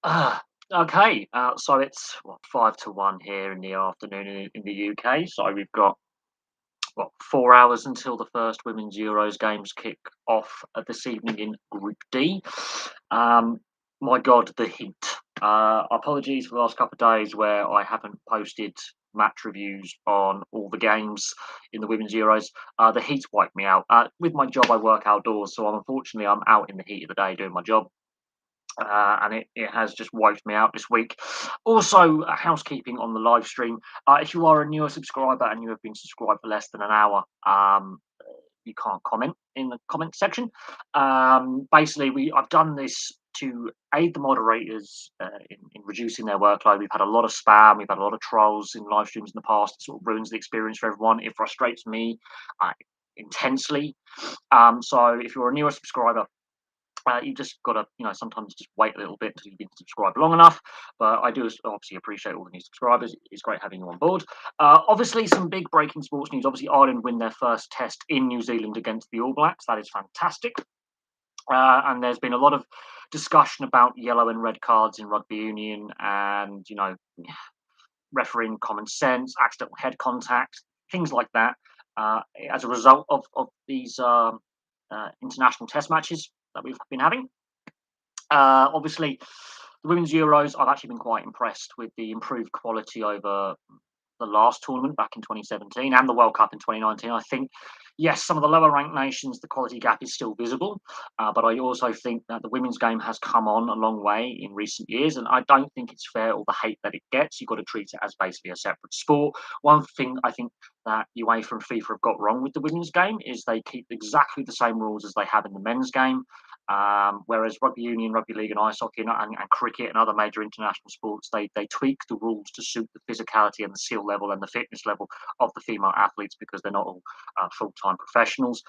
Ah, okay. So it's what 5 to 1 here in the afternoon in the UK. So we've got 4 hours until the first women's Euros games kick off this evening in Group D. Um, my God, the heat. Apologies for the last couple of days where I haven't posted match reviews on all the games in the women's Euros. The heat's wiped me out. With my job, I work outdoors, so unfortunately I'm out in the heat of the day doing my job, and it has just wiped me out this week. Also, housekeeping on the live stream. If you are a newer subscriber and you have been subscribed for less than an hour, you can't comment in the comment section. Basically, I've done this to aid the moderators in reducing their workload. We've had a lot of spam, we've had a lot of trolls in live streams in the past. It sort of ruins the experience for everyone. It frustrates me intensely. So if you're a newer subscriber, you just got to, sometimes just wait a little bit until you've been subscribed long enough. But I do obviously appreciate all the new subscribers. It's great having you on board. Obviously, some big breaking sports news. Obviously, Ireland win their first test in New Zealand against the All Blacks. That is fantastic. And there's been a lot of discussion about yellow and red cards in rugby union and, refereeing common sense, accidental head contact, things like that, as a result of these international test matches that we've been having. Obviously, the women's Euros, I've actually been quite impressed with the improved quality over the last tournament back in 2017 and the World Cup in 2019. I think, yes, some of the lower ranked nations, the quality gap is still visible, but I also think that the women's game has come on a long way in recent years, and I don't think it's fair all the hate that it gets. You've got to treat it as basically a separate sport. One thing I think that UEFA and FIFA have got wrong with the women's game is they keep exactly the same rules as they have in the men's game. Whereas rugby union, rugby league, and ice hockey and cricket and other major international sports, they tweak the rules to suit the physicality and the skill level and the fitness level of the female athletes because they're not all full time professionals.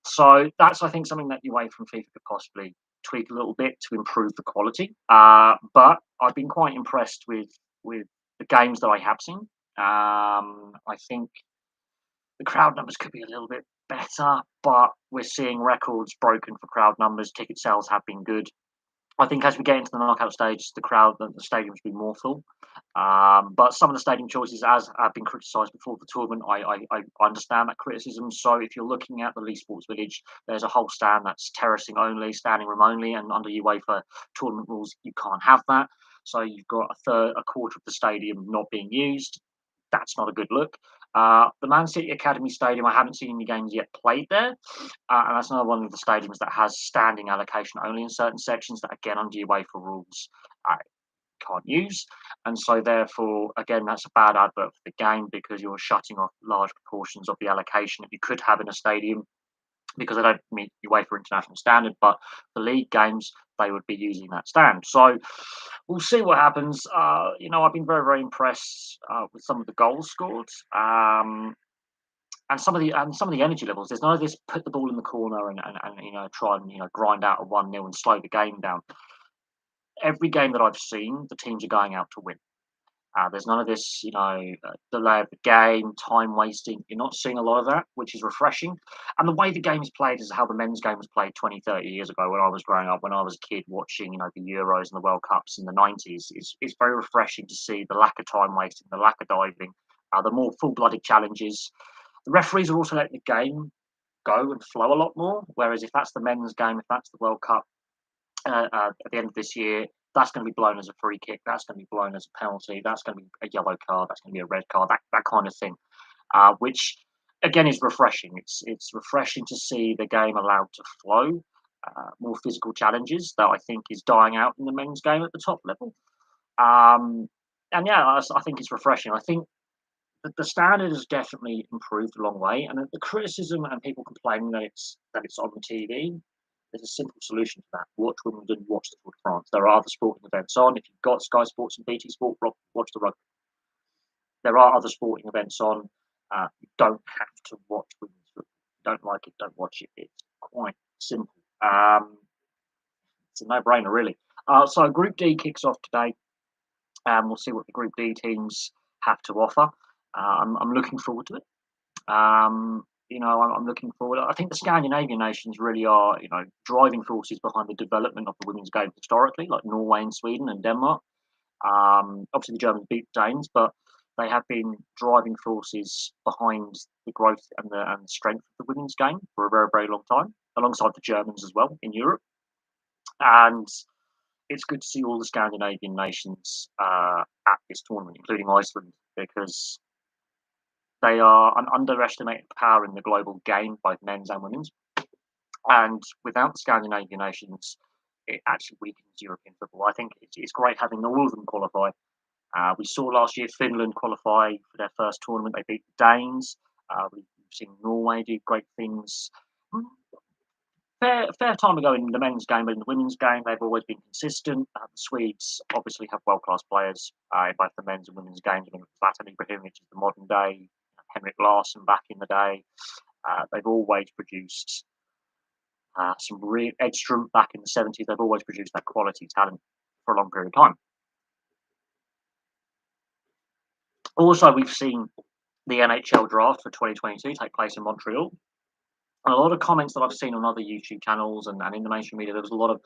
So that's, I think, something that UEFA and FIFA could possibly tweak a little bit to improve the quality. But I've been quite impressed with the games that I have seen. I think the crowd numbers could be a little bit better, but we're seeing records broken for crowd numbers. Ticket sales have been good. I think as we get into the knockout stage, the stadiums will be more full. But some of the stadium choices, as have been criticised before the tournament, I understand that criticism. So if you're looking at the Leigh Sports Village, there's a whole stand that's terracing only, standing room only, and under UEFA tournament rules, you can't have that. So you've got a quarter of the stadium not being used. That's not a good look. The Man City Academy Stadium, I haven't seen any games yet played there, and that's another one of the stadiums that has standing allocation only in certain sections that, again, under UEFA rules, I can't use. And so, therefore, again, that's a bad advert for the game because you're shutting off large proportions of the allocation that you could have in a stadium because they don't meet UEFA international standard. But the league games, they would be using that stand. So we'll see what happens. I've been very, very impressed with some of the goals scored. And some of the energy levels. There's none of this put the ball in the corner and try and grind out a 1-0 and slow the game down. Every game that I've seen, the teams are going out to win. There's none of this, delay of the game, time wasting. You're not seeing a lot of that, which is refreshing. And the way the game is played is how the men's game was played 20, 30 years ago when I was growing up, when I was a kid watching, the Euros and the World Cups in the 90s. It's very refreshing to see the lack of time wasting, the lack of diving, the more full-blooded challenges. The referees are also letting the game go and flow a lot more. Whereas if that's the men's game, if that's the World Cup at the end of this year, that's going to be blown as a free kick. That's going to be blown as a penalty. That's going to be a yellow card. That's going to be a red card. That kind of thing, which again is refreshing. It's refreshing to see the game allowed to flow. More physical challenges that I think is dying out in the men's game at the top level. And yeah, I think it's refreshing. I think the standard has definitely improved a long way, and the criticism and people complaining that it's on the TV. There's a simple solution to that. Watch Wimbledon, watch the Tour de France. There are other sporting events on. If you've got Sky Sports and BT Sport, watch the rugby. There are other sporting events on. You don't have to watch women's rugby. If you don't like it, don't watch it. It's quite simple. It's a no-brainer, really. So Group D kicks off today, and we'll see what the Group D teams have to offer. I'm looking forward to it. I'm looking forward. I think the Scandinavian nations really are, driving forces behind the development of the women's game historically, like Norway and Sweden and Denmark. Obviously, the Germans beat the Danes, but they have been driving forces behind the growth and the strength of the women's game for a very, very long time, alongside the Germans as well in Europe. And it's good to see all the Scandinavian nations at this tournament, including Iceland, because they are an underestimated power in the global game, both men's and women's. And without the Scandinavian nations, it actually weakens European football. I think it's great having all of them qualify. We saw last year Finland qualify for their first tournament. They beat the Danes. We've seen Norway do great things. Fair time ago in the men's game, but in the women's game, they've always been consistent. The Swedes obviously have world-class players in both the men's and women's games. I mean, Zlatan Ibrahimovic is the modern day, Henrik Larsson back in the day. They've always produced some real Edstrom back in the 70s. They've always produced that quality talent for a long period of time. Also, we've seen the NHL draft for 2022 take place in Montreal. And a lot of comments that I've seen on other YouTube channels and in the mainstream media, there was a lot of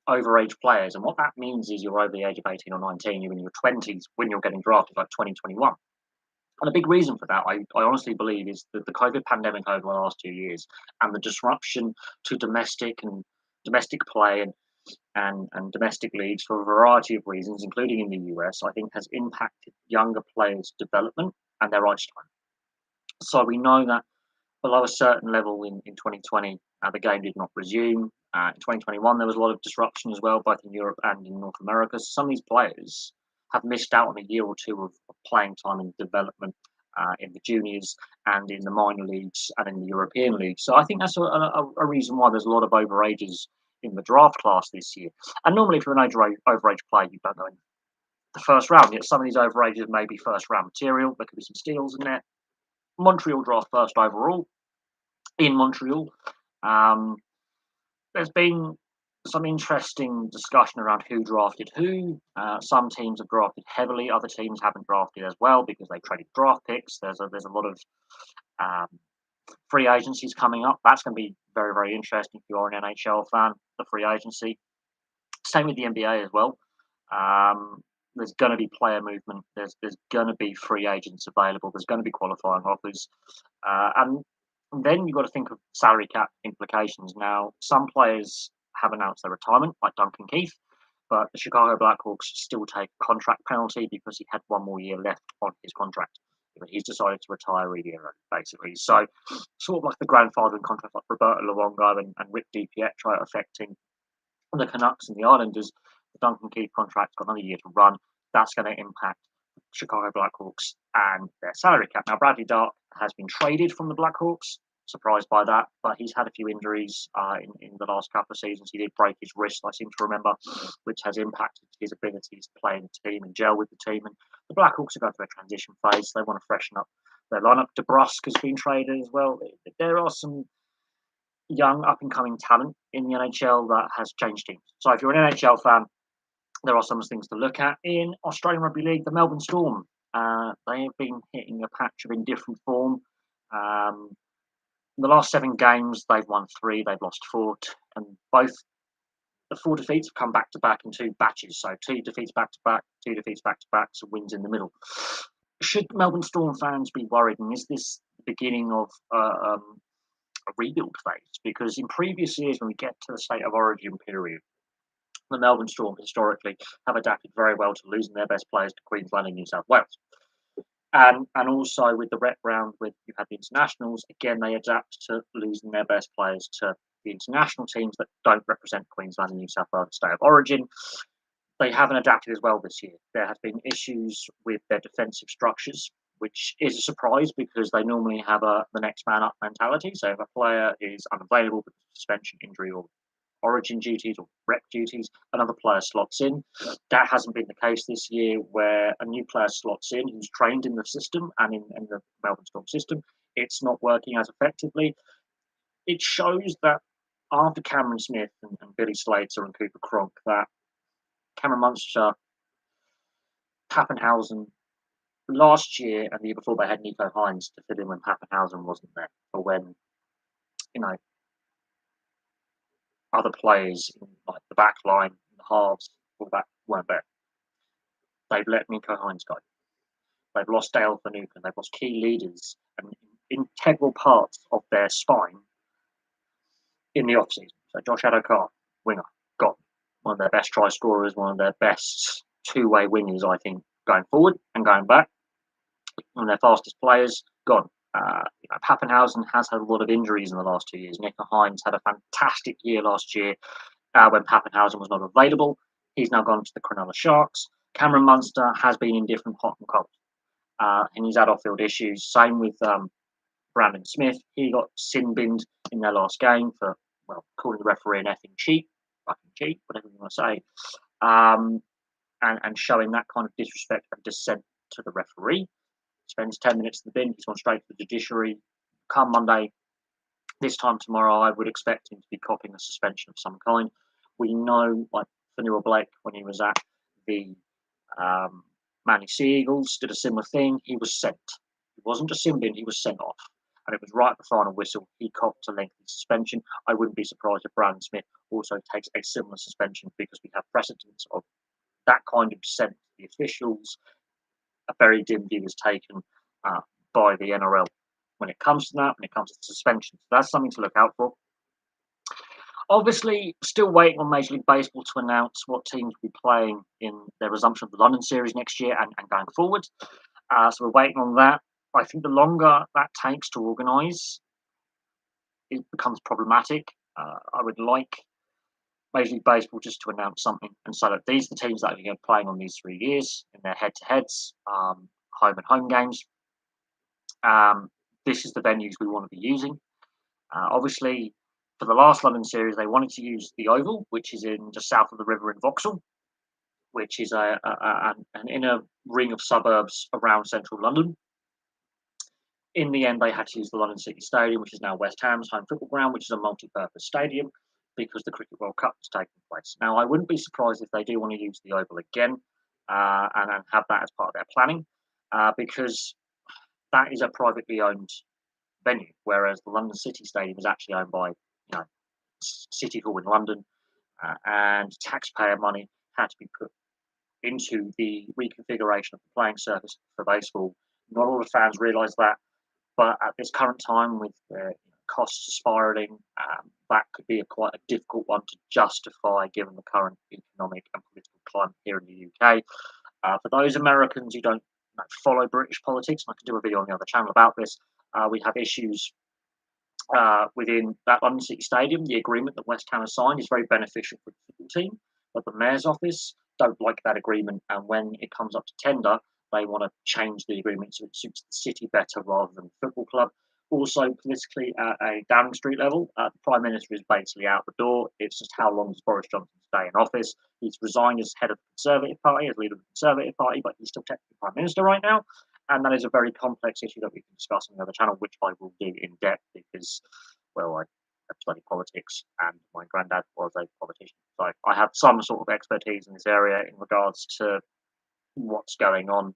overage players. And what that means is you're over the age of 18 or 19, you're in your 20s when you're getting drafted, like 2021. And a big reason for that, I honestly believe, is that the COVID pandemic over the last 2 years and the disruption to domestic play and domestic leagues for a variety of reasons, including in the US, I think has impacted younger players' development and their ice time. So we know that below a certain level in 2020, the game did not resume. In 2021, there was a lot of disruption as well, both in Europe and in North America. So some of these players have missed out on a year or two of playing time in development in the juniors and in the minor leagues and in the European League. So I think that's a reason why there's a lot of overages in the draft class this year. And normally, if you're an overage player, you don't go in the first round. Yet some of these overages may be first round material. There could be some steals in there. Montreal draft first overall in Montreal. There's been some interesting discussion around who drafted who. Some teams have drafted heavily, other teams haven't drafted as well because they traded draft picks. There's a lot of free agencies coming up. That's going to be very, very interesting if you're an NHL fan, the free agency. Same with the NBA as well. There's going to be player movement. There's going to be free agents available. There's going to be qualifying offers. And then you've got to think of salary cap implications. Now, some players have announced their retirement, like Duncan Keith, but the Chicago Blackhawks still take a contract penalty because he had one more year left on his contract. But he's decided to retire a year, basically. So, sort of like the grandfather in contract, like Roberto Luongo and Rick DiPietro affecting the Canucks and the Islanders. The Duncan Keith contract's got another year to run. That's going to impact Chicago Blackhawks and their salary cap. Now, Bradley Dart has been traded from the Blackhawks. Surprised by that, but he's had a few injuries in the last couple of seasons. He did break his wrist, I seem to remember, which has impacted his abilities to play in the team and gel with the team. And the Blackhawks are going through a transition phase. They want to freshen up their lineup. DeBrusque has been traded as well. There are some young up-and-coming talent in the NHL that has changed teams. So if you're an NHL fan, there are some things to look at. In Australian Rugby League, the Melbourne Storm, they have been hitting a patch of indifferent form. In the last 7 games, they've won 3, they've lost 4, and both the 4 defeats have come back-to-back in 2 batches. So 2 defeats back-to-back, 2 defeats back-to-back, so wins in the middle. Should Melbourne Storm fans be worried? And is this the beginning of a rebuild phase? Because in previous years, when we get to the state of origin period, the Melbourne Storm historically have adapted very well to losing their best players to Queensland and New South Wales. And also with the rep round, with you had the internationals, again, they adapt to losing their best players to the international teams that don't represent Queensland and New South Wales state of origin. They haven't adapted as well this year. There have been issues with their defensive structures, which is a surprise because they normally have the next man up mentality. So if a player is unavailable because of suspension, injury, or origin duties or rep duties, another player slots in. That hasn't been the case this year, where a new player slots in who's trained in the system and in the Melbourne Storm system. It's not working as effectively. It shows that after Cameron Smith and Billy Slater and Cooper Cronk, that Cameron Munster, Pappenhausen, last year and the year before they had Nico Hines to fill in when Pappenhausen wasn't there, or when you know other players in like the back line, the halves, all that weren't there. They've let Nico Hines go. They've lost Dale Finucane. They've lost key leaders and integral parts of their spine in the off-season. So Josh Adokar, winger, got one of their best try scorers, one of their best two-way wingers, I think, going forward and going back. One of their fastest players, gone. Pappenhausen has had a lot of injuries in the last 2 years. Nico Hines had a fantastic year last year when Pappenhausen was not available. He's now gone to the Cronulla Sharks. Cameron Munster has been indifferent, hot and cold. And he's had off-field issues. Same with Brandon Smith. He got sin-binned in their last game for, well, calling the referee an effing cheat, fucking cheat, whatever you want to say, and showing that kind of disrespect and dissent to the referee. Spends 10 minutes in the bin. He's gone straight to the judiciary. Come Monday, this time tomorrow, I would expect him to be copying a suspension of some kind. We know, like Fanua Blake, when he was at the Manly Sea Eagles, did a similar thing. He was sent. It wasn't just sin bin, he was sent off. And it was right at the final whistle. He copped a lengthy suspension. I wouldn't be surprised if Brandon Smith also takes a similar suspension because we have precedents of that kind of dissent to the officials. A very dim view is taken by the NRL when it comes to that, when it comes to suspensions. So that's something to look out for. Obviously, still waiting on Major League Baseball to announce what teams will be playing in their resumption of the London Series next year and going forward. So we're waiting on that. I think the longer that takes to organise, it becomes problematic. I would like Major League Baseball just to announce something and say that these are the teams that are going to be playing on these 3 years in their head-to-heads, home and home games. This is the venues we want to be using. Obviously, for the last London Series, they wanted to use the Oval, which is in just south of the river in Vauxhall, which is an inner ring of suburbs around central London. In the end, they had to use the London City Stadium, which is now West Ham's home football ground, which is a multi-purpose stadium because the Cricket World Cup is taking place. Now, I wouldn't be surprised if they do want to use the Oval again and have that as part of their planning because that is a privately owned venue, whereas the London City Stadium is actually owned by City Hall in London, and taxpayer money had to be put into the reconfiguration of the playing surface for baseball. Not all the fans realise that, but at this current time, with costs spiralling, that could be quite a difficult one to justify given the current economic and political climate here in the UK. For those Americans who don't follow British politics, and I can do a video on the other channel about this, we have issues within that London City Stadium. The agreement that West Ham has signed is very beneficial for the football team, but the Mayor's office don't like that agreement, and when it comes up to tender, they want to change the agreement so it suits the city better rather than the football club. Also, politically, at a Downing Street level, the Prime Minister is basically out the door. It's just how long does Boris Johnson stay in office? He's resigned as head of the Conservative Party, as leader of the Conservative Party, but he's still technically Prime Minister right now. And that is a very complex issue that we can discuss on the other channel, which I will do in depth because, well, I studied politics and my granddad was a politician. So I have some sort of expertise in this area in regards to what's going on,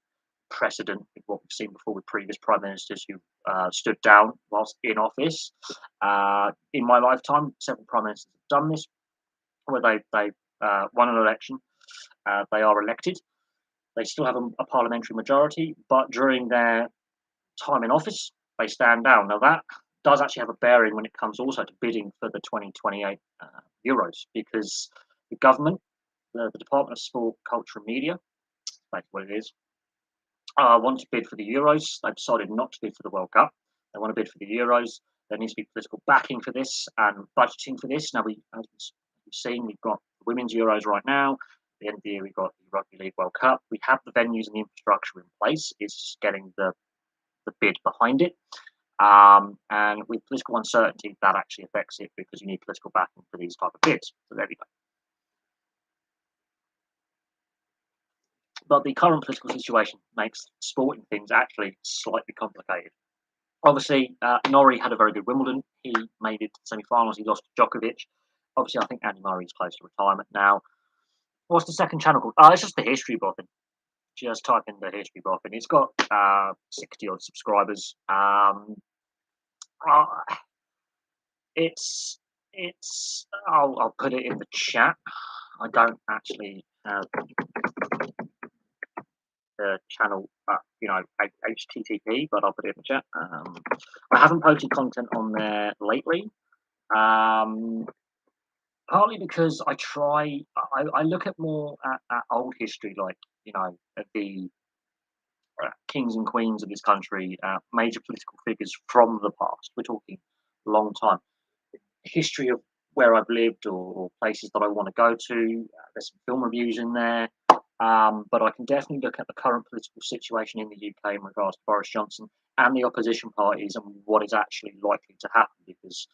precedent with what we've seen before with previous prime ministers who stood down whilst in office. In my lifetime, several prime ministers have done this, where they won an election, they are elected, they still have a parliamentary majority, but during their time in office, they stand down. Now that does actually have a bearing when it comes also to bidding for the 2028 Euros, because the government, the Department of Sport, Culture and Media, that's what it is, want to bid for the Euros. They've decided not to bid for the World Cup. They want to bid for the Euros. There needs to be political backing for this and budgeting for this. Now, as we've seen, we've got the Women's Euros right now. At the end of the year, we've got the Rugby League World Cup. We have the venues and the infrastructure in place. It's just getting the bid behind it. And with political uncertainty, that actually affects it because you need political backing for these type of bids. So there we go. But the current political situation makes sporting things actually slightly complicated. Obviously, Norrie had a very good Wimbledon. He made it to semi-finals. He lost to Djokovic. Obviously, I think Andy Murray is close to retirement now. What's the second channel called? It's just the history book. just type in the history buff, and it's got 60 odd subscribers. Uh, I'll put it in the chat. I don't actually have the channel, HTTP, but I'll put it in the chat. I haven't posted content on there lately, partly because I look at more at old history, like at the kings and queens of this country, major political figures from the past. We're talking a long time. History of where I've lived or places that I want to go to. There's some film reviews in there. But I can definitely look at the current political situation in the UK in regards to Boris Johnson and the opposition parties and what is actually likely to happen, because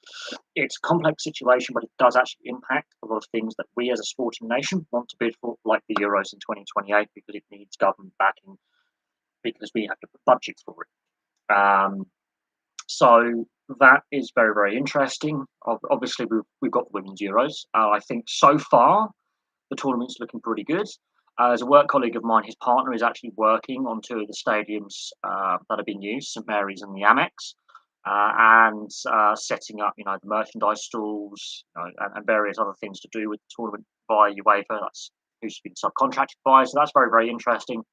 it's a complex situation, but it does actually impact a lot of things that we as a sporting nation want to bid for, like the Euros in 2028, because it needs government backing, because we have to put budgets for it. So that is very, very interesting. Obviously, we've got the Women's Euros. I think so far the tournament's looking pretty good. As a work colleague of mine, his partner is actually working on two of the stadiums that have been used, St Mary's and the Amex, and setting up, the merchandise stalls, and various other things to do with the tournament via UEFA. That's who's been subcontracted by. So that's very, very interesting.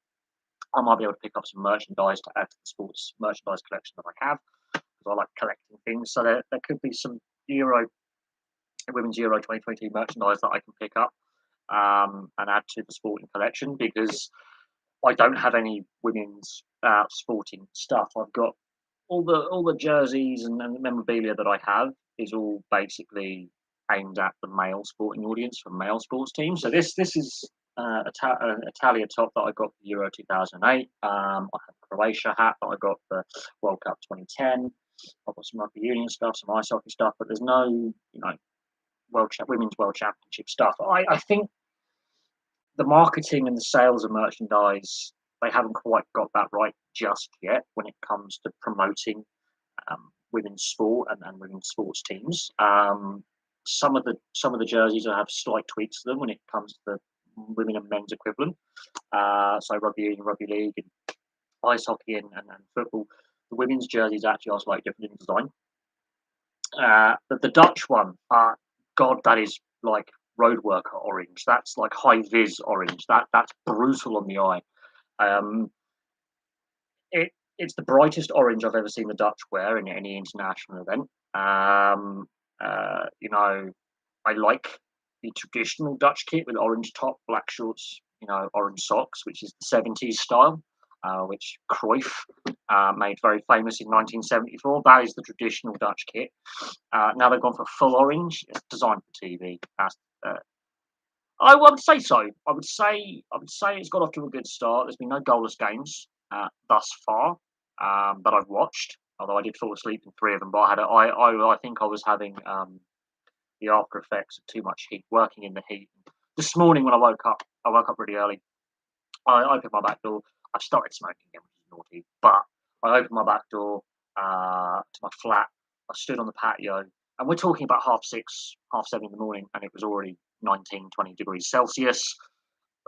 I might be able to pick up some merchandise to add to the sports merchandise collection that I have, because I like collecting things. So there could be some Women's Euro 2022 merchandise that I can pick up and add to the sporting collection, because I don't have any women's sporting stuff. I've got all the jerseys and the memorabilia that I have is all basically aimed at the male sporting audience for male sports teams. So this is an Italia top that I got for Euro 2008. I have a Croatia hat that I got for World Cup 2010. I've got some rugby union stuff, some ice hockey stuff, but there's no, women's world championship stuff. I think the marketing and the sales of merchandise, they haven't quite got that right just yet when it comes to promoting women's sport and women's sports teams. Some of the jerseys will have slight tweaks to them when it comes to the women and men's equivalent. So rugby union, rugby league, and ice hockey and football. The women's jerseys actually are slightly different in design. But the Dutch one, God, that is like road worker orange. That's like high vis orange. That's brutal on the eye. It's the brightest orange I've ever seen the Dutch wear in any international event. I like the traditional Dutch kit with orange top, black shorts, orange socks, which is the 70s style, which Cruyff made very famous in 1974. That is the traditional Dutch kit. Now they've gone for full orange. It's designed for TV. I would say so. I would say it's got off to a good start. There's been no goalless games thus far that I've watched. Although I did fall asleep in 3 of them, but I think I was having the after effects of too much heat, working in the heat. This morning when I woke up really early. I opened my back door. I started smoking again, which is naughty. But I opened my back door to my flat. I stood on the patio, and we're talking about 6:30, 7:30 in the morning, and it was already 19, 20 degrees Celsius.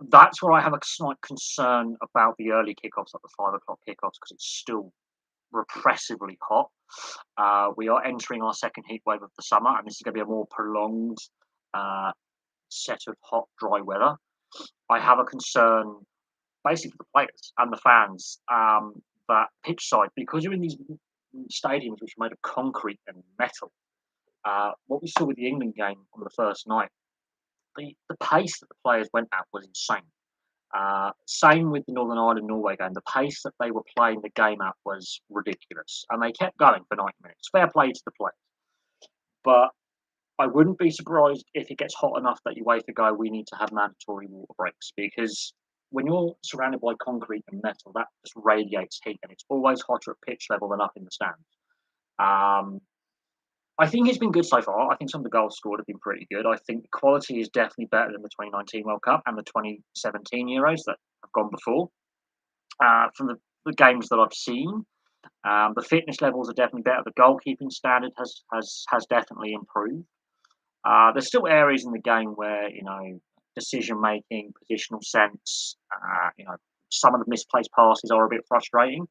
That's where I have a slight concern about the early kickoffs, like the 5 o'clock kickoffs, because it's still repressively hot. We are entering our second heat wave of the summer, and this is going to be a more prolonged set of hot, dry weather. I have a concern, basically, for the players and the fans, that pitch side, because you're in these stadiums which are made of concrete and metal. What we saw with the England game on the first night, the pace that the players went at was insane. Same with the Northern Ireland Norway game. The pace that they were playing the game at was ridiculous, and they kept going for 90 minutes. Fair play to the players, but I wouldn't be surprised if it gets hot enough that UEFA go, we need to have mandatory water breaks, because when you're surrounded by concrete and metal, that just radiates heat, and it's always hotter at pitch level than up in the stands. I think it's been good so far. I think some of the goals scored have been pretty good. I think the quality is definitely better than the 2019 World Cup and the 2017 Euros that have gone before. From the games that I've seen, the fitness levels are definitely better. The goalkeeping standard has definitely improved. There's still areas in the game where decision making, positional sense, some of the misplaced passes are a bit frustrating.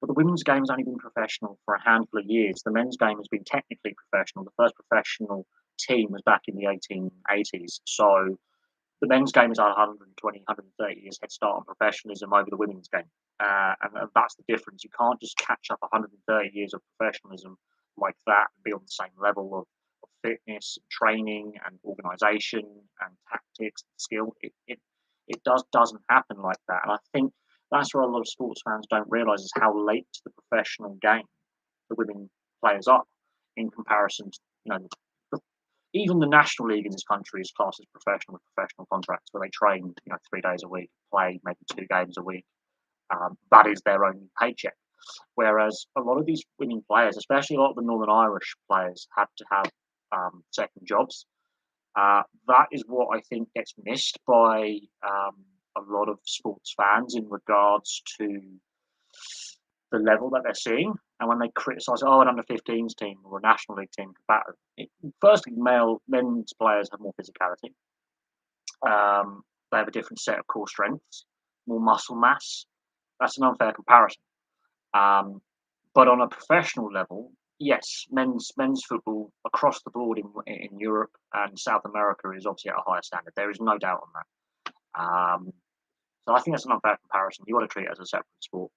But the women's game has only been professional for a handful of years. The men's game has been technically professional. The first professional team was back in the 1880s. So the men's game is 120, 130 years head start on professionalism over the women's game. And that's the difference. You can't just catch up 130 years of professionalism like that and be on the same level of fitness, training, and organisation and tactics and skill. Doesn't happen like that. And I think that's where a lot of sports fans don't realise is how late to the professional game the women players are in comparison to, even the national league in this country is classed as professional with professional contracts where they train, 3 days a week, play maybe 2 games a week. That is their only paycheck. Whereas a lot of these women players, especially a lot of the Northern Irish players, have to have second jobs. That is what I think gets missed by a lot of sports fans in regards to the level that they're seeing. And when they criticise, an under 15s team or a national league team, firstly, men's players have more physicality. They have a different set of core strengths, more muscle mass. That's an unfair comparison. But on a professional level, yes, men's football across the board in Europe and South America is obviously at a higher standard. There is no doubt on that. So I think that's an unfair comparison. You got to treat it as a separate sport.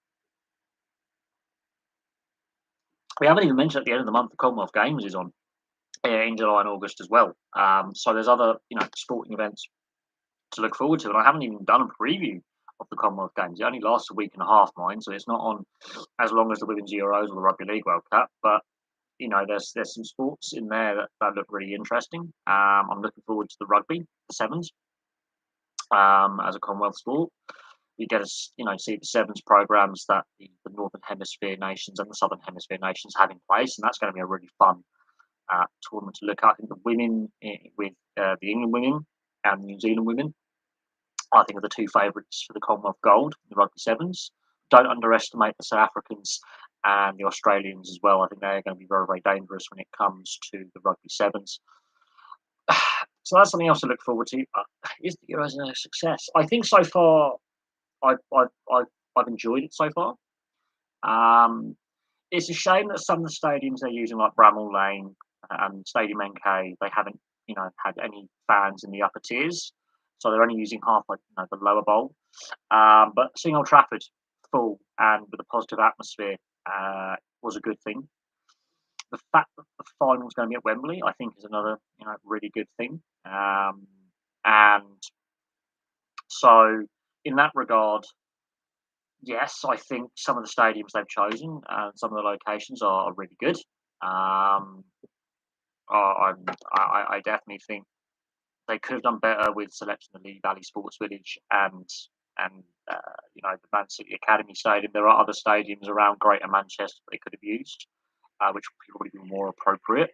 We haven't even mentioned at the end of the month the Commonwealth Games is on in July and August as well. So there's other sporting events to look forward to, and I haven't even done a preview of the Commonwealth Games. It only lasts a week and a half, mine, so it's not on as long as the Women's Euros or the Rugby League World Cup. But there's some sports in there that look really interesting. I'm looking forward to the rugby, the sevens, as a Commonwealth sport. You get to see the sevens programs that the Northern Hemisphere nations and the Southern Hemisphere nations have in place, and that's going to be a really fun tournament to look at. I think the women with the England women and the New Zealand women, I think, are the two favourites for the Commonwealth Gold, the rugby sevens. Don't underestimate the South Africans and the Australians as well. I think they're going to be very, very dangerous when it comes to the rugby sevens. So that's something else to look forward to. Is the Euros a success? I think so far, I've enjoyed it so far. It's a shame that some of the stadiums they're using, like Bramall Lane and Stadium NK, they haven't had any fans in the upper tiers, so they're only using half the lower bowl. But seeing Old Trafford full and with a positive atmosphere was a good thing. The fact that the final is going to be at Wembley, I think, is another really good thing. And so, in that regard, yes, I think some of the stadiums they've chosen and some of the locations are really good. I definitely think they could have done better with selection of Lee Valley Sports Village and the Man City Academy Stadium. There are other stadiums around Greater Manchester they could have used, which would probably be more appropriate.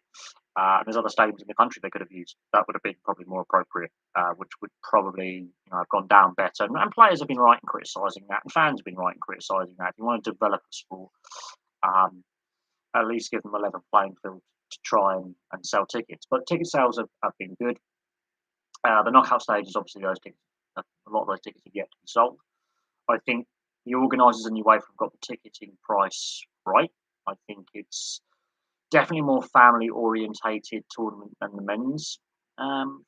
And there's other stadiums in the country they could have used that would have been probably more appropriate, which would probably have gone down better. And players have been right in criticising that, and fans have been right in criticising that. If you want to develop a sport, at least give them a level playing field to try and sell tickets. But ticket sales have been good. The knockout stages, obviously, a lot of those tickets have yet to be sold. I think the organisers and UEFA have got the ticketing price right. I think it's definitely a more family orientated tournament than the men's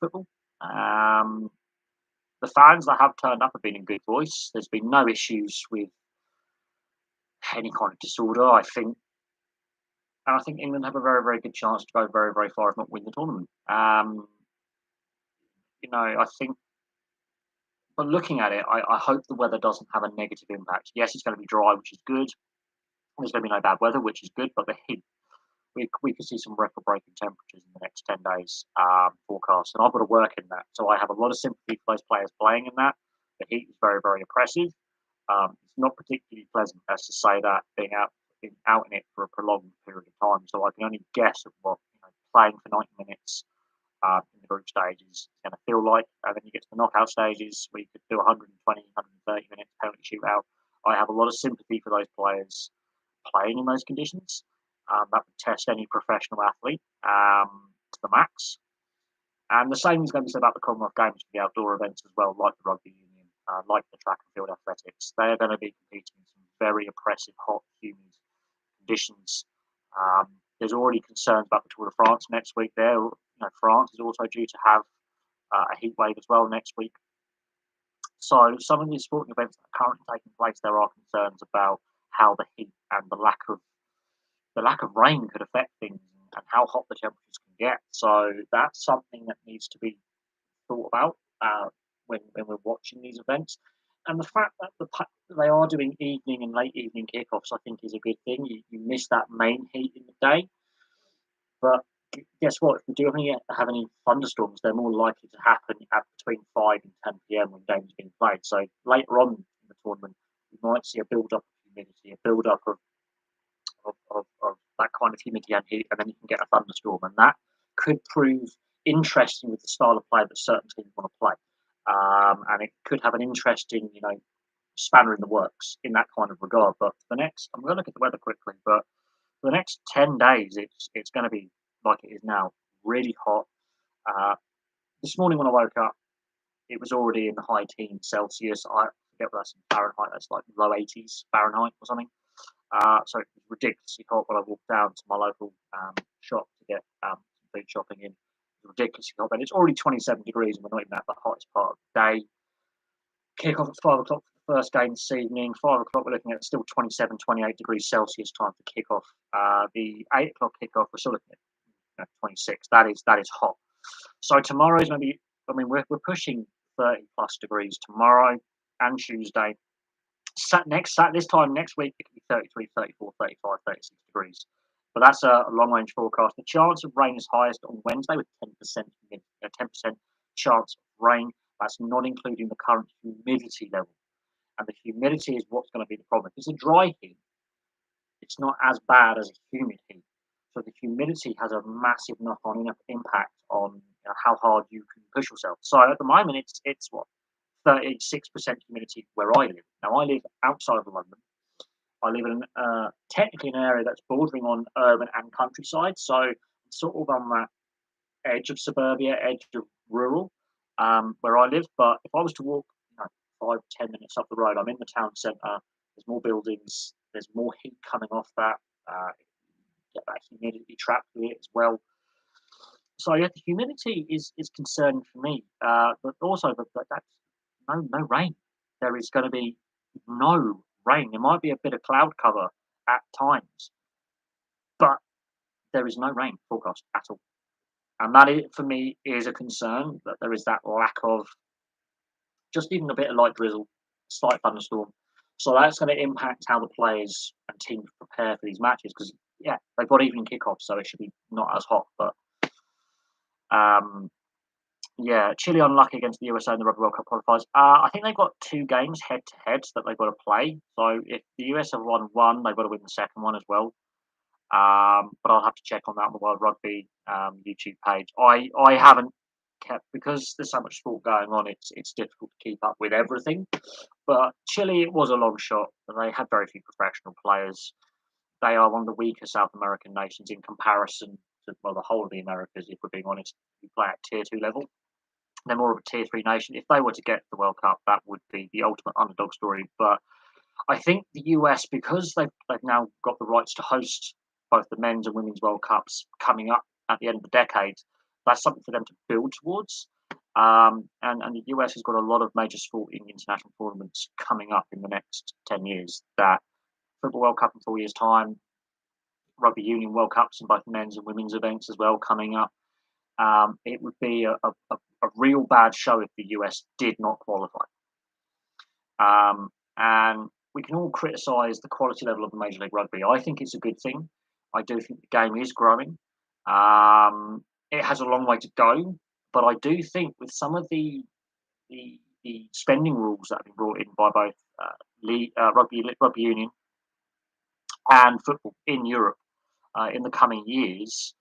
football. The fans that have turned up have been in good voice. There's been no issues with any kind of disorder, I think. And I think England have a very, very good chance to go very, very far, if not win the tournament. I think, but looking at it, I hope the weather doesn't have a negative impact. Yes, it's going to be dry, which is good. There's going to be no bad weather, which is good, but the heat, we could see some record-breaking temperatures in the next 10 days forecast, and I've got to work in that. So I have a lot of sympathy for those players playing in that. The heat is very, very oppressive. It's not particularly pleasant, as to say that, being out in it for a prolonged period of time. So I can only guess at what playing for 90 minutes in the group stages is going to feel like. And then you get to the knockout stages where you could do 120, 130 minutes penalty shootout. I have a lot of sympathy for those players playing in those conditions. That would test any professional athlete to the max. And the same is going to be said about the Commonwealth Games for the outdoor events as well, like the rugby union like the track and field athletics. They're going to be competing in some very oppressive, hot, humid conditions. There's already concerns about the Tour de France next week. There, France is also due to have a heat wave as well next week. So some of these sporting events that are currently taking place, there are concerns about how the heat and the lack of rain could affect things and how hot the temperatures can get. So that's something that needs to be thought about when we're watching these events. And the fact that they are doing evening and late evening kickoffs, I think, is a good thing. You miss that main heat in the day, but guess what? If we do have any thunderstorms, they're more likely to happen at between 5 and 10 p.m. when games are being played. So later on in the tournament, we might see a build up of humidity, a build up of that kind of humidity and heat, and then you can get a thunderstorm, and that could prove interesting with the style of play that certain teams want to play, and it could have an interesting, spanner in the works in that kind of regard. But for the next, I'm going to look at the weather quickly, but for the next 10 days, it's going to be like it is now, really hot. Uh, this morning when I woke up, it was already in the high teens Celsius. I forget what that's in Fahrenheit. That's like low 80s Fahrenheit or something. So it was ridiculously hot when I walked down to my local shop to get some food shopping in. It was ridiculously hot. And it's already 27 degrees and we're not even at the hottest part of the day. Kick off at 5 o'clock for the first game this evening. 5 o'clock, we're looking at still 27, 28 degrees Celsius time for kick off. The 8 o'clock kick off, we're still looking at 26. That is hot. So tomorrow is going to be, we're pushing 30 plus degrees tomorrow and Tuesday. This time next week, it could be 33, 34, 35, 36 degrees. But that's a long range forecast. The chance of rain is highest on Wednesday with 10% chance of rain. That's not including the current humidity level. And the humidity is what's going to be the problem. If it's a dry heat, it's not as bad as a humid heat. So the humidity has a massive knock-on impact on how hard you can push yourself. So at the moment, it's what, 36% humidity where I live. Now, I live outside of London. I live in technically an area that's bordering on urban and countryside, so sort of on that edge of suburbia, edge of rural, where I live. But if I was to walk 5-10 minutes up the road, I'm in the town centre. There's more buildings. There's more heat coming off that. Get that humidity trapped with it as well. So yeah, the humidity is concerning for me, but also that's no rain. There is going to be no rain. There might be a bit of cloud cover at times, but there is no rain forecast at all. And that, for me, is a concern, that there is that lack of just even a bit of light drizzle, slight thunderstorm. So that's going to impact how the players and teams prepare for these matches because, yeah, they've got evening kickoffs, so it should be not as hot. But yeah, Chile unlucky against the USA in the Rugby World Cup qualifiers. I think they've got 2 games head to head that they've got to play. So if the US have won one, they've got to win the second one as well. But I'll have to check on that on the World Rugby YouTube page. I haven't kept, because there's so much sport going on. It's difficult to keep up with everything. But Chile, it was a long shot. They had very few professional players. They are one of the weaker South American nations in comparison to the whole of the Americas. If we're being honest, we play at tier 2 level. They're more of a tier 3 nation. If they were to get to the World Cup, that would be the ultimate underdog story. But I think the US, because they've now got the rights to host both the men's and women's World Cups coming up at the end of the decade, that's something for them to build towards. And the US has got a lot of major sporting international tournaments coming up in the next 10 years. That Football World Cup in 4 years' time, Rugby Union World Cups in both men's and women's events as well coming up. It would be a real bad show if the US did not qualify. And we can all criticise the quality level of the Major League Rugby. I think it's a good thing. I do think the game is growing. It has a long way to go, but I do think with some of the spending rules that have been brought in by both Rugby Union and football in Europe in the coming years,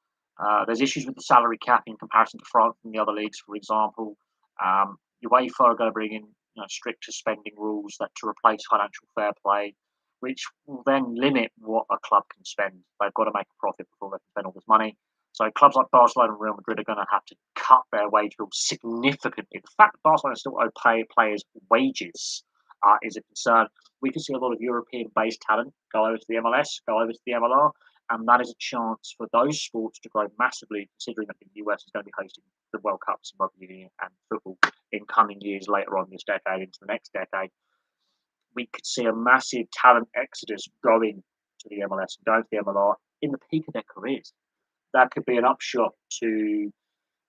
there's issues with the salary cap in comparison to France and the other leagues, for example. UEFA are going to bring in stricter spending rules that to replace financial fair play, which will then limit what a club can spend. They've got to make a profit before they can spend all this money. So clubs like Barcelona and Real Madrid are going to have to cut their wage bill significantly. The fact that Barcelona still owe players wages is a concern. We can see a lot of European-based talent go over to the MLS, go over to the MLR, and that is a chance for those sports to grow massively, considering that the US is going to be hosting the World Cups in rugby union and football in coming years later on this decade into the next decade. We could see a massive talent exodus going to the MLS and going to the MLR in the peak of their careers. That could be an upshot to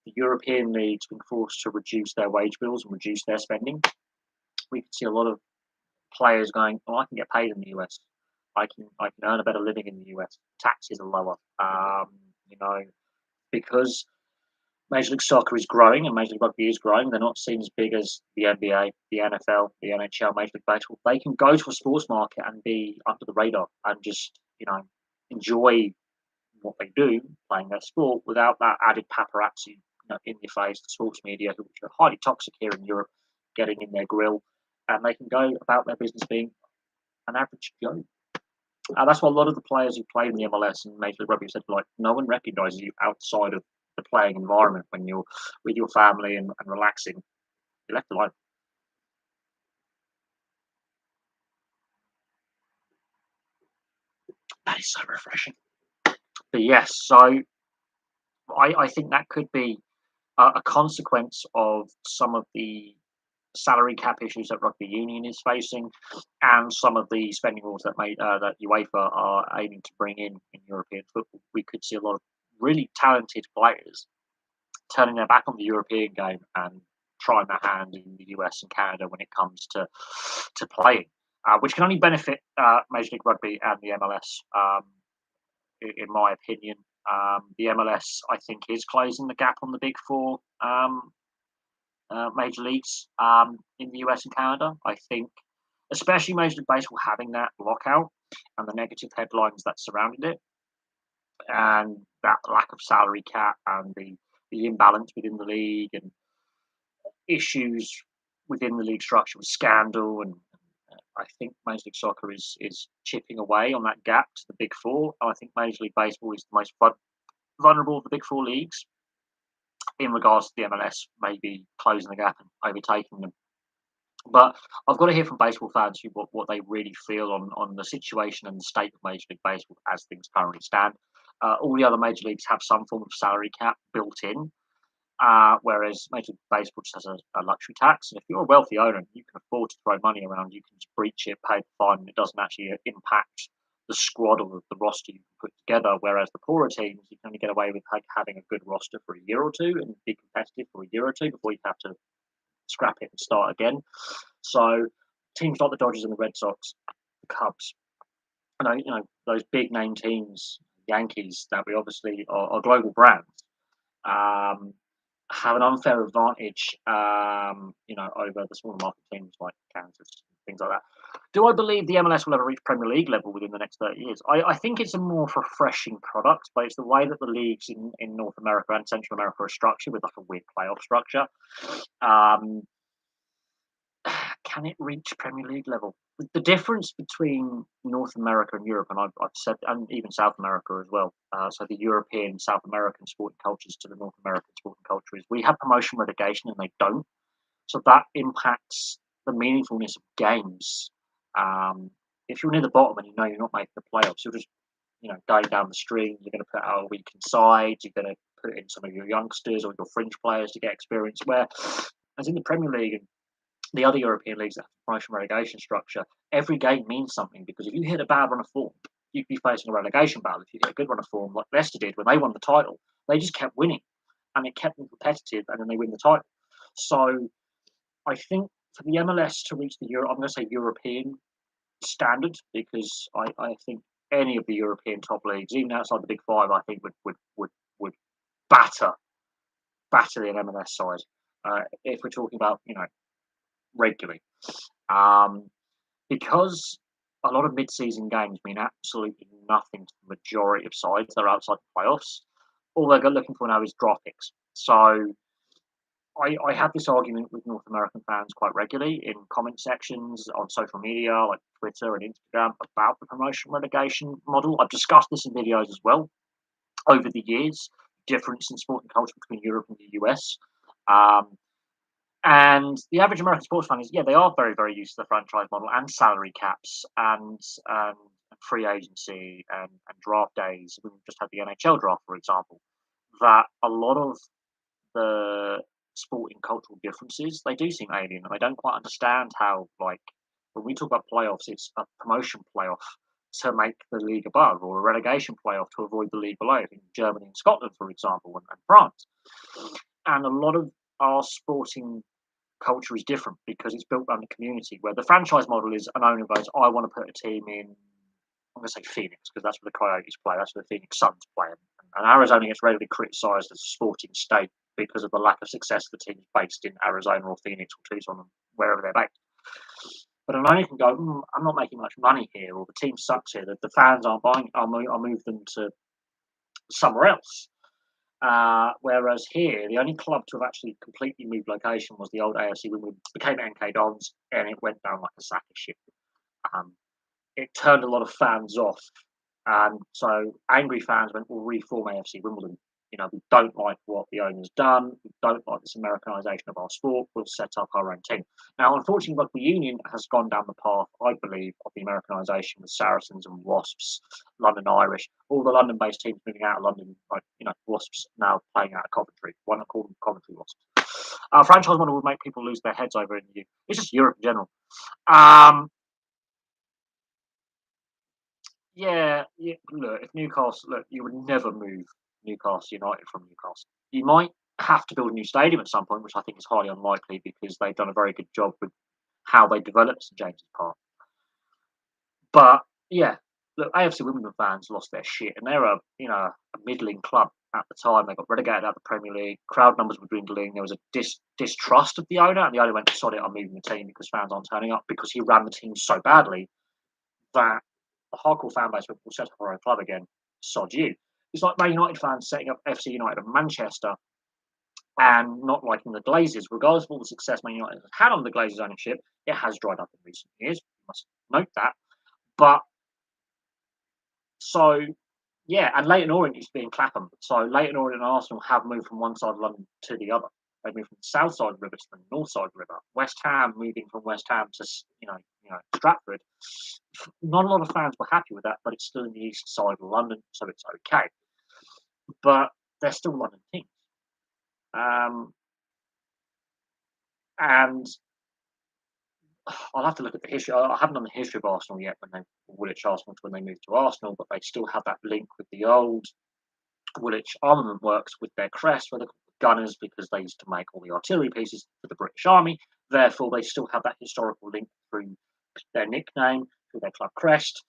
the European leagues being forced to reduce their wage bills and reduce their spending. We could see a lot of players going, "Oh, I can get paid in the US. I can earn a better living in the US. Taxes are lower." You know, because Major League Soccer is growing and Major League Rugby is growing. They're not seen as big as the NBA, the NFL, the NHL, Major League Baseball. They can go to a sports market and be under the radar and just, enjoy what they do, playing their sport, without that added paparazzi, in your face, the sports media, which are highly toxic here in Europe, getting in their grill, and they can go about their business being an average Joe. That's why a lot of the players who play in the MLS and Major League Rugby said, like, no one recognises you outside of the playing environment when you're with your family and relaxing. You're left alone. That is so refreshing. But yes, so I think that could be a consequence of some of the salary cap issues that rugby union is facing, and some of the spending rules that UEFA are aiming to bring in European football. We could see a lot of really talented players turning their back on the European game and trying their hand in the US and Canada when it comes to playing, which can only benefit Major League Rugby and the MLS, in my opinion. The MLS, I think, is closing the gap on the big four major leagues in the US and Canada. I think, especially Major League Baseball having that lockout and the negative headlines that surrounded it, and that lack of salary cap and the imbalance within the league and issues within the league structure with scandal, and I think Major League Soccer is chipping away on that gap to the big four. I think Major League Baseball is the most vulnerable of the big four leagues in regards to the MLS maybe closing the gap and overtaking them. But I've got to hear from baseball fans what they really feel on the situation and the state of Major League Baseball as things currently stand. All the other major leagues have some form of salary cap built in, whereas Major League Baseball just has a luxury tax. And if you're a wealthy owner and you can afford to throw money around, you can just breach it, pay the fine, and it doesn't actually impact the squad or the roster you can put together. Whereas the poorer teams, you can only get away with having a good roster for a year or two and be competitive for a year or two before you have to scrap it and start again. So teams like the Dodgers and the Red Sox, the Cubs, those big name teams, Yankees, that we obviously are global brands, have an unfair advantage, over the smaller market teams like Kansas, things like that. Do I believe the MLS will ever reach Premier League level within the next 30 years? I think it's a more refreshing product, but it's the way that the leagues in North America and Central America are structured with like a weird playoff structure. Can it reach Premier League level? The difference between North America and Europe, and I've said, and even South America as well, so the European, South American sporting cultures to the North American sporting culture, is we have promotion relegation and they don't. So that impacts the meaningfulness of games. If you're near the bottom and you know you're not making the playoffs, you're just going down the stream. You're going to put out a weakened side. You're going to put in some of your youngsters or your fringe players to get experience. Where, as in the Premier League and the other European leagues that have promotion relegation structure, every game means something, because if you hit a bad run of form, you'd be facing a relegation battle. If you hit a good run of form, like Leicester did when they won the title, they just kept winning, and it kept them competitive, and then they win the title. So I think for the MLS to reach I'm going to say European standard, because I think any of the European top leagues, even outside the big five, I think would batter the MLS side. If we're talking about regularly, because a lot of mid-season games mean absolutely nothing to the majority of sides that are outside the playoffs. All they're looking for now is draft picks. So I have this argument with North American fans quite regularly in comment sections on social media like Twitter and Instagram about the promotion relegation model. I've discussed this in videos as well over the years. difference in sporting culture between Europe and the US. Um, and the average American sports fan is, yeah, they are very, very used to the franchise model and salary caps and free agency and draft days. We've just had the NHL draft, for example, that a lot of the sporting cultural differences, they do seem alien, and I don't quite understand how, like, when we talk about playoffs, it's a promotion playoff to make the league above, or a relegation playoff to avoid the league below, in Germany and Scotland, for example, and France. And a lot of our sporting culture is different because it's built around the community, where the franchise model is an owner goes, I want to put a team in, I'm going to say Phoenix because that's where the Coyotes play, that's where the Phoenix Suns play. And Arizona gets regularly criticised as a sporting state because of the lack of success of the teams based in Arizona or Phoenix or Tucson or wherever they're based. But an owner can go, I'm not making much money here, or the team sucks here, the fans aren't buying it, I'll move them to somewhere else. Whereas here, the only club to have actually completely moved location was the old AFC when we became NK Dons, and it went down like a sack of shit. It turned a lot of fans off, and so angry fans went, "We'll reform AFC Wimbledon. You know, we don't like what the owner's done. We don't like this Americanization of our sport. We'll set up our own team." Now, unfortunately, rugby union has gone down the path, I believe, of the Americanization with Saracens and Wasps, London Irish, all the London-based teams moving out of London, like, Wasps now playing out of Coventry. Why not call them Coventry Wasps? Our franchise model would make people lose their heads over in the UK. It's just Europe in general. Um, yeah. Look, if Newcastle, look, you would never move Newcastle United from Newcastle. You might have to build a new stadium at some point, which I think is highly unlikely because they've done a very good job with how they developed St James's Park. But yeah, look, AFC Wimbledon fans lost their shit, and they're a middling club at the time. They got relegated out of the Premier League. Crowd numbers were dwindling. There was a distrust of the owner, and the owner went, "Sod it, I'm moving the team because fans aren't turning up," because he ran the team so badly that the hardcore fan base will set up our own club again. Sod you. It's like Man United fans setting up FC United of Manchester and not liking the Glazers. Regardless of all the success Man United has had under the Glazers' ownership, it has dried up in recent years. You must note that. But so, yeah, and Leighton Orient used to be in Clapham. So Leighton Orient and Arsenal have moved from one side of London to the other. They moved from the south side of the river to the north side of the river. West Ham moving from West Ham to Stratford. Not a lot of fans were happy with that, but it's still in the east side of London, so it's okay. But they're still London teams. And I'll have to look at the history. I haven't done the history of Arsenal yet when they Woolwich Arsenal when they moved to Arsenal, but they still have that link with the old Woolwich Armament Works with their crest, where they're called Gunners because they used to make all the artillery pieces for the British Army. Therefore, they still have that historical link through their nickname, through their club crest.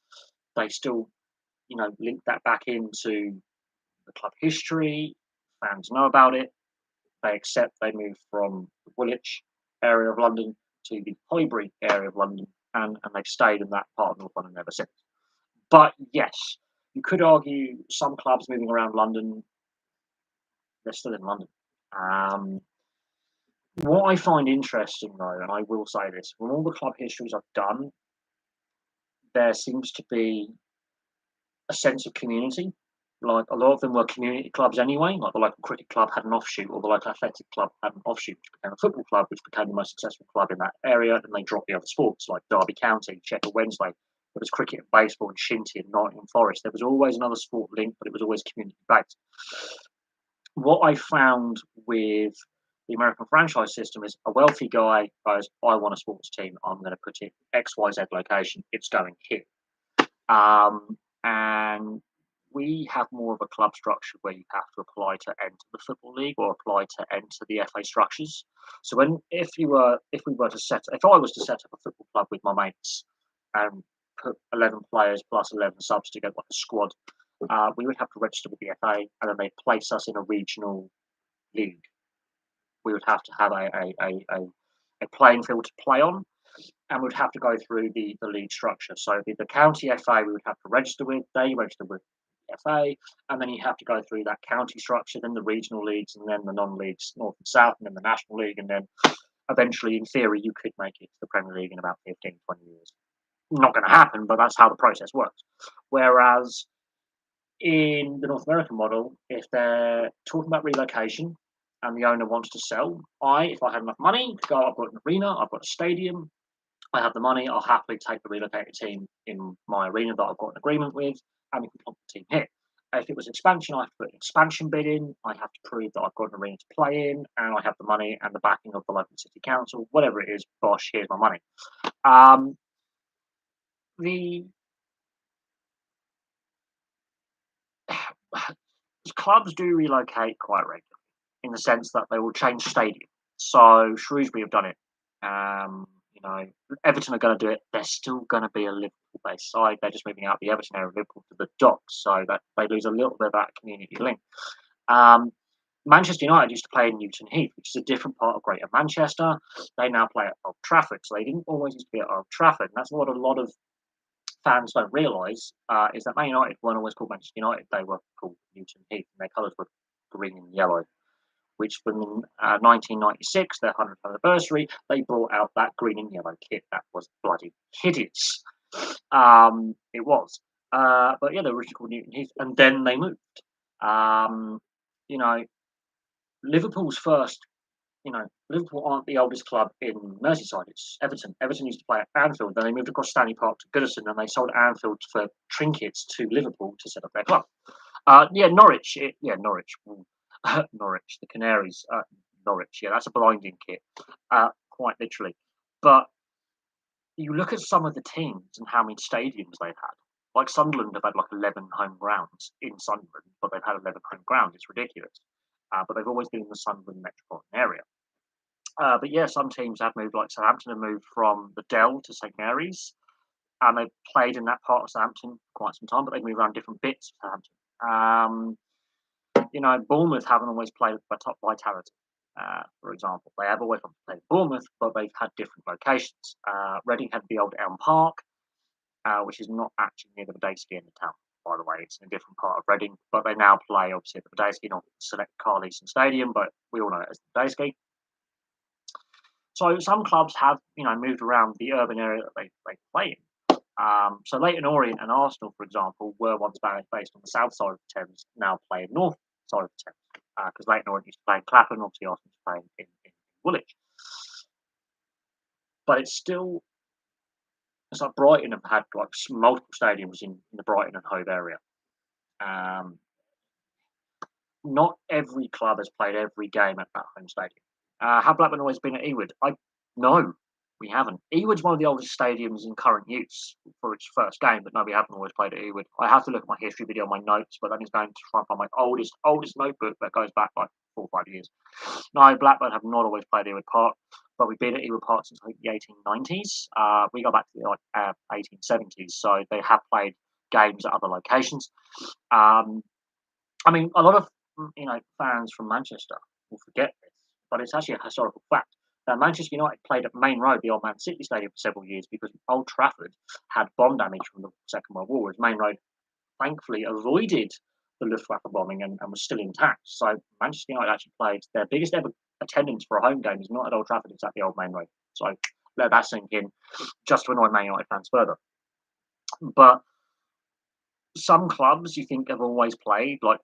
They still, link that back into the club history. Fans know about it. They accept they moved from the Woolwich area of London to the Highbury area of London, and they've stayed in that part of North London ever since. But yes, you could argue some clubs moving around London, they're still in London. What I find interesting, though, and I will say this, from all the club histories I've done, there seems to be a sense of community. Like, a lot of them were community clubs anyway. Like, the local cricket club had an offshoot, or the local athletic club had an offshoot, which became a football club, which became the most successful club in that area. And they dropped the other sports, like Derby County, Sheffield Wednesday. There was cricket and baseball and shinty and Nottingham Forest. There was always another sport link, but it was always community based. What I found with the American franchise system is a wealthy guy goes, I want a sports team. I'm going to put it XYZ location. It's going here. And we have more of a club structure where you have to apply to enter the football league or apply to enter the FA structures. So if I was to set up a football club with my mates and put 11 players plus 11 subs together like a squad, we would have to register with the FA, and then they'd place us in a regional league. We would have to have a playing field to play on, and we'd have to go through the league structure. So the county FA we would have to register with, they register with the FA, and then you have to go through that county structure, then the regional leagues, and then the non-leagues, North and South, and then the National League, and then eventually, in theory, you could make it to the Premier League in about 15, 20 years. Not going to happen, but that's how the process works. Whereas In the North American model, if they're talking about relocation and the owner wants to sell, if I have enough money to go, I've got an arena, I've got a stadium, I have the money, I'll happily take the relocated team in my arena that I've got an agreement with, and we can plop the team here. If it was expansion, I have to put an expansion bid in. I have to prove that I've got an arena to play in, and I have the money and the backing of the local city council, whatever it is. Bosh, here's my money. Um, the clubs do relocate quite regularly in the sense that they will change stadium. So Shrewsbury have done it. You know, Everton are going to do it. They're still going to be a Liverpool-based side. They're just moving out the Everton area of Liverpool to the Docks, so that they lose a little bit of that community link. Um, Manchester United used to play in Newton Heath, which is a different part of Greater Manchester. They now play at Old Trafford, so they didn't always used to be at Old Trafford. And that's what a lot of fans don't realise is that Man United weren't always called Manchester United. They were called Newton Heath, and their colours were green and yellow. Which from 1996, their 100th anniversary, they brought out that green and yellow kit that was bloody hideous. It was. But yeah, they were originally called Newton Heath, and then they moved. Um, you know, Liverpool's first, Liverpool aren't the oldest club in Merseyside. It's Everton. Everton used to play at Anfield. Then they moved across Stanley Park to Goodison, and they sold Anfield for trinkets to Liverpool to set up their club. Norwich. Norwich. Norwich, the Canaries. Norwich. Yeah, that's a blinding kit, quite literally. But you look at some of the teams and how many stadiums they've had. Like Sunderland have had like 11 home grounds in Sunderland, but they've had 11 home grounds. It's ridiculous. But they've always been in the Sunderland metropolitan area. But yeah, some teams have moved, like Southampton have moved from the Dell to St Mary's, and they've played in that part of Southampton for quite some time, but they've moved around different bits of Southampton. Bournemouth haven't always played at the top Vitality, for example. They have always played Bournemouth, but they've had different locations. Reading had the old Elm Park, which is not actually near the Badesky end of town, by the way. It's in a different part of Reading, but they now play, obviously, at the Badesky, not Select Carlton Stadium, but we all know it as the Badesky. So some clubs have, moved around the urban area that they play in. So Leyton Orient and Arsenal, for example, were once based on the south side of the Thames, now play in north side of the Thames. Because Leyton Orient used to play in Clapham, obviously Arsenal used to play in Woolwich. But it's like Brighton have had like multiple stadiums in the Brighton and Hove area. Not every club has played every game at that home stadium. Have Blackburn always been at Ewood? No, we haven't. Ewood's one of the oldest stadiums in current use for its first game, but no, we haven't always played at Ewood. I have to look at my history video on my notes, but that is going to try and find my oldest notebook that goes back like 4 or 5 years. No, Blackburn have not always played Ewood Park, but we've been at Ewood Park since the 1890s. We go back to the 1870s, so they have played games at other locations. A lot of fans from Manchester will forget this, but it's actually a historical fact. Manchester United played at Main Road, the old Man City Stadium, for several years because Old Trafford had bomb damage from the Second World War, whereas Main Road thankfully avoided the Luftwaffe bombing and was still intact. So Manchester United actually played their biggest ever attendance for a home game is not at Old Trafford, it's at the old Main Road. So let that sink in, just to annoy Man United fans further. But some clubs you think have always played, like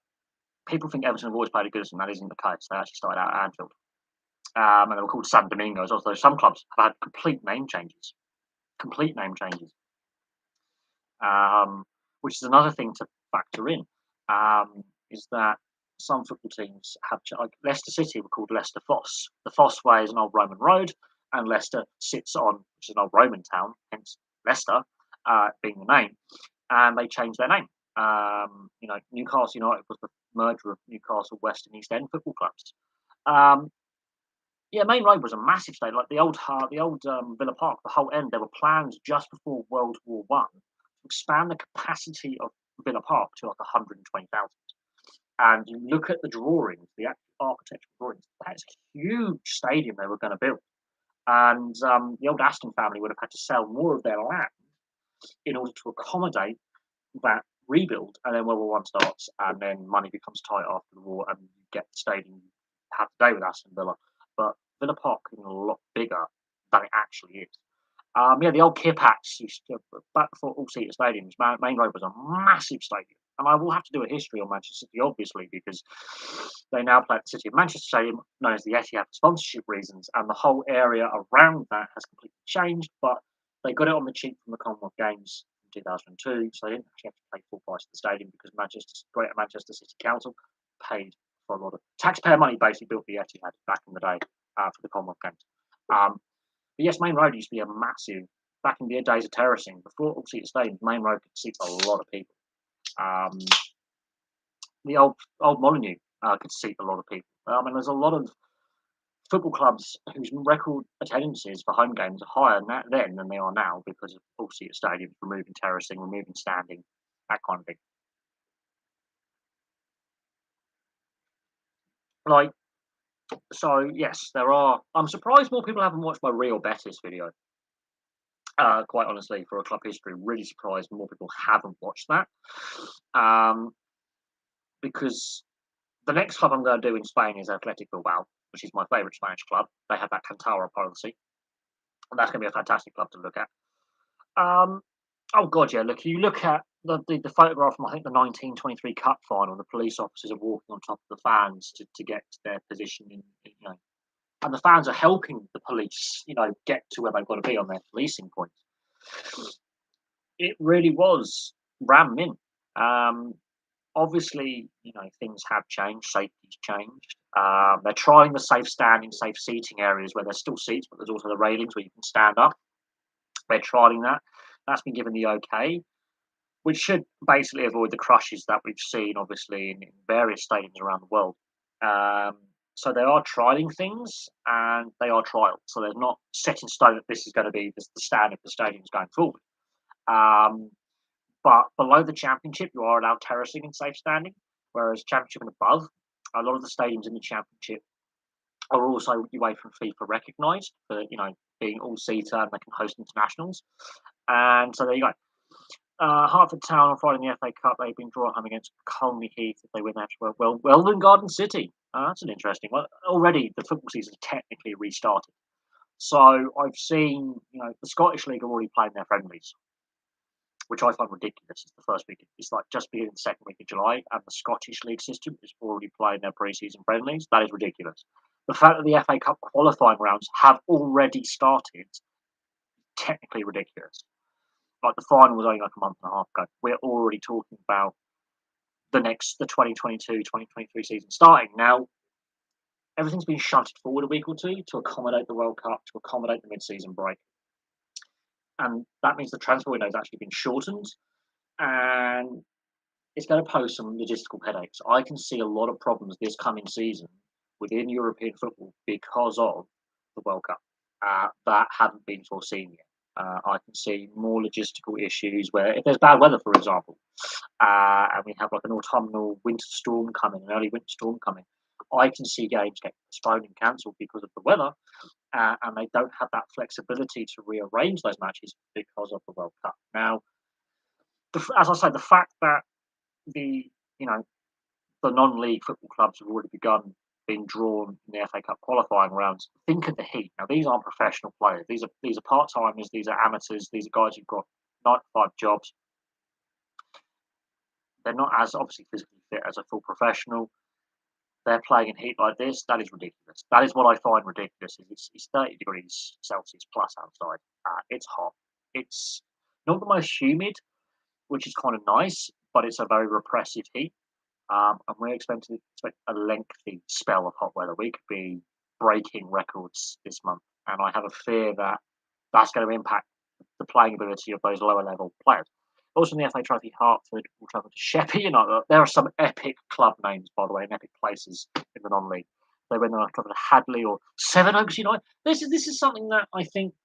people think Everton have always played at Goodison. That isn't the case. They actually started out at Anfield. And they were called San Domingos. Also, some clubs have had complete name changes. Which is another thing to factor in, is that some football teams have, like Leicester City were called Leicester Fosse. The Fosse Way is an old Roman road, and Leicester sits on, which is an old Roman town, hence Leicester being the name, and they changed their name. Newcastle United was the merger of Newcastle West and East End football clubs. Main Road was a massive stadium, like the old Villa Park, the whole end. There were plans just before World War One to expand the capacity of Villa Park to like 120,000. And you look at the drawings, the architectural drawings. That's a huge stadium they were going to build, and the old Aston family would have had to sell more of their land in order to accommodate that rebuild. And then World War One starts, and then money becomes tight after the war, and you get the stadium you have today with Aston Villa. But Villa Park is a lot bigger than it actually is. The old Kippax used to, back before all-seater stadiums, Main Road was a massive stadium. And I will have to do a history on Manchester City, obviously, because they now play at the City of Manchester Stadium, known as the Etihad for sponsorship reasons, and the whole area around that has completely changed. But they got it on the cheap from the Commonwealth Games in 2002, so they didn't actually have to pay full price for the stadium because Greater Manchester City Council paid for a lot of taxpayer money, basically built the Etihad back in the day for the Commonwealth Games. But yes, Main Road used to be a massive, back in the days of terracing, before all-seater stadiums, Main Road could seat a lot of people. The old Molineux could seat a lot of people. I mean, there's a lot of football clubs whose record attendances for home games are higher then than they are now because of all-seater stadiums, removing terracing, removing standing, that kind of thing. Like, so yes, there are. I'm surprised more people haven't watched my Real Betis video. Quite honestly, for a club history, really surprised more people haven't watched that. Because the next club I'm going to do in Spain is Athletic Bilbao, which is my favourite Spanish club. They have that Cantara policy, and that's going to be a fantastic club to look at. Oh god, yeah. Look, you look at the photograph from I think the 1923 Cup final. The police officers are walking on top of the fans to get to their position, and the fans are helping the police, get to where they've got to be on their policing points. It really was ram mint. Obviously, things have changed. Safety's changed. They're trying the safe standing, safe seating areas where there's still seats, but there's also the railings where you can stand up. They're trialing that. That's been given the okay, which should basically avoid the crushes that we've seen, obviously, in various stadiums around the world. So they are trialing things, and they are trials. So they're not set in stone that this is going to be the standard for stadiums going forward. But below the championship, you are allowed terracing and safe standing, whereas championship and above, a lot of the stadiums in the championship are also UEFA and FIFA recognised for being all seater and they can host internationals. And so there you go. Hertford Town on Friday in the FA Cup, they've been drawn home against Colney Heath if they win that. Weldon Garden City. That's an interesting one. Already the football season is technically restarted. So I've seen, the Scottish League are already playing their friendlies, which I find ridiculous. It's the first week. It's like just beginning the second week of July, and the Scottish League system is already playing their pre-season friendlies. That is ridiculous. The fact that the FA Cup qualifying rounds have already started, technically ridiculous. Like the final was only like a month and a half ago. We're already talking about the 2022-2023 season starting. Now, everything's been shunted forward a week or two to accommodate the World Cup, to accommodate the mid-season break. And that means the transfer window has actually been shortened. And it's going to pose some logistical headaches. I can see a lot of problems this coming season within European football because of the World Cup that haven't been foreseen yet. I can see more logistical issues where if there's bad weather, for example, and we have like an autumnal winter storm coming, an early winter storm coming, I can see games get postponed and cancelled because of the weather, and they don't have that flexibility to rearrange those matches because of the World Cup. Now, as I say, the fact that the the non-league football clubs have already begun being drawn in the FA Cup qualifying rounds. Think of the heat. Now these aren't professional players. These are part-timers. These are amateurs. These are guys who've got 9 to 5 jobs. They're not as obviously physically fit as a full professional. They're playing in heat like this. That is ridiculous. That is what I find ridiculous. Is it's 30 degrees Celsius plus outside. It's hot. It's not the most humid, which is kind of nice, but it's a very repressive heat. And we're expecting a lengthy spell of hot weather. We could be breaking records this month, and I have a fear that that's going to impact the playing ability of those lower level players. Also, in the FA Trophy, Hertford will travel to Sheppey. There are some epic club names, by the way, and epic places in the non-league. They went on travel to Hadley or Sevenoaks United. This is something that I think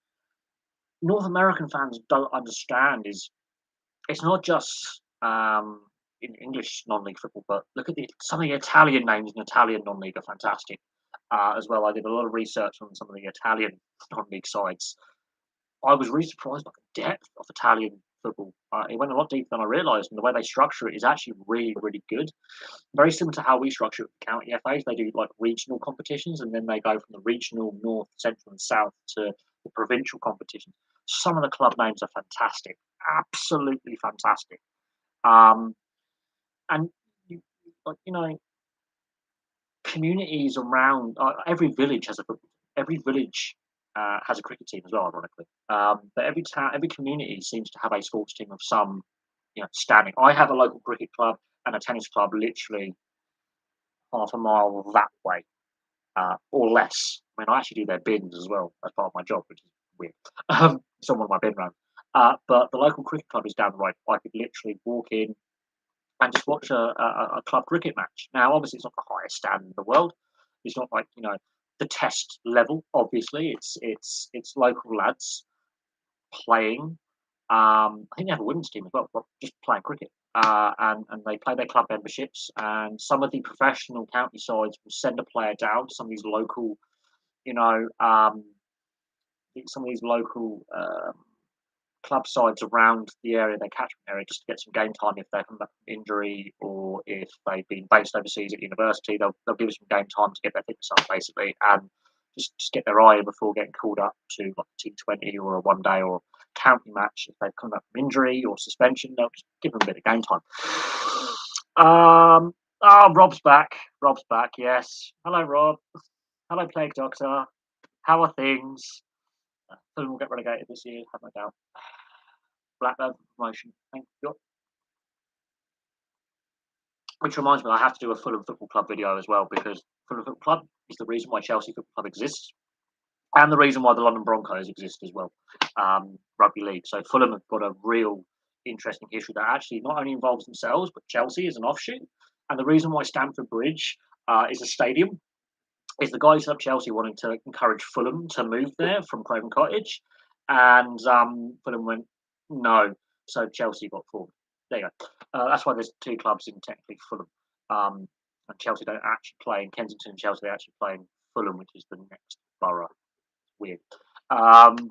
North American fans don't understand. Is it's not just in English non-league football, but look at some of the Italian names in Italian non-league are fantastic as well. I did a lot of research on some of the Italian non-league sides. I was really surprised by the depth of Italian football. It went a lot deeper than I realised, and the way they structure it is actually really, really good. Very similar to how we structure it with county FAs. They do like regional competitions, and then they go from the regional north, central, and south to the provincial competitions. Some of the club names are fantastic, absolutely fantastic. And like, communities around every village has a football. Every village has a cricket team as well, ironically. But every town, every community seems to have a sports team of some, standing. I have a local cricket club and a tennis club literally half a mile that way, or less. I mean, I actually do their bins as well as part of my job, which is weird. It's on one of my bin runs. But the local cricket club is down the road. I could literally walk in and just watch a club cricket match. Now, obviously, it's not the highest standard in the world. It's not like the test level. Obviously, it's local lads playing. I think they have a women's team as well, but just playing cricket. And they play their club memberships. And some of the professional county sides will send a player down to some of these local, you know, um, some of these local club sides around the area, their catchment area, just to get some game time if they're coming back from injury or if they've been based overseas at university. They'll give us some game time to get their fitness up, basically, and just get their eye in before getting called up to like a T20 or a one day or county match. If they've come back from injury or suspension, they'll just give them a bit of game time. Rob's back. Rob's back, yes. Hello, Rob. Hello, Plague Doctor. How are things? Fulham will get relegated this year, have no doubt. Blackburn promotion. Thank you. Which reminds me, I have to do a Fulham Football Club video as well because Fulham Football Club is the reason why Chelsea Football Club exists and the reason why the London Broncos exist as well, rugby league. So Fulham have got a real interesting history that actually not only involves themselves, but Chelsea is an offshoot. And the reason why Stamford Bridge is a stadium is the guys up Chelsea wanting to encourage Fulham to move there from Craven Cottage. And Fulham went, no. So Chelsea got forward. There you go. That's why there's two clubs in technically Fulham. And Chelsea don't actually play in Kensington and Chelsea, they actually play in Fulham, which is the next borough. Weird. Um,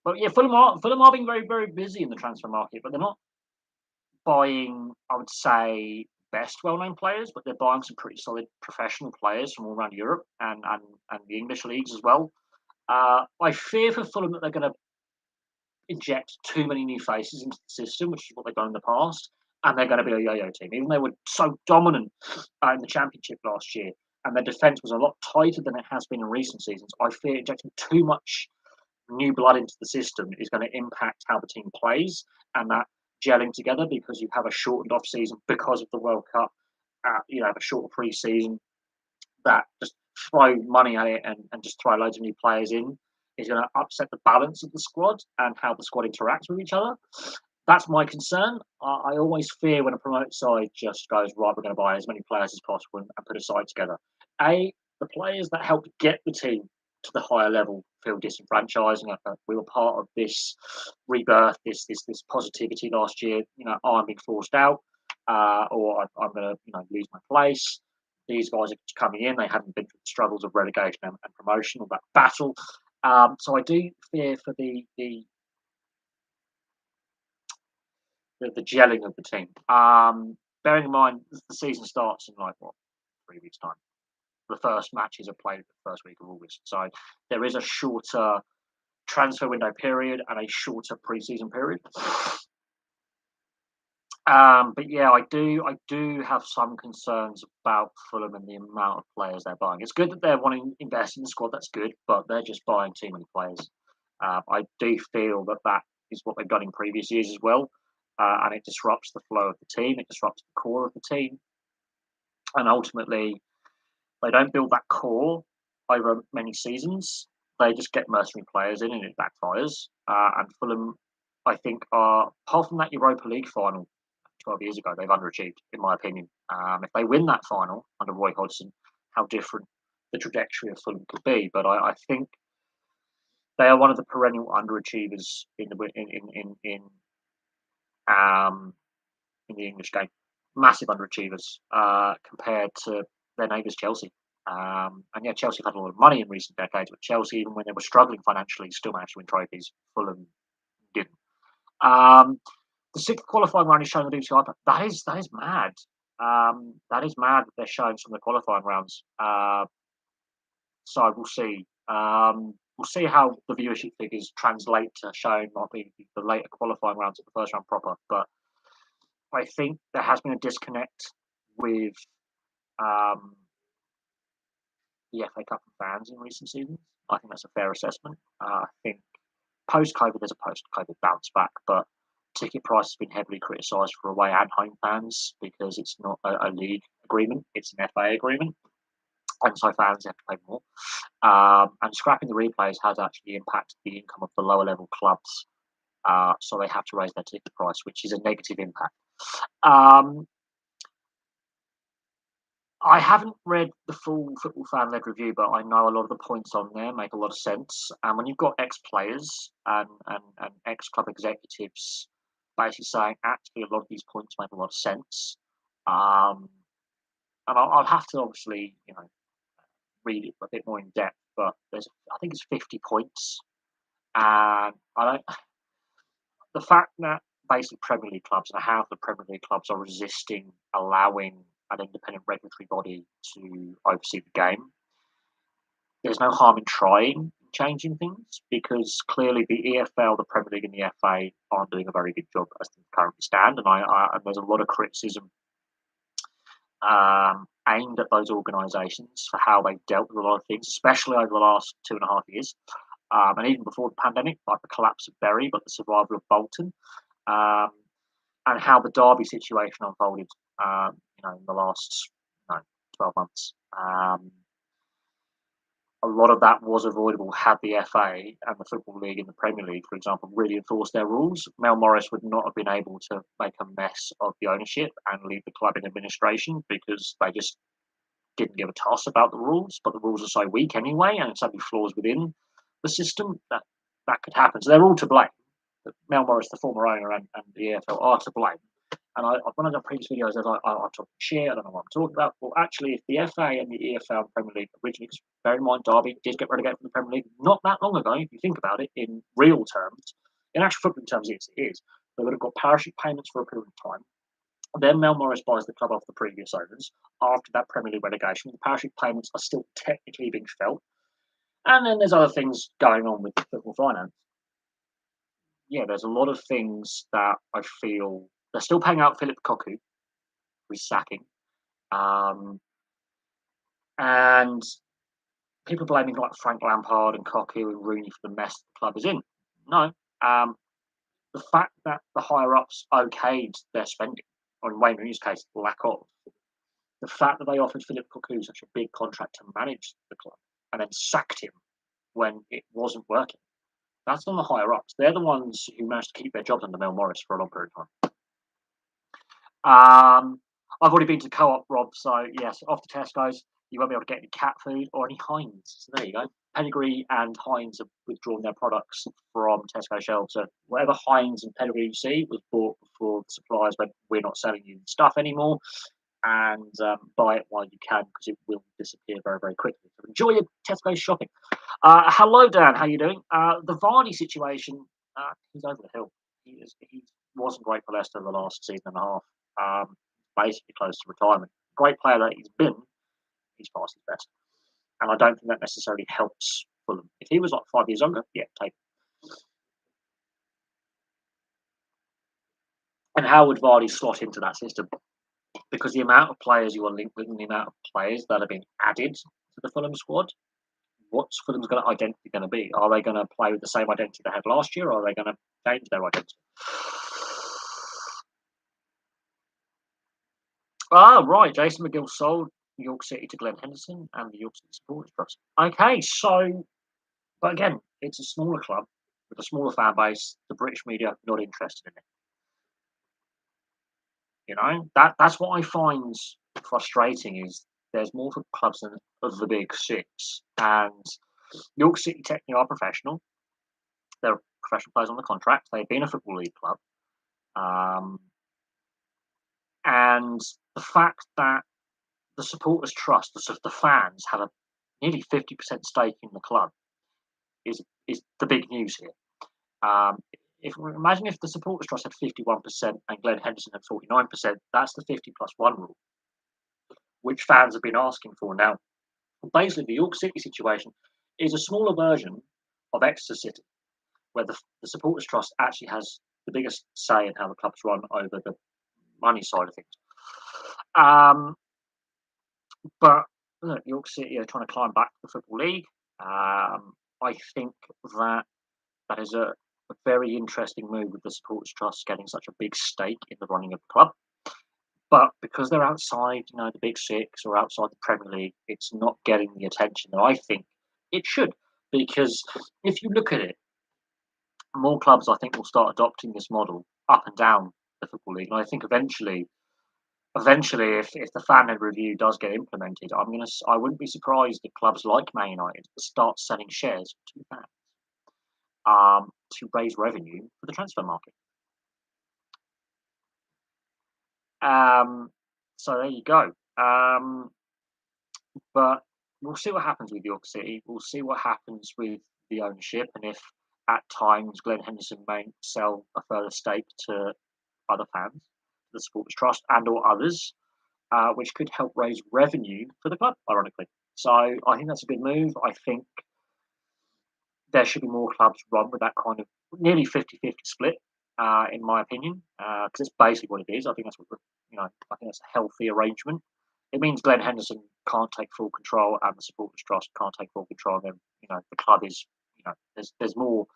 but yeah, Fulham are being very, very busy in the transfer market, but they're not buying, I would say, best well-known players, but they're buying some pretty solid professional players from all around Europe and the English leagues as well. I fear for Fulham that they're going to inject too many new faces into the system, which is what they've done in the past, and they're going to be a yo-yo team. Even though they were so dominant in the Championship last year, and their defence was a lot tighter than it has been in recent seasons, I fear injecting too much new blood into the system is going to impact how the team plays and that gelling together because you have a shortened off season because of the World Cup. You have a shorter pre-season that just throw money at it and just throw loads of new players in is going to upset the balance of the squad and how the squad interacts with each other. That's my concern. I always fear when a promoted side just goes, right, we're going to buy as many players as possible and put a side together. The players that helped get the team to the higher level feel disenfranchised. We were part of this rebirth, this positivity last year. I'm being forced out, or I'm going to lose my place. These guys are coming in; they haven't been through the struggles of relegation and promotion or that battle. So I do fear for the gelling of the team. Bearing in mind the season starts in like 3 weeks time. The first matches are played the first week of August, so there is a shorter transfer window period and a shorter pre-season period. But yeah, I do have some concerns about Fulham and the amount of players they're buying. It's good that they're wanting to invest in the squad. That's good, but they're just buying too many players. I do feel that is what they've done in previous years as well, and it disrupts the flow of the team. It disrupts the core of the team, and ultimately, they don't build that core over many seasons. They just get mercenary players in, and it backfires. And Fulham, I think, are apart from that Europa League final 12 years ago, they've underachieved, in my opinion. If they win that final under Roy Hodgson, how different the trajectory of Fulham could be. But I think they are one of the perennial underachievers in the English game. Massive underachievers compared to their neighbours Chelsea. And yeah, Chelsea have had a lot of money in recent decades, but Chelsea, even when they were struggling financially, still managed to win trophies. Fulham didn't. The sixth qualifying round is showing the BBC iPad. That is mad. That is mad that they're showing some of the qualifying rounds. So we'll see. we'll see how the viewership figures translate to showing like the later qualifying rounds of the first round proper. But I think there has been a disconnect with um, the FA Cup and fans in recent seasons. I think that's a fair assessment. I think post-COVID, there's a post-COVID bounce back, but ticket price has been heavily criticised for away and home fans because it's not a league agreement; it's an FA agreement, and so fans have to pay more. And scrapping the replays has actually impacted the income of the lower level clubs, so they have to raise their ticket price, which is a negative impact. Um, I haven't read the full Football Fan led review, but I know a lot of the points on there make a lot of sense. And when you've got ex players and ex club executives basically saying actually a lot of these points make a lot of sense, um, and I'll have to obviously read it a bit more in depth. But I think it's 50 points, and I don't. The fact that basically Premier League clubs and half the Premier League clubs are resisting allowing an independent regulatory body to oversee the game. There's no harm in trying changing things because clearly the EFL, the Premier League, and the FA aren't doing a very good job as things currently stand, and and there's a lot of criticism aimed at those organisations for how they've dealt with a lot of things, especially over the last 2.5 years, and even before the pandemic, like the collapse of Bury, but the survival of Bolton, um, and how the Derby situation unfolded, in the last 12 months. A lot of that was avoidable had the FA and the Football League and the Premier League, for example, really enforced their rules. Mel Morris would not have been able to make a mess of the ownership and leave the club in administration because they just didn't give a toss about the rules. But the rules are so weak anyway, and it's only flaws within the system that could happen. So they're all to blame. Mel Morris, the former owner, and the EFL are to blame. And one of the previous videos, I'm talking shit, I don't know what I'm talking about. Well, actually, if the FA and the EFL and Premier League originally, because bear in mind, Derby did get relegated from the Premier League not that long ago, if you think about it, in real terms, in actual football terms, it is. They would have got parachute payments for a period of time. Then Mel Morris buys the club off the previous owners after that Premier League relegation. The parachute payments are still technically being felt. And then there's other things going on with football finance. Yeah, there's a lot of things that I feel they're still paying out Philip Cocu, who's sacking, and people blaming like Frank Lampard and Cocu and Rooney for the mess the club is in. No, the fact that the higher ups okayed their spending, or in Wayne Rooney's case, lack of, the fact that they offered Philip Cocu such a big contract to manage the club and then sacked him when it wasn't working. That's on the higher ups. They're the ones who managed to keep their jobs under Mel Morris for a long period of time. I've already been to Co-op, Rob, so yes, off to Tesco's. You won't be able to get any cat food or any Heinz. So there you go. Pedigree and Heinz have withdrawn their products from Tesco shelves. So whatever Heinz and Pedigree you see was bought before the suppliers went, we're not selling you stuff anymore. And buy it while you can because it will disappear very, very quickly. So enjoy your Tesco shopping. Hello, Dan. How you doing? The Vardy situation, he's over the hill. He wasn't great for Leicester the last season and a half. Basically close to retirement. Great player that he's been, he's past his best. And I don't think that necessarily helps Fulham. If he was like 5 years younger, yeah, take it. And how would Vardy slot into that system? Because the amount of players you are linked with and the amount of players that have been added to the Fulham squad, what's Fulham's identity going to be? Are they going to play with the same identity they had last year, or are they going to change their identity? Right. Jason McGill sold York City to Glenn Henderson and the York City Supporters Trust. Okay, so, but again, it's a smaller club with a smaller fan base. The British media not interested in it. That's what I find frustrating is there's more for clubs than of the big six, and York City technically are professional. They're professional players on the contract. They've been a Football League club. And the fact that the supporters trust, the fans have a nearly 50% stake in the club is the big news here. Imagine if the supporters trust had 51% and Glenn Henderson had 49%, that's the 50+1 rule, which fans have been asking for now. Basically, the York City situation is a smaller version of Exeter City, where the supporters trust actually has the biggest say in how the club's run over the money side of things. Um, but look, York City are trying to climb back to the Football League. I think that that is a very interesting move with the supporters trust getting such a big stake in the running of the club. But because they're outside, the Big Six or outside the Premier League, it's not getting the attention that I think it should. Because if you look at it, more clubs I think will start adopting this model up and down the Football League. And I think eventually, if the fan led review does get implemented, I wouldn't be surprised if clubs like Man United start selling shares to fans to raise revenue for the transfer market. Um, so there you go. But we'll see what happens with York City. We'll see what happens with the ownership, and if at times Glenn Henderson may sell a further stake to other fans, the Supporters Trust, and/or others, which could help raise revenue for the club. Ironically, so I think that's a good move. I think there should be more clubs run with that kind of nearly 50-50 split, in my opinion, because it's basically what it is. I think that's I think that's a healthy arrangement. It means Glenn Henderson can't take full control, and the supporters trust can't take full control. Then the club is there's more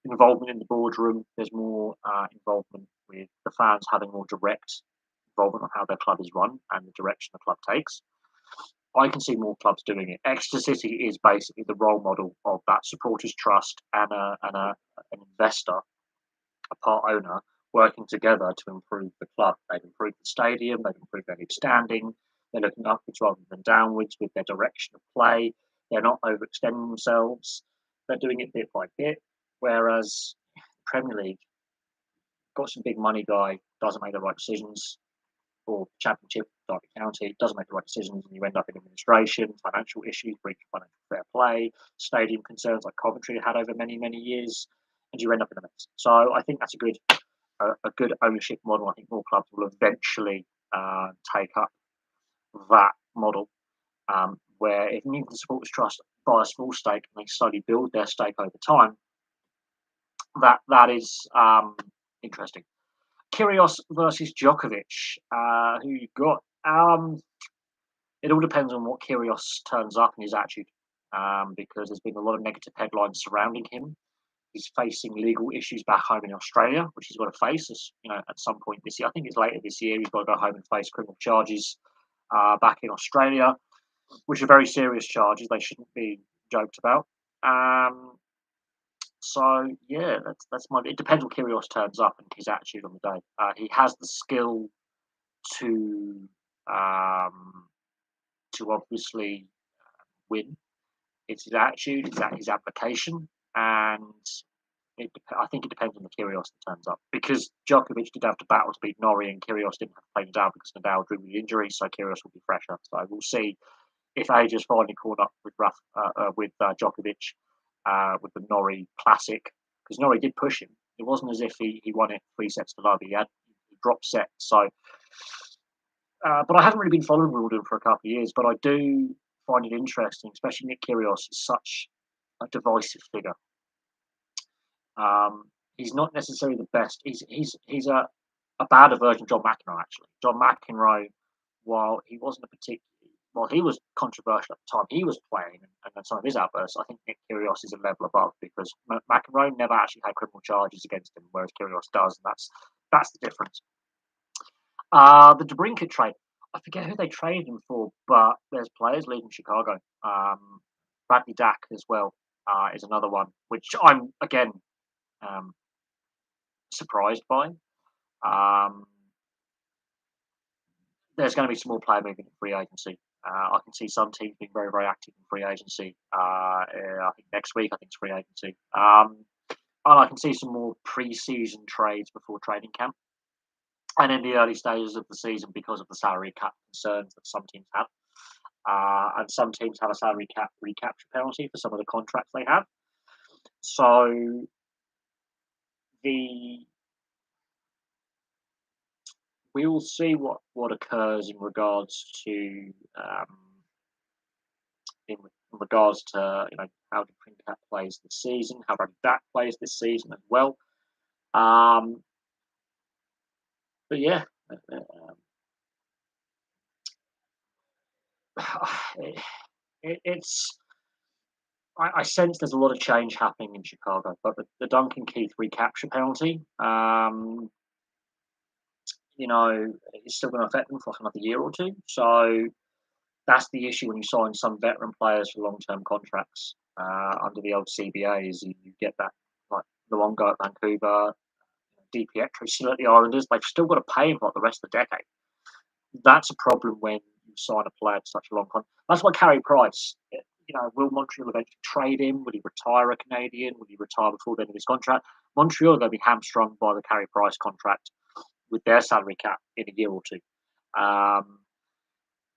involvement in the boardroom. There's more involvement with the fans having more direct involvement on how their club is run and the direction the club takes. I can see more clubs doing it. Exeter City is basically the role model of that supporters trust and an investor, a part owner, working together to improve the club. They've improved the stadium, they've improved their league standing, they're looking upwards rather than downwards with their direction of play. They're not overextending themselves. They're doing it bit by bit. Whereas Premier League got some big money guy, doesn't make the right decisions, or Championship, Derby County, doesn't make the right decisions, and you end up in administration, financial issues, breach of financial fair play, stadium concerns like Coventry had over many, many years, and you end up in a mess. So I think that's a good ownership model. I think more clubs will eventually take up that model, where if even the supporters trust buy a small stake and they slowly build their stake over time, that is interesting. Kyrgios versus Djokovic. Who you got? It all depends on what Kyrgios turns up and his attitude, because there's been a lot of negative headlines surrounding him. He's facing legal issues back home in Australia, which he's got to face, at some point this year. I think it's later this year. He's got to go home and face criminal charges back in Australia, which are very serious charges. They shouldn't be joked about. So yeah, that's my. It depends what Kyrgios turns up and his attitude on the day. He has the skill to um, obviously win. It's his attitude, it's his application, and I think it depends on the Kyrgios that turns up. Because Djokovic did have to battle to beat Norrie, and Kyrgios didn't have to play Nadal because Nadal drew the injury, so Kyrgios will be fresher. So we'll see if Aja's finally caught up with Djokovic with the Norrie Classic, because Norrie did push him. It wasn't as if he won it 3 sets to love. He dropped sets. So, but I haven't really been following Wimbledon for a couple of years. But I do find it interesting, especially Nick Kyrgios is such a divisive figure. He's not necessarily the best. He's a badder version of John McEnroe, actually. John McEnroe, while he wasn't a particularly well, he was controversial at the time he was playing, and some of his outbursts. I think Nick Kyrgios is a level above because McEnroe never actually had criminal charges against him, whereas Kyrgios does, and that's the difference. The DeBrincat trade, I forget who they traded him for, but there's players leaving Chicago. Bradley Dack as well is another one, which I'm again surprised by. There's going to be some more player movement in free agency. I can see some teams being very, very active in free agency. I think next week, I think it's free agency. And I can see some more pre-season trades before training camp. And in the early stages of the season, because of the salary cap concerns that some teams have. And some teams have a salary cap recapture penalty for some of the contracts they have. So we will see what occurs in regards to in regards to how Trincat plays this season, how Bradley Dack plays this season as well. But yeah, it's. I sense there's a lot of change happening in Chicago, but the Duncan Keith recapture penalty, it's still going to affect them for another year or two. So that's the issue when you sign some veteran players for long-term contracts under the old CBA. Is you get that like Luongo at Vancouver, Di Pietro still at the Islanders. They've still got to pay him for like the rest of the decade. That's a problem when you sign a player to such a long contract. That's why Carey Price. Will Montreal eventually trade him? Will he retire a Canadian? Will he retire before the end of his contract? Montreal are going to be hamstrung by the Carey Price contract with their salary cap in a year or two.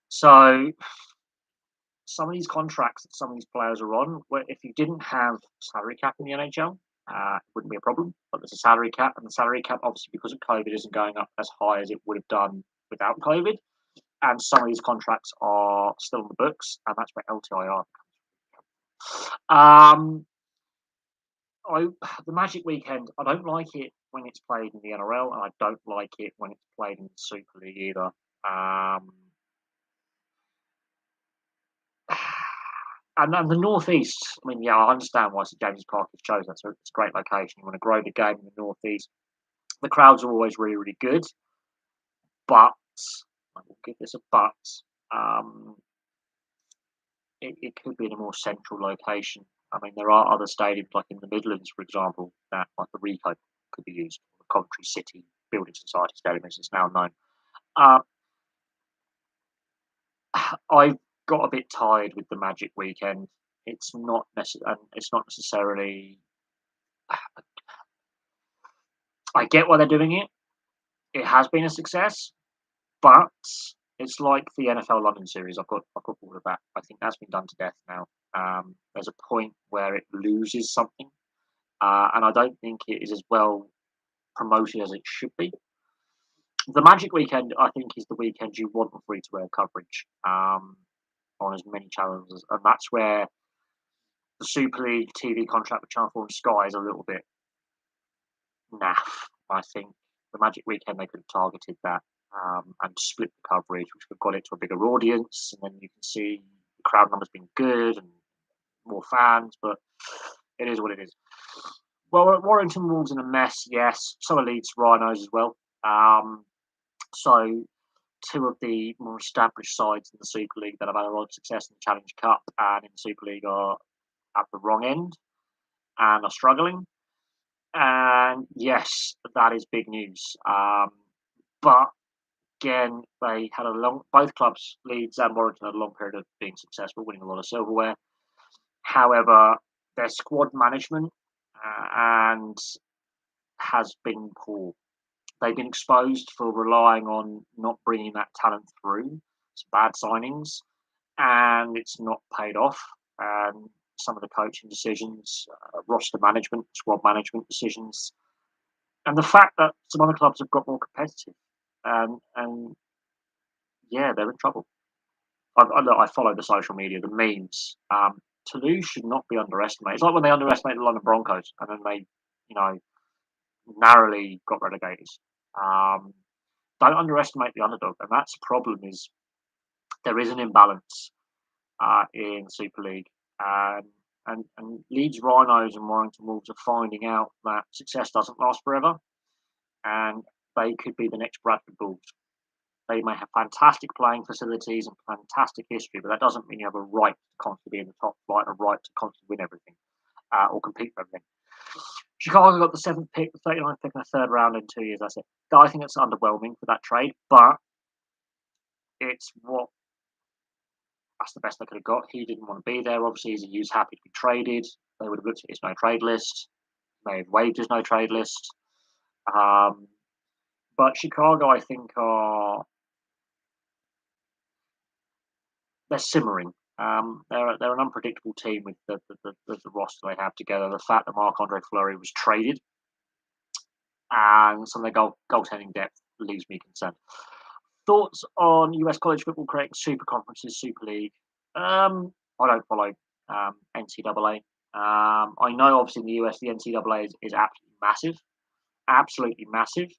So some of these contracts that some of these players are on, where if you didn't have salary cap in the NHL, it wouldn't be a problem. But there's a salary cap, and the salary cap, obviously, because of COVID, isn't going up as high as it would have done without COVID. And some of these contracts are still on the books, and that's where LTIR comes. The Magic Weekend, I don't like it when it's played in the NRL, and I don't like it when it's played in the Super League either. And the Northeast, I mean, yeah, I understand why St James's Park is chosen. It's a great location. You want to grow the game in the Northeast. The crowds are always really, really good, but I will give this a but. It could be in a more central location. I mean, there are other stadiums, like in the Midlands, for example, that like the Ricoh could be used, or the Coventry City Building Society Stadium, as it's now known. I got a bit tired with the Magic Weekend. It's not necessarily. I get why they're doing it. It has been a success, but it's like the NFL London series. I've got all of that. I think that's been done to death now. There's a point where it loses something, and I don't think it is as well promoted as it should be. The Magic Weekend, I think, is the weekend you want the free-to-air coverage on as many channels, and that's where the Super League TV contract with Channel 4 and Sky is a little bit naff. I think the Magic Weekend, they could have targeted that and split the coverage, which would have got it to a bigger audience, and then you can see the crowd numbers being good and more fans, but it is what it is. Well, Warrington Wolves in a mess, yes. So are Leeds Rhinos as well. So two of the more established sides in the Super League that have had a lot of success in the Challenge Cup and in the Super League are at the wrong end and are struggling. And yes, that is big news. But again, they had both clubs, Leeds and Warrington, had a long period of being successful, winning a lot of silverware. However, their squad management and has been poor. They've been exposed for relying on not bringing that talent through. It's bad signings, and it's not paid off. And some of the coaching decisions, roster management, squad management decisions, and the fact that some other clubs have got more competitive, and yeah, they're in trouble. I follow the social media, the memes. Toulouse should not be underestimated. It's like when they underestimated the London Broncos, and then they, narrowly got relegated. Don't underestimate the underdog, and that's the problem. Is there is an imbalance in Super League, and Leeds Rhinos and Warrington Wolves are finding out that success doesn't last forever, and they could be the next Bradford Bulls. They may have fantastic playing facilities and fantastic history, but that doesn't mean you have a right to constantly be in the top flight, a right to constantly win everything or compete for everything. Chicago got the 7th pick, the 39th pick in the 3rd round in 2 years. That's it. I think it's underwhelming for that trade, but that's the best they could have got. He didn't want to be there. Obviously, he was happy to be traded. They would have looked at his no trade list. They have waived his no trade list. But Chicago, I think, they're simmering. They're an unpredictable team with the roster they have together. The fact that Marc-Andre Fleury was traded and some of their goaltending depth leaves me concerned. Thoughts on US college football creating super conferences, Super League? I don't follow NCAA. I know, obviously, in the US, the NCAA is absolutely massive,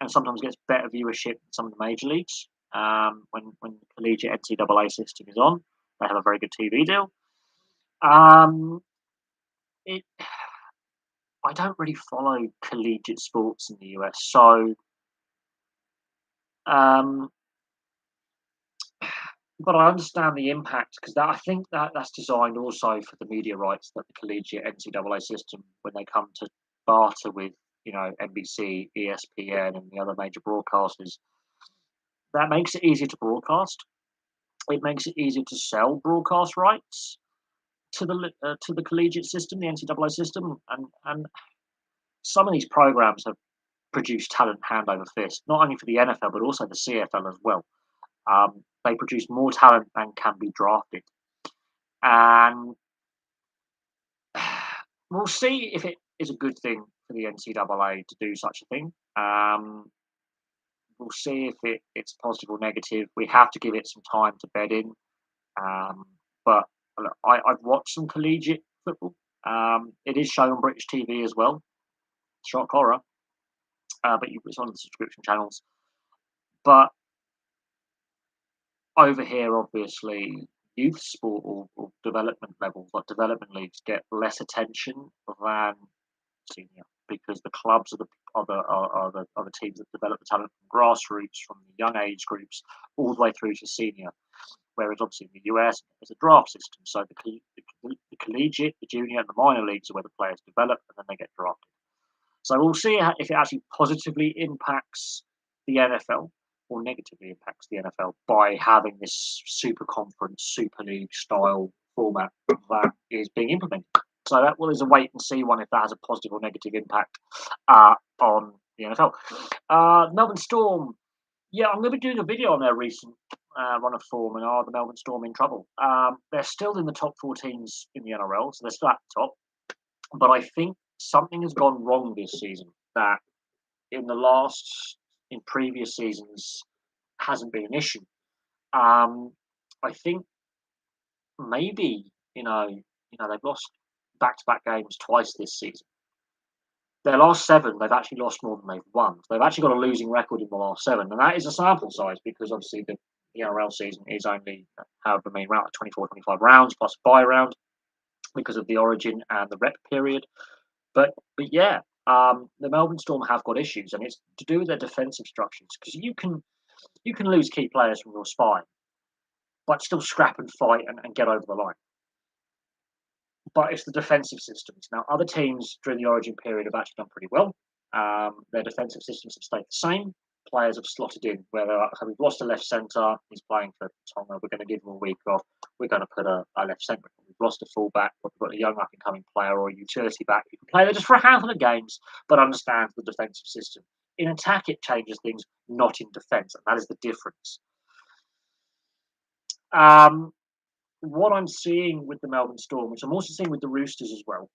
and sometimes gets better viewership than some of the major leagues. When the collegiate NCAA system is on, they have a very good TV deal. Um, it, I don't really follow collegiate sports in the US, so um, but I understand the impact because I think that's designed also for the media rights that the collegiate NCAA system, when they come to barter with NBC, ESPN, and the other major broadcasters, that makes it easier to broadcast. It makes it easier to sell broadcast rights to the collegiate system, the NCAA system, and some of these programs have produced talent hand over fist, not only for the NFL but also the CFL as well. They produce more talent than can be drafted, and we'll see if it is a good thing for the NCAA to do such a thing. We'll see if it's positive or negative. We have to give it some time to bed in. But look, I've watched some collegiate football. It is shown on British TV as well. Shock horror. But it's on the subscription channels. But over here, obviously, youth sport or development levels, like development leagues, get less attention than senior, because the clubs are the teams that develop the talent from grassroots, from the young age groups, all the way through to senior. Whereas obviously in the US, there's a draft system. So the collegiate, the junior, and the minor leagues are where the players develop and then they get drafted. So we'll see if it actually positively impacts the NFL or negatively impacts the NFL by having this super conference, super league style format that is being implemented. So that is a wait and see one, if that has a positive or negative impact on the NFL. Melbourne Storm. Yeah, I'm going to be doing a video on their recent run of form, and are the Melbourne Storm in trouble? They're still in the top 4 teams in the NRL, so they're still at the top. But I think something has gone wrong this season that in previous seasons hasn't been an issue. I think maybe they've lost back-to-back games twice this season. Their last 7, they've actually lost more than they've won. They've actually got a losing record in the last 7, and that is a sample size because obviously the NRL season is only however many rounds, 24, 25 rounds plus a bye round because of the origin and the rep period. But yeah, the Melbourne Storm have got issues, and it's to do with their defensive structures, because you can lose key players from your spine, but still scrap and fight and get over the line. But it's the defensive systems. Now, other teams during the origin period have actually done pretty well. Their defensive systems have stayed the same. Players have slotted in, where we've lost a left centre, he's playing for Tonga, we're going to give him a week off, we're going to put a left centre. We've lost a fullback, we've got a young up-and-coming player or a utility back who can play there just for a handful of games, but understands the defensive system. In attack, it changes things, not in defence, and that is the difference. What I'm seeing with the Melbourne Storm, which I'm also seeing with the Roosters as well,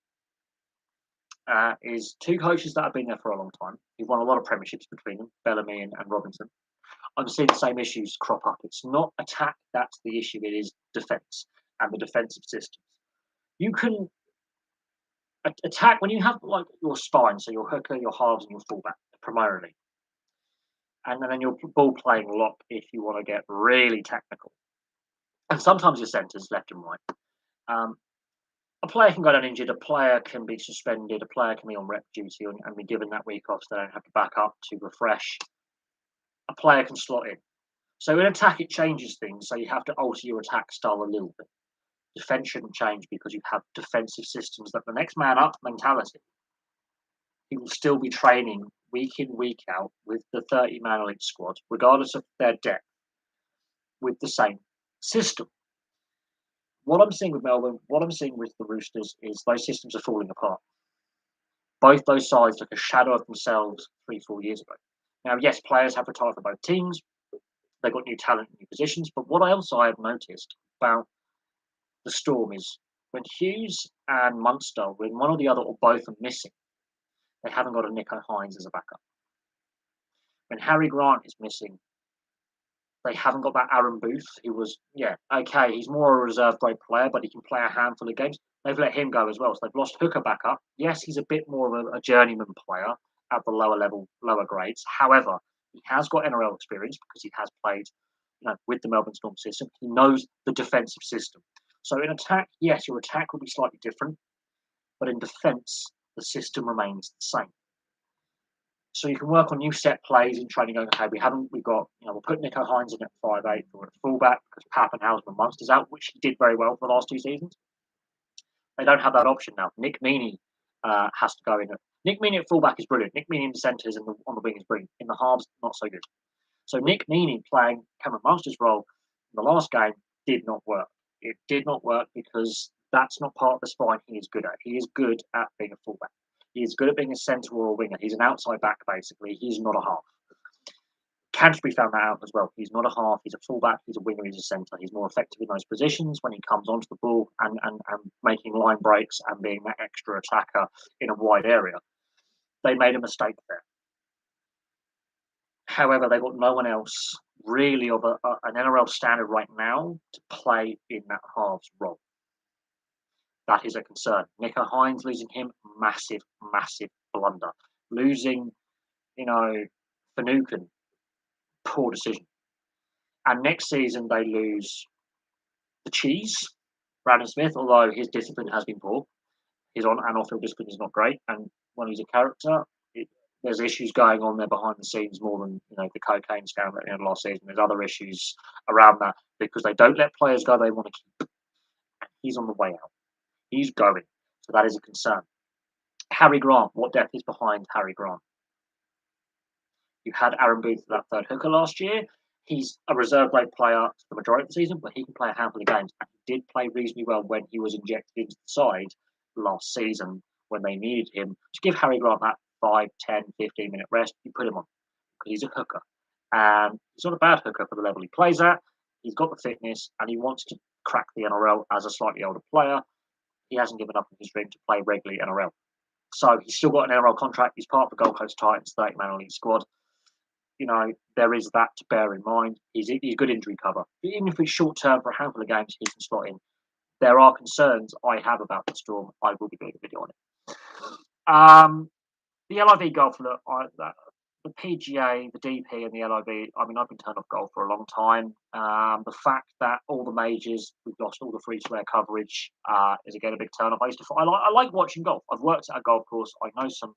is 2 coaches that have been there for a long time, who've won a lot of premierships between them, Bellamy and Robinson. I'm seeing the same issues crop up. It's not attack that's the issue, it is defence and the defensive systems. You can attack when you have like your spine, so your hooker, your halves, and your fullback primarily, and then your ball playing lock if you want to get really technical, and sometimes your centres left and right. A player can go down injured, a player can be suspended, a player can be on rep duty and be given that week off so they don't have to back up to refresh. A player can slot in. So in attack, it changes things, so you have to alter your attack style a little bit. Defence shouldn't change because you have defensive systems that the next man up mentality. He will still be training week in, week out with the 30-man elite squad, regardless of their depth, with the same system. What I'm seeing with Melbourne, what I'm seeing with the Roosters is those systems are falling apart. Both those sides took a shadow of themselves 3-4 years ago. Now, yes, players have retired for both teams. They've got new talent in new positions. But what else I have noticed about the Storm is when Hughes and Munster, when one or the other or both are missing, they haven't got a Nicho Hynes as a backup. When Harry Grant is missing, They haven't got that Aaron Booth, who was, yeah, okay, he's more a reserve grade player, but he can play a handful of games. They've let him go as well. So they've lost Hooker back up. Yes, he's a bit more of a journeyman player at the lower level, lower grades. However, he has got NRL experience because he has played, with the Melbourne Storm system. He knows the defensive system. So in attack, yes, your attack will be slightly different, but in defence, the system remains the same. So you can work on new set plays in training. Going, okay, we've got, we'll put Nicho Hynes in at 5'8" or at fullback because Pappenhausen and Munster's out, which he did very well for the last 2 seasons. They don't have that option now. Nick Meaney has to go in. Nick Meaney at fullback is brilliant. Nick Meaney in the centres and on the wing is brilliant. In the halves, not so good. So Nick Meaney playing Cameron Munster's role in the last game did not work. It did not work because that's not part of the spine he is good at. He is good at being a fullback. He is good at being a centre or a winger. He's an outside back, basically. He's not a half. Canterbury found that out as well. He's not a half. He's a fullback. He's a winger. He's a centre. He's more effective in those positions when he comes onto the ball and making line breaks and being that extra attacker in a wide area. They made a mistake there. However, they've got no one else really of an NRL standard right now to play in that halves role. That is a concern. Nicho Hynes, losing him, massive, massive blunder. Losing, Finucane, poor decision. And next season they lose the cheese, Brandon Smith, although his discipline has been poor. His on and off-field discipline is not great. And when he's a character, there's issues going on there behind the scenes more than the cocaine scandal at the end of last season. There's other issues around that because they don't let players go they want to keep. He's on the way out. He's going. So that is a concern. Harry Grant, what depth is behind Harry Grant? You had Aaron Booth, that third hooker last year. He's a reserve grade player for the majority of the season, but he can play a handful of games. And he did play reasonably well when he was injected into the side last season when they needed him. To give Harry Grant that 5, 10, 15-minute rest, you put him on because he's a hooker. And he's not a bad hooker for the level he plays at. He's got the fitness and he wants to crack the NRL as a slightly older player. He hasn't given up on his dream to play regularly NRL. So he's still got an NRL contract. He's part of the Gold Coast Titans 30-man elite squad. There is that to bear in mind. He's good injury cover. Even if it's short term for a handful of games, he can slot in. There are concerns I have about the Storm. I will be doing a video on it. The LIV golf, the PGA, the DP, and the LIV. I mean, I've been turned off golf for a long time. The fact that all the majors, we've lost all the free-to-air coverage, is again a big turn off. I like watching golf. I've worked at a golf course. I know some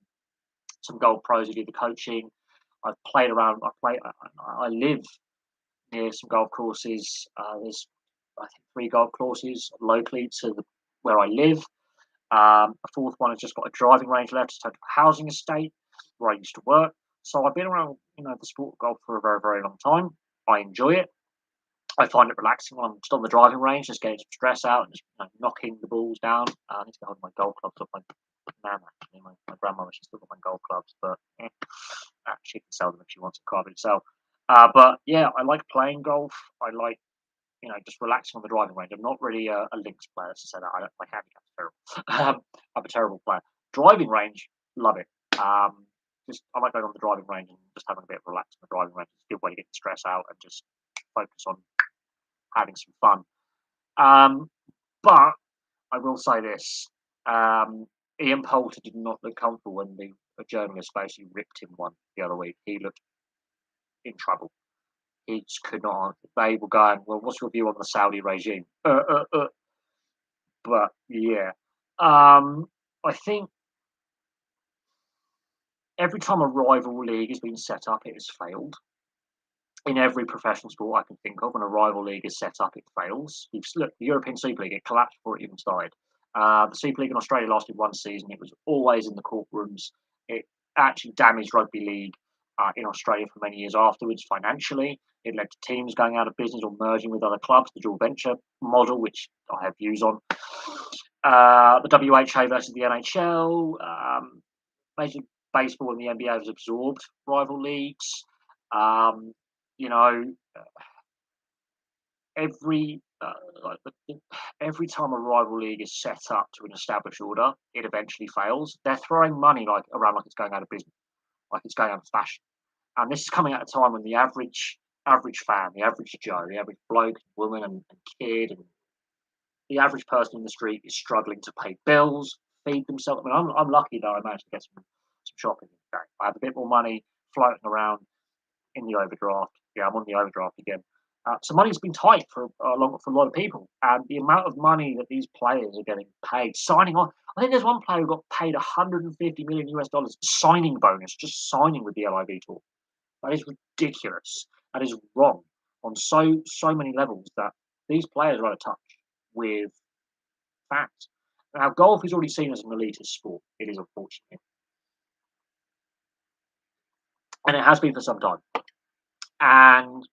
golf pros who do the coaching. I've played around. I live near some golf courses. There's, I think, 3 golf courses locally to where I live. A fourth one has just got a driving range left. It's a housing estate where I used to work. So I've been around, the sport of golf for a very, very long time. I enjoy it. I find it relaxing when I'm just on the driving range, just getting some stress out and just knocking the balls down. I need to go hold my golf clubs up. Actually, my grandmother, she's still got my golf clubs, but she can sell them if she wants to privately sell. But yeah, I like playing golf. I like, just relaxing on the driving range. I'm not really a links player, to say that. My handicap's terrible. I'm a terrible player. Driving range, love it. I like going on the driving range and just having a bit of relax on the driving range. It's a good way to get the stress out and just focus on having some fun. But I will say this. Ian Poulter did not look comfortable when a journalist basically ripped him one the other week. He looked in trouble. He just could not answer. They were going, well, what's your view on the Saudi regime? But yeah, I think every time a rival league has been set up, it has failed. In every professional sport I can think of, when a rival league is set up, it fails. Look, the European Super League, it collapsed before it even started. The Super League in Australia lasted one season. It was always in the courtrooms. It actually damaged rugby league in Australia for many years afterwards financially. It led to teams going out of business or merging with other clubs, the dual venture model, which I have views on. The WHA versus the NHL. Major League Baseball and the NBA has absorbed rival leagues. Every time a rival league is set up to an established order, it eventually fails. They're throwing money around like it's going out of business, like it's going out of fashion. And this is coming at a time when the average average fan, the average Joe, the average bloke, woman, and kid, and the average person in the street is struggling to pay bills, feed themselves. I mean, I'm lucky that I managed to get some shopping. I have a bit more money floating around in the overdraft. Yeah, I'm on the overdraft again. So money's been tight for a lot of people, and the amount of money that these players are getting paid signing on. I think there's one player who got paid 150 million US dollars signing bonus, just signing with the LIV tour. That is ridiculous. That is wrong on so many levels. That these players are out of touch with facts. Now, golf is already seen as an elitist sport. It is, unfortunately, and it has been for some time. And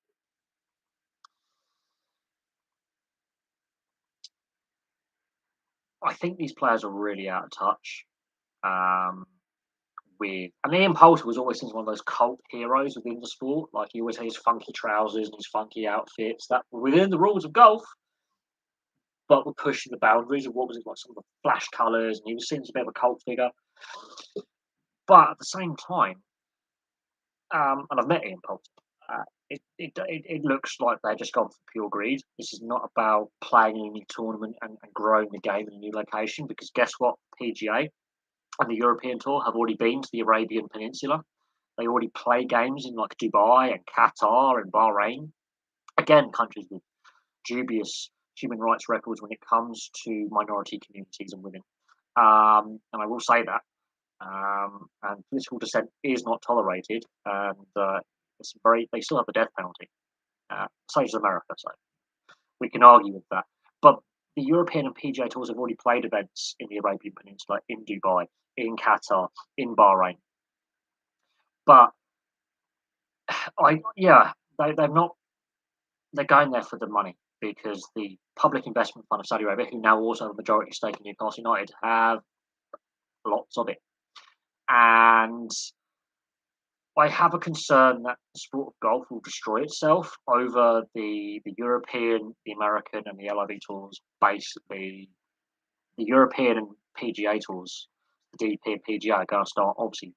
I think these players are really out of touch um, with. And Ian Poulter was always seen as one of those cult heroes within the sport. Like he always had his funky trousers and his funky outfits that were within the rules of golf, but were pushing the boundaries of what was it like some of the flash colours, and he was seen as a bit of a cult figure. But at the same time, and I've met Ian Poulter. It looks like they're just gone for pure greed. This is not about playing in a new tournament and growing the game in a new location. Because guess what? PGA and the European Tour have already been to the Arabian Peninsula. They already play games in like Dubai and Qatar and Bahrain. Again, countries with dubious human rights records when it comes to minority communities and women. And I will say that. And political dissent is not tolerated, and they still have the death penalty. So does America, so we can argue with that. But the European and PGA tours have already played events in the Arabian Peninsula, in Dubai, in Qatar, in Bahrain. But they've not. They're going there for the money because the Public Investment Fund of Saudi Arabia, who now also have a majority stake in Newcastle United, have lots of it. And I have a concern that the sport of golf will destroy itself over the European, the American, and the LIV tours. Basically, the European and PGA tours, the DP and PGA, are going to start obviously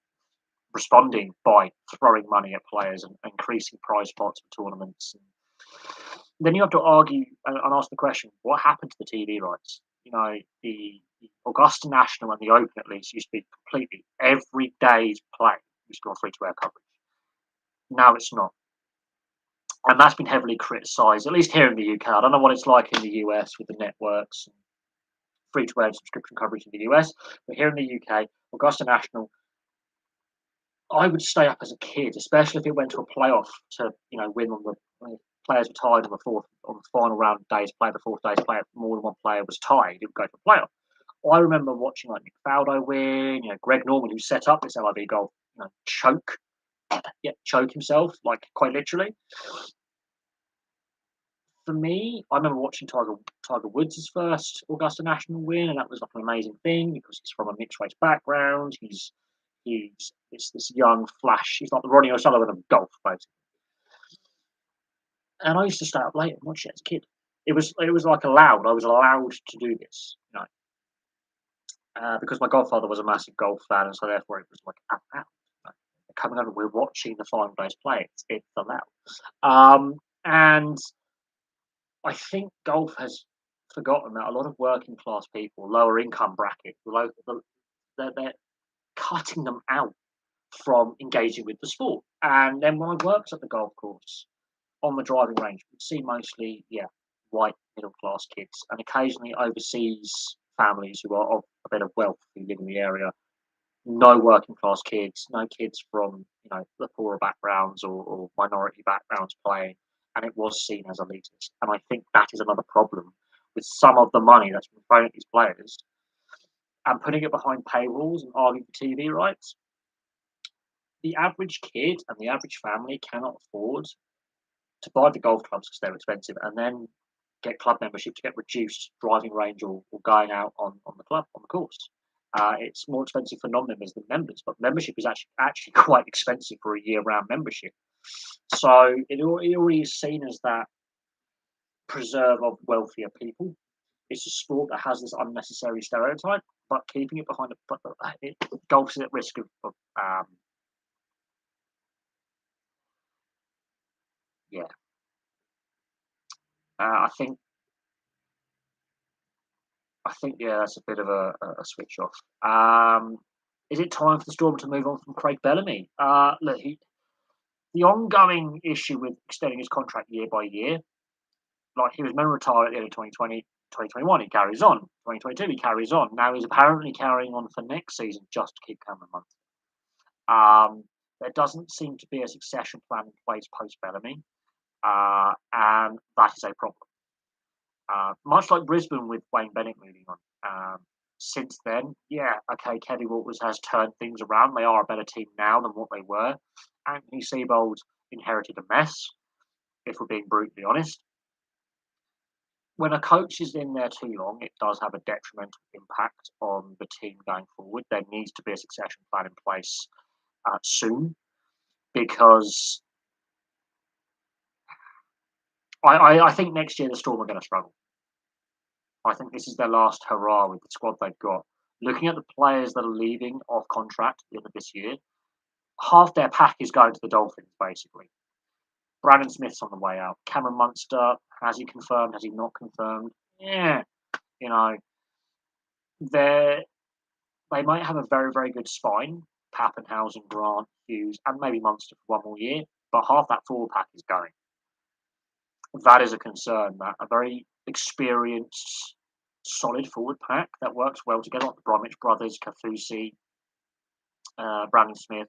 responding by throwing money at players and increasing prize pots for tournaments. And then you have to argue and ask the question: what happened to the TV rights? You know, the Augusta National and the Open at least used to be completely every day's play used to be on free-to-air coverage. Now it's not. And that's been heavily criticised, at least here in the UK. I don't know what it's like in the US with the networks and free-to-air subscription coverage in the US, but here in the UK, Augusta National, I would stay up as a kid, especially if it went to a playoff to, win on the players were tied on the final round of days play, the fourth day's play, more than one player was tied, it would go to a playoff. I remember watching like Nick Faldo win, Greg Norman, who set up this LIV golf, choke himself, like quite literally. For me, I remember watching Tiger Woods' first Augusta National win, and that was like an amazing thing because he's from a mixed race background. He's this young flash. He's like the Ronnie O'Sullivan of golf, basically. And I used to stay up late and watch it as a kid. It was like allowed. I was allowed to do this, because my godfather was a massive golf fan, and so therefore it was like allowed. Coming over, we're watching the final days play. It's allowed. And I think golf has forgotten that a lot of working class people, lower income bracket, they're cutting them out from engaging with the sport. And then when I worked at the golf course on the driving range, we'd see mostly, white middle class kids and occasionally overseas families who are of a bit of wealth who live in the area. No working class kids, no kids from the poorer backgrounds or minority backgrounds playing, and it was seen as elitist. And I think that is another problem with some of the money that's been thrown at these players and putting it behind paywalls and arguing for TV rights. The average kid and the average family cannot afford to buy the golf clubs because they're expensive, and then get club membership to get reduced driving range or going out on the course. It's more expensive for non-members than members, but membership is actually quite expensive for a year-round membership. So it already is seen as that preserve of wealthier people. It's a sport that has this unnecessary stereotype, but keeping it behind golf is at risk of yeah, I think yeah, that's a bit of a switch off. Is it time for the Storm to move on from Craig Bellamy? Look, the ongoing issue with extending his contract year by year, like he was meant to retire at the end of 2020, 2021, he carries on. 2022, he carries on. Now he's apparently carrying on for next season just to keep Cameron Munster. There doesn't seem to be a succession plan in place post Bellamy, and that is a problem. Much like Brisbane with Wayne Bennett moving on. Since then, yeah, okay, Kelly Walters has turned things around. They are a better team now than what they were. Anthony Seibold inherited a mess, if we're being brutally honest. When a coach is in there too long, it does have a detrimental impact on the team going forward. There needs to be a succession plan in place soon, because I think next year the Storm are going to struggle. I think this is their last hurrah with the squad they've got. Looking at the players that are leaving off contract at the end of this year, half their pack is going to the Dolphins, basically. Brandon Smith's on the way out. Cameron Munster, has he confirmed? Has he not confirmed? Yeah, you know, they might have a very, very good spine. Pappenhausen, Grant, Hughes, and maybe Munster for one more year, but half that forward pack is going. That is a concern. That a very experienced, solid forward pack that works well together, like the Bromwich brothers, Kaufusi, Brandon Smith.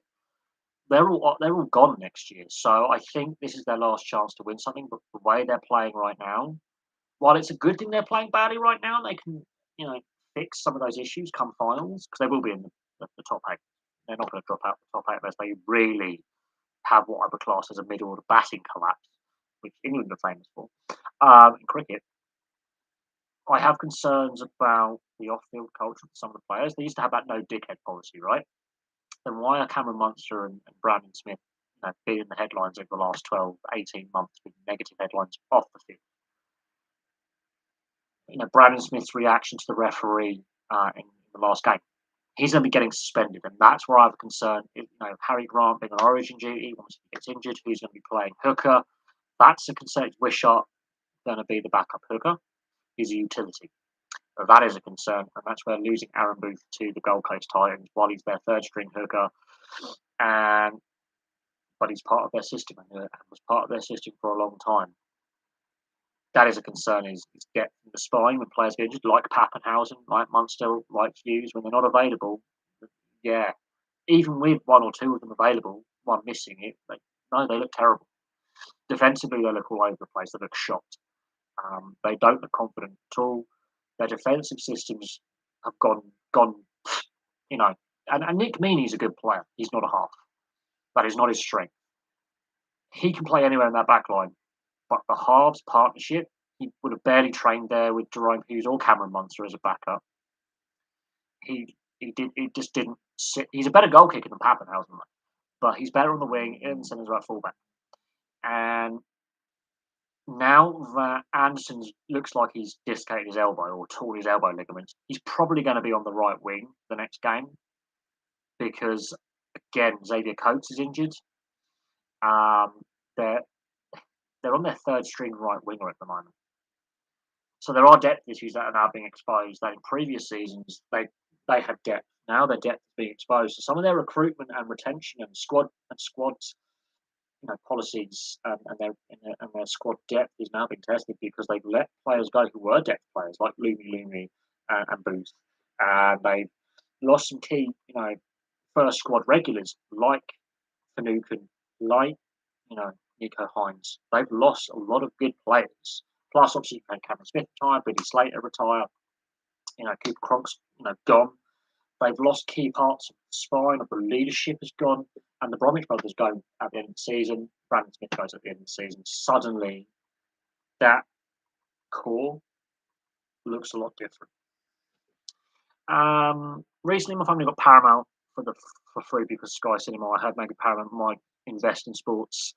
They're all gone next year. So I think this is their last chance to win something. But the way they're playing right now, while it's a good thing they're playing badly right now, they can fix some of those issues come finals, because they will be in the top eight. They're not going to drop out the top eight unless they really have what I would class as a middle order batting collapse, which England are famous for. In cricket, I have concerns about the off-field culture of some of the players. They used to have that no dickhead policy, right? Then why are Cameron Munster and Brandon Smith been in the headlines over the last 12, 18 months with negative headlines off the field? Brandon Smith's reaction to the referee in the last game, he's going to be getting suspended, and that's where I have a concern. Harry Grant being on Origin duty, once he gets injured, who's going to be playing hooker? That's a concern. Wishart going to be the backup hooker? He's a utility. So that is a concern, and that's where losing Aaron Booth to the Gold Coast Titans while he's their third string hooker, but he's part of their system and was part of their system for a long time. That is a concern. Is depth in the spine when players get injured, like Pappenhausen, like Munster, like Hughes, when they're not available. Yeah, even with one or two of them available, one missing it, they look terrible. Defensively, they look all over the place. They look shocked. They don't look confident at all. Their defensive systems have gone. And Nick Meaney's a good player. He's not a half. That is not his strength. He can play anywhere in that back line. But the halves partnership, he would have barely trained there with Jerome Hughes or Cameron Munster as a backup. He just didn't sit. He's a better goal kicker than Pappenhausen, but he's better on the wing and centers right fullback. And now that Anderson looks like he's dislocated his elbow or torn his elbow ligaments, he's probably going to be on the right wing the next game, because again Xavier Coates is injured. They're on their third string right winger at the moment. So there are depth issues that are now being exposed that in previous seasons they had depth. Now their depth is being exposed. So some of their recruitment and retention and squads policies and their squad depth is now being tested, because they've let players go who were depth players like Lumi and Booth. And they've lost some key, first squad regulars like Finucane, like, Nico Hines. They've lost a lot of good players. Plus, obviously, you've had Cameron Smith retire, Billy Slater retire, Cooper Cronk's, gone. They've lost key parts of the spine, of the leadership has gone, and the Bromwich brothers go at the end of the season. Brandon Smith goes at the end of the season. Suddenly, that core looks a lot different. Recently, my family got Paramount for free because Sky Cinema. I heard maybe Paramount might invest in sports.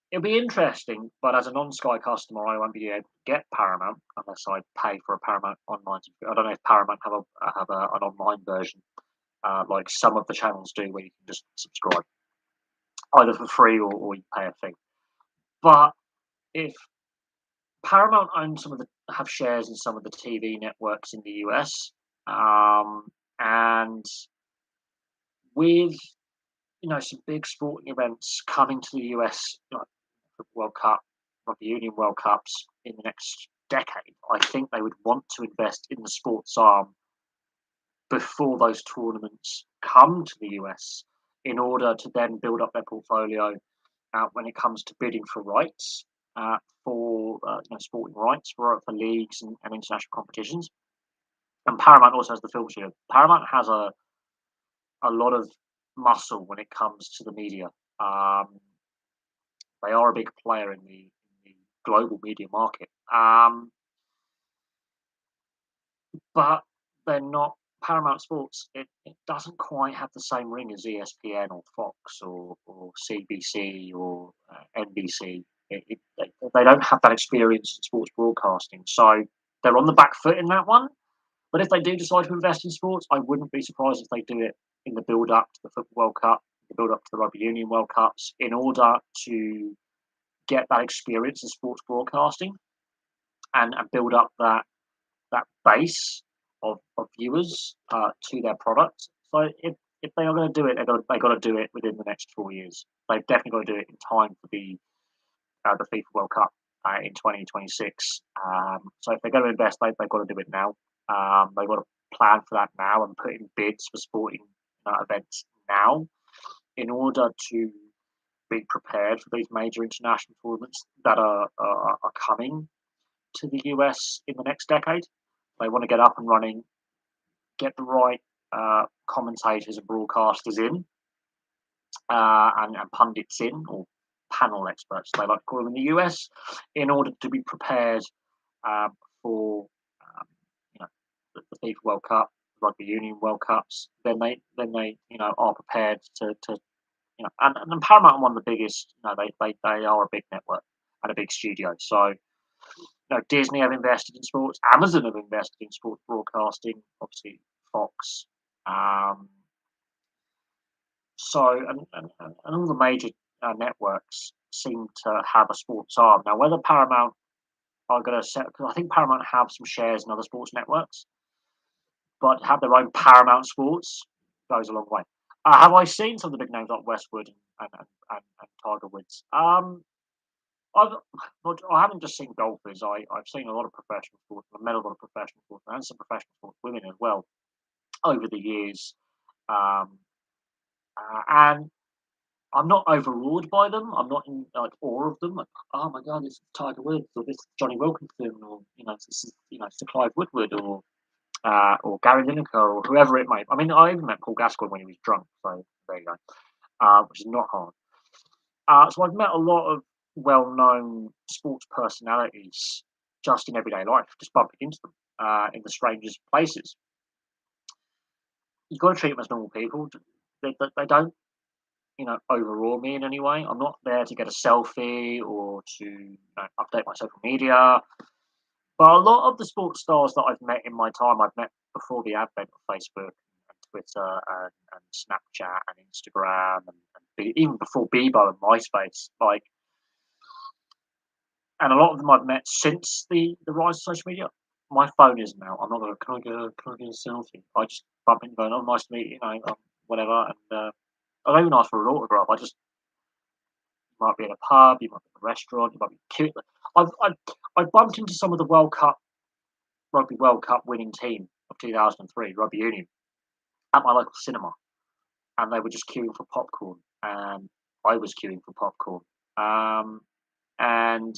It'll be interesting, but as a non-Sky customer, I won't be able to get Paramount unless I pay for a Paramount online. I don't know if Paramount have an online version, like some of the channels do, where you can just subscribe. either for free or you pay a fee. But if Paramount owns have shares in some of the TV networks in the US, and with some big sporting events coming to the US, like the World Cup, Rugby Union World Cups in the next decade, I think they would want to invest in the sports arm before those tournaments come to the US in order to then build up their portfolio when it comes to bidding for rights for sporting rights for leagues and international competitions. And Paramount also has the film studio. Paramount has a lot of muscle when it comes to the media. Um, they are a big player in the global media market, but they're not Paramount Sports. It doesn't quite have the same ring as ESPN or Fox or CBC or NBC. They don't have that experience in sports broadcasting, so they're on the back foot in that one. But if they do decide to invest in sports, I wouldn't be surprised if they do it in the build up to the Football World Cup, the build up to the Rugby Union World Cups, in order to get that experience in sports broadcasting and build up that base of viewers to their product. So if they are going to do it, they got to do it within the next 4 years. They've definitely got to do it in time for the FIFA World Cup in 2026. So if they're going to invest, they've got to do it now. They've got to plan for that now and put in bids for sporting events now in order to be prepared for these major international tournaments that are coming to the US in the next decade. They want to get up and running, get the right commentators and broadcasters in, and pundits in, or panel experts, they like to call them in the US, in order to be prepared for the FIFA World Cup, Rugby Union World Cups. Then they are prepared to and Paramount are one of the biggest. They are a big network and a big studio. So Disney have invested in sports. Amazon have invested in sports broadcasting. Obviously, Fox. And all the major networks seem to have a sports arm. Now, whether Paramount are going to set, because I think Paramount have some shares in other sports networks, but have their own Paramount Sports goes a long way. Have I seen some of the big names like Westwood and Tiger Woods? I haven't just seen golfers. I've seen a lot of professional sports. I've met a lot of professional sports and some professional sports women as well over the years. And I'm not overawed by them. I'm not in awe of them. Like, oh my god, it's Tiger Woods or this is Johnny Wilkinson or this is Sir Clive Woodward or Gary Lineker or whoever it might. I mean, I even met Paul Gascoigne when he was drunk. So there you go, which is not hard. So I've met a lot of well-known sports personalities just in everyday life, just bumping into them in the strangest places. You've got to treat them as normal people. They don't overawe me in any way. I'm not there to get a selfie or to update my social media. But a lot of the sports stars that I've met in my time, I've met before the advent of Facebook and Twitter and Snapchat and Instagram and even before Bebo and MySpace. And a lot of them I've met since the rise of social media. My phone isn't out. I'm not going. Can I get a selfie? I just bump into going, "Oh, nice to meet you," whatever. And I don't even ask for an autograph. You might be in a pub, you might be in a restaurant, you might be cute. I've bumped into some of the Rugby World Cup winning team of 2003, Rugby Union, at my local cinema, and they were just queuing for popcorn, and I was queuing for popcorn, and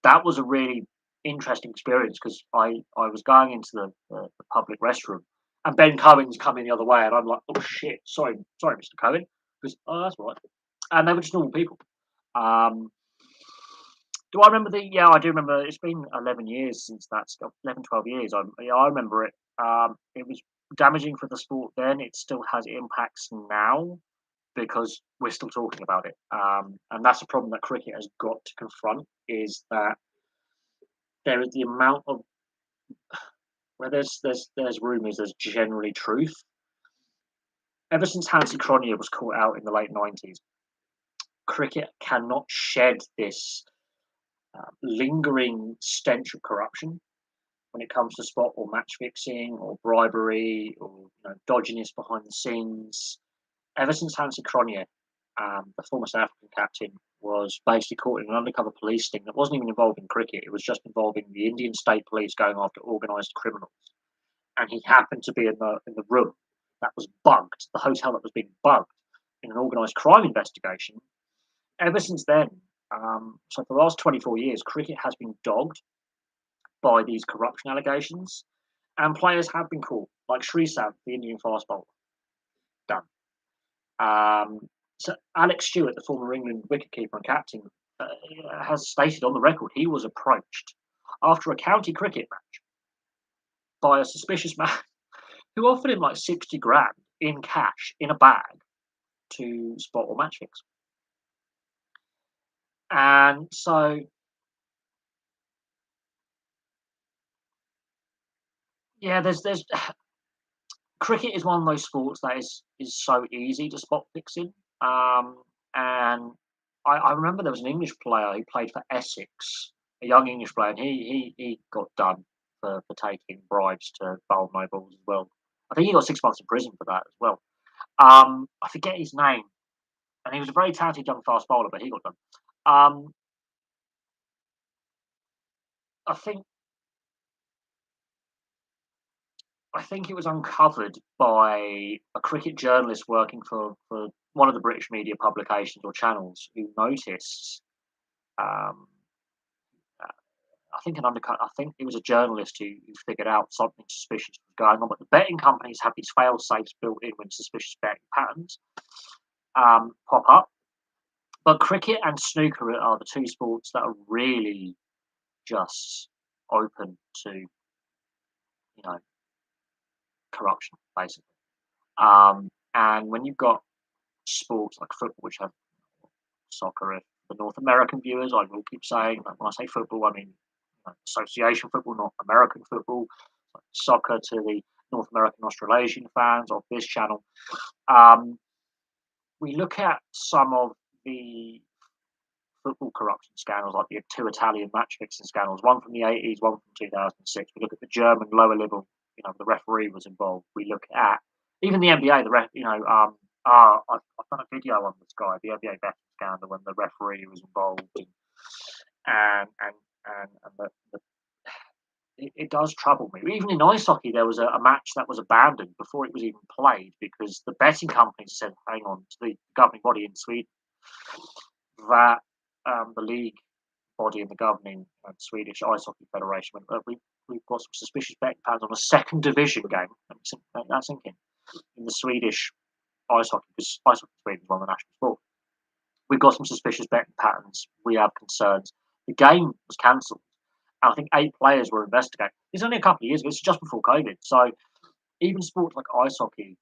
that was a really interesting experience because I was going into the public restroom, and Ben Cohen's coming the other way, and I'm like, oh shit, sorry, Mr. Cohen, because that's all right, and they were just normal people. Do I remember Yeah, I do remember. It's been 11 years since that stuff. 11, 12 years. I remember it. It was damaging for the sport then. It still has impacts now because we're still talking about it. And that's a problem that cricket has got to confront, is that there is the amount of where there's rumours, there's generally truth. Ever since Hansi Cronje was caught out in the late 90s, cricket cannot shed this lingering stench of corruption when it comes to spot or match fixing or bribery or dodginess behind the scenes. Ever since Hansi Cronje, the former South African captain, was basically caught in an undercover police sting that wasn't even involving cricket. It was just involving the Indian State Police going after organised criminals, and he happened to be in the room that was bugged, the hotel that was being bugged in an organised crime investigation. Ever since then, so for the last 24 years, cricket has been dogged by these corruption allegations, and players have been caught, like Srisant, the Indian fast bowler, done. So Alex Stewart, the former England wicketkeeper and captain, has stated on the record he was approached after a county cricket match by a suspicious man who offered him like 60 grand in cash in a bag to spot or match fix. And so, yeah, there's cricket is one of those sports that is so easy to spot fixing. And I remember there was an English player who played for Essex, a young English player, and he got done for taking bribes to bowl no balls as well. I think he got 6 months in prison for that as well. I forget his name, and he was a very talented young fast bowler, but he got done. Um, I think I think it was uncovered by a cricket journalist working for one of the British media publications or channels who noticed. Um, I think an undercut. I think it was a journalist who figured out something suspicious was going on. But the betting companies have these fail safes built in when suspicious betting patterns pop up. But cricket and snooker are the two sports that are really just open to know corruption, basically. And when you've got sports like football, which have soccer, if the North American viewers, I will keep saying, when I say football, I mean association football, not American football, soccer to the North American Australasian fans of this channel. We look at some of the football corruption scandals, like the two Italian match fixing scandals, one from the 80s, one from 2006. We look at the German lower level, the referee was involved. We look at even the NBA, I've done a video on this guy, the NBA betting scandal, when the referee was involved, and it does trouble me. Even in ice hockey, there was a match that was abandoned before it was even played because the betting companies said, hang on, to the governing body in Sweden, that the league body and the governing Swedish Ice Hockey Federation went, we've got some suspicious betting patterns on a second division game. That's thinking in the Swedish ice hockey, because ice hockey Sweden is one of the national sports. We've got some suspicious betting patterns. We have concerns. The game was cancelled, and I think 8 players were investigated. It's only a couple of years ago. It's just before COVID. So even sports like ice hockey,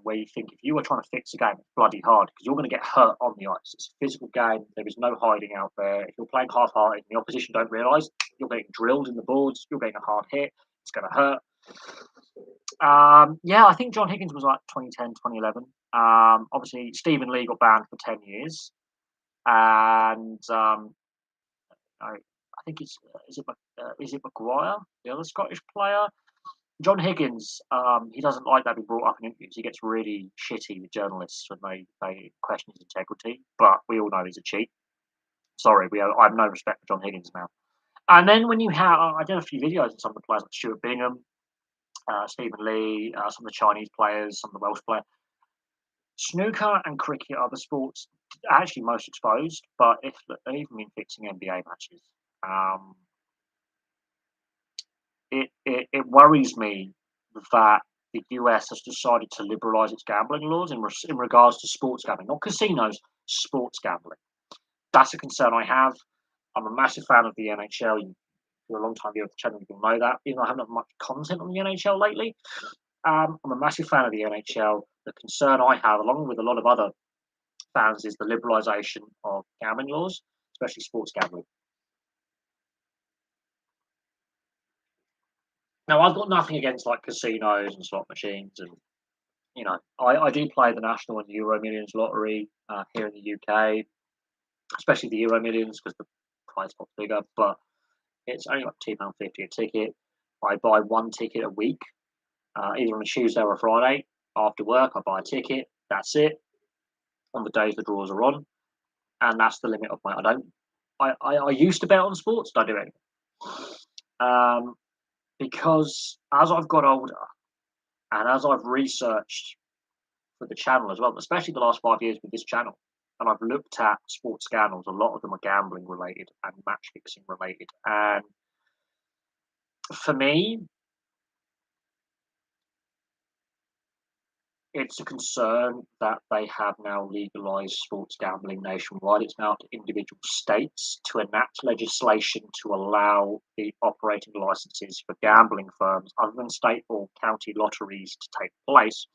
where you think if you were trying to fix a game, it's bloody hard because you're going to get hurt on the ice. It's a physical game. There is no hiding out there. If you're playing half-hearted and the opposition don't realise, you're getting drilled in the boards. You're getting a hard hit. It's going to hurt. Yeah, I think John Higgins was like 2010, 2011. Obviously, Stephen Lee got banned for 10 years. And I think is it Maguire, the other Scottish player? John Higgins, he doesn't like that being brought up in interviews. He gets really shitty with journalists when they question his integrity. But we all know he's a cheat. Sorry, I have no respect for John Higgins now. And then when you have, I did a few videos of some of the players like Stuart Bingham, Stephen Lee, some of the Chinese players, some of the Welsh players. Snooker and cricket are the sports actually most exposed, but if they've even been fixing NBA matches, it worries me that the US has decided to liberalise its gambling laws in regards to sports gambling, not casinos, sports gambling. That's a concern I have. I'm a massive fan of the NHL. If you're a long time viewer of the channel, you'll know that. Even though I haven't had much content on the NHL lately, I'm a massive fan of the NHL. The concern I have, along with a lot of other fans, is the liberalisation of gambling laws, especially sports gambling. Now, I've got nothing against like casinos and slot machines, and I do play the National and Euro Millions lottery here in the UK. especially the Euro Millions because the prize pot's bigger. But it's only like £2.50 a ticket. I buy one ticket a week, either on a Tuesday or a Friday after work. I buy a ticket. That's it. On the days the draws are on, and that's the limit of my. I don't. I used to bet on sports. Don't do it anymore. Because as I've got older and as I've researched for the channel as well, especially the last 5 years with this channel, and I've looked at sports scandals, a lot of them are gambling related and match fixing related. And for me, it's a concern that they have now legalized sports gambling nationwide. It's now up to individual states to enact legislation to allow the operating licenses for gambling firms other than state or county lotteries to take place.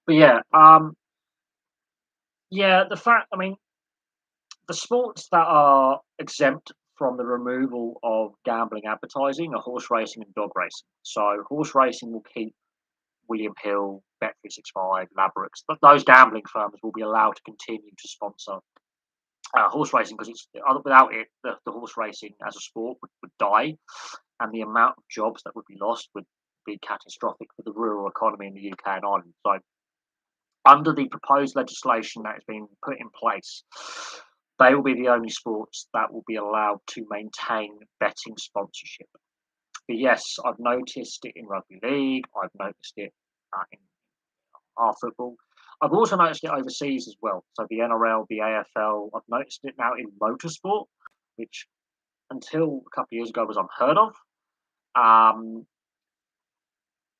But the fact, I mean, the sports that are exempt from the removal of gambling advertising are horse racing and dog racing. So horse racing will keep William Hill, Bet365, Ladbrokes, but those gambling firms will be allowed to continue to sponsor horse racing because it's without it, the horse racing as a sport would die, and the amount of jobs that would be lost would be catastrophic for the rural economy in the UK and Ireland. So, under the proposed legislation that is being put in place, they will be the only sports that will be allowed to maintain betting sponsorship. But yes, I've noticed it in rugby league. I've noticed it in our football. I've also noticed it overseas as well. So the NRL, the AFL. I've noticed it now in motorsport, which until a couple of years ago was unheard of.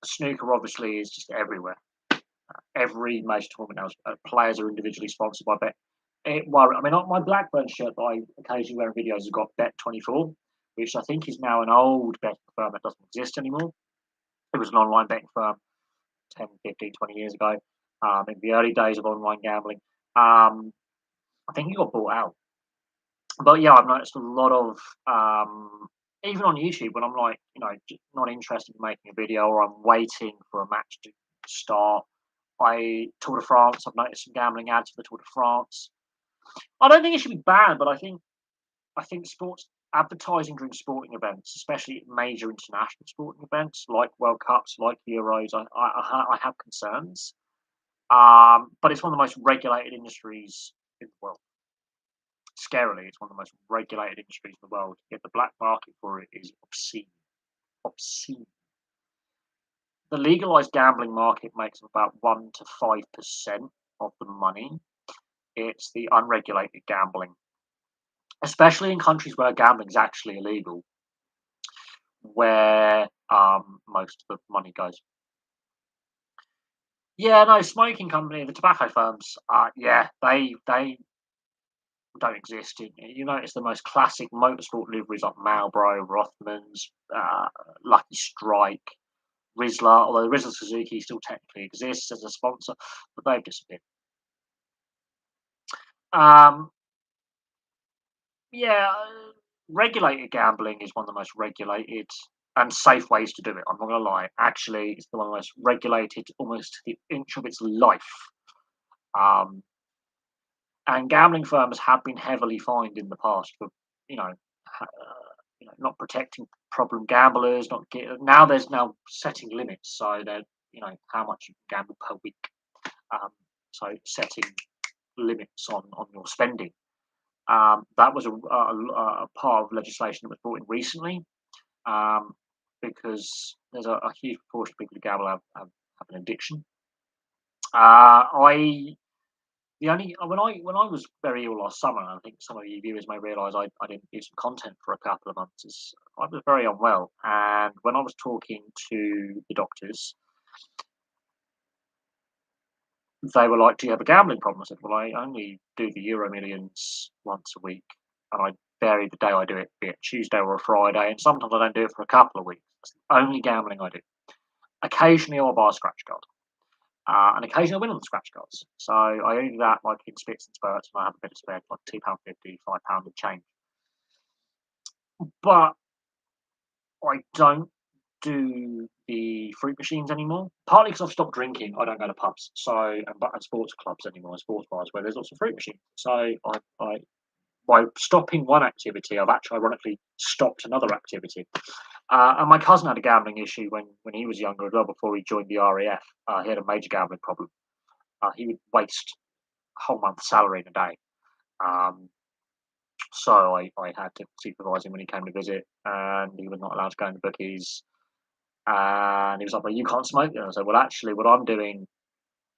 Snooker obviously is just everywhere. Every major tournament now, players are individually sponsored by Bet. I mean, my Blackburn shirt that I occasionally wear in videos has got Bet24, which I think is now an old betting firm that doesn't exist anymore. It was an online betting firm 10, 15, 20 years ago, in the early days of online gambling. I think it got bought out. But yeah, I've noticed a lot of, even on YouTube, when I'm like, not interested in making a video or I'm waiting for a match to start. Tour de France, I've noticed some gambling ads for the Tour de France. I don't think it should be banned, but I think sports advertising during sporting events, especially major international sporting events like World Cups, like Euros, I have concerns. But it's one of the most regulated industries in the world. Scarily, it's one of the most regulated industries in the world. Yet the black market for it is obscene. Obscene. The legalized gambling market makes about 1 to 5% of the money. It's the unregulated gambling, especially in countries where gambling is actually illegal, where most of the money goes. Yeah, no, smoking company, the tobacco firms, they don't exist. You notice the most classic motorsport liveries like Marlboro, Rothmans, Lucky Strike, Rizla, although Rizla Suzuki still technically exists as a sponsor, but they've disappeared. Um, yeah, regulated gambling is one of the most regulated and safe ways to do it. I'm not going to lie. Actually, it's the one of the most regulated, almost to the inch of its life. And gambling firms have been heavily fined in the past for, not protecting problem gamblers. Now there's now setting limits, so that how much you can gamble per week. So setting limits on your spending. That was a part of legislation that was brought in recently, because there's a huge proportion of people who gamble have an addiction. When I was very ill last summer, and I think some of you viewers may realise I didn't do some content for a couple of months. I was very unwell, and when I was talking to the doctors, they were like, "Do you have a gambling problem?" I said, "Well, I only do the Euro Millions once a week, and I vary the day I do it, be it Tuesday or a Friday, and sometimes I don't do it for a couple of weeks. That's the only gambling I do. Occasionally, I'll buy a scratch card." And occasionally I win on the scratch cards. So I only do that like in spits and spurts, and I have a bit of spare, like £2.50, £5 of change. But I don't do the fruit machines anymore. Partly because I've stopped drinking. I don't go to pubs, and sports clubs anymore, sports bars where there's lots of fruit machines. So I by stopping one activity, I've actually ironically stopped another activity. And my cousin had a gambling issue when he was younger as well. Before he joined the RAF, he had a major gambling problem. He would waste a whole month's salary in a day. Um, so I had to supervise him when he came to visit, and he was not allowed to go in the bookies. And he was like, "Well, you can't smoke." And I said, "Well, actually, what I'm doing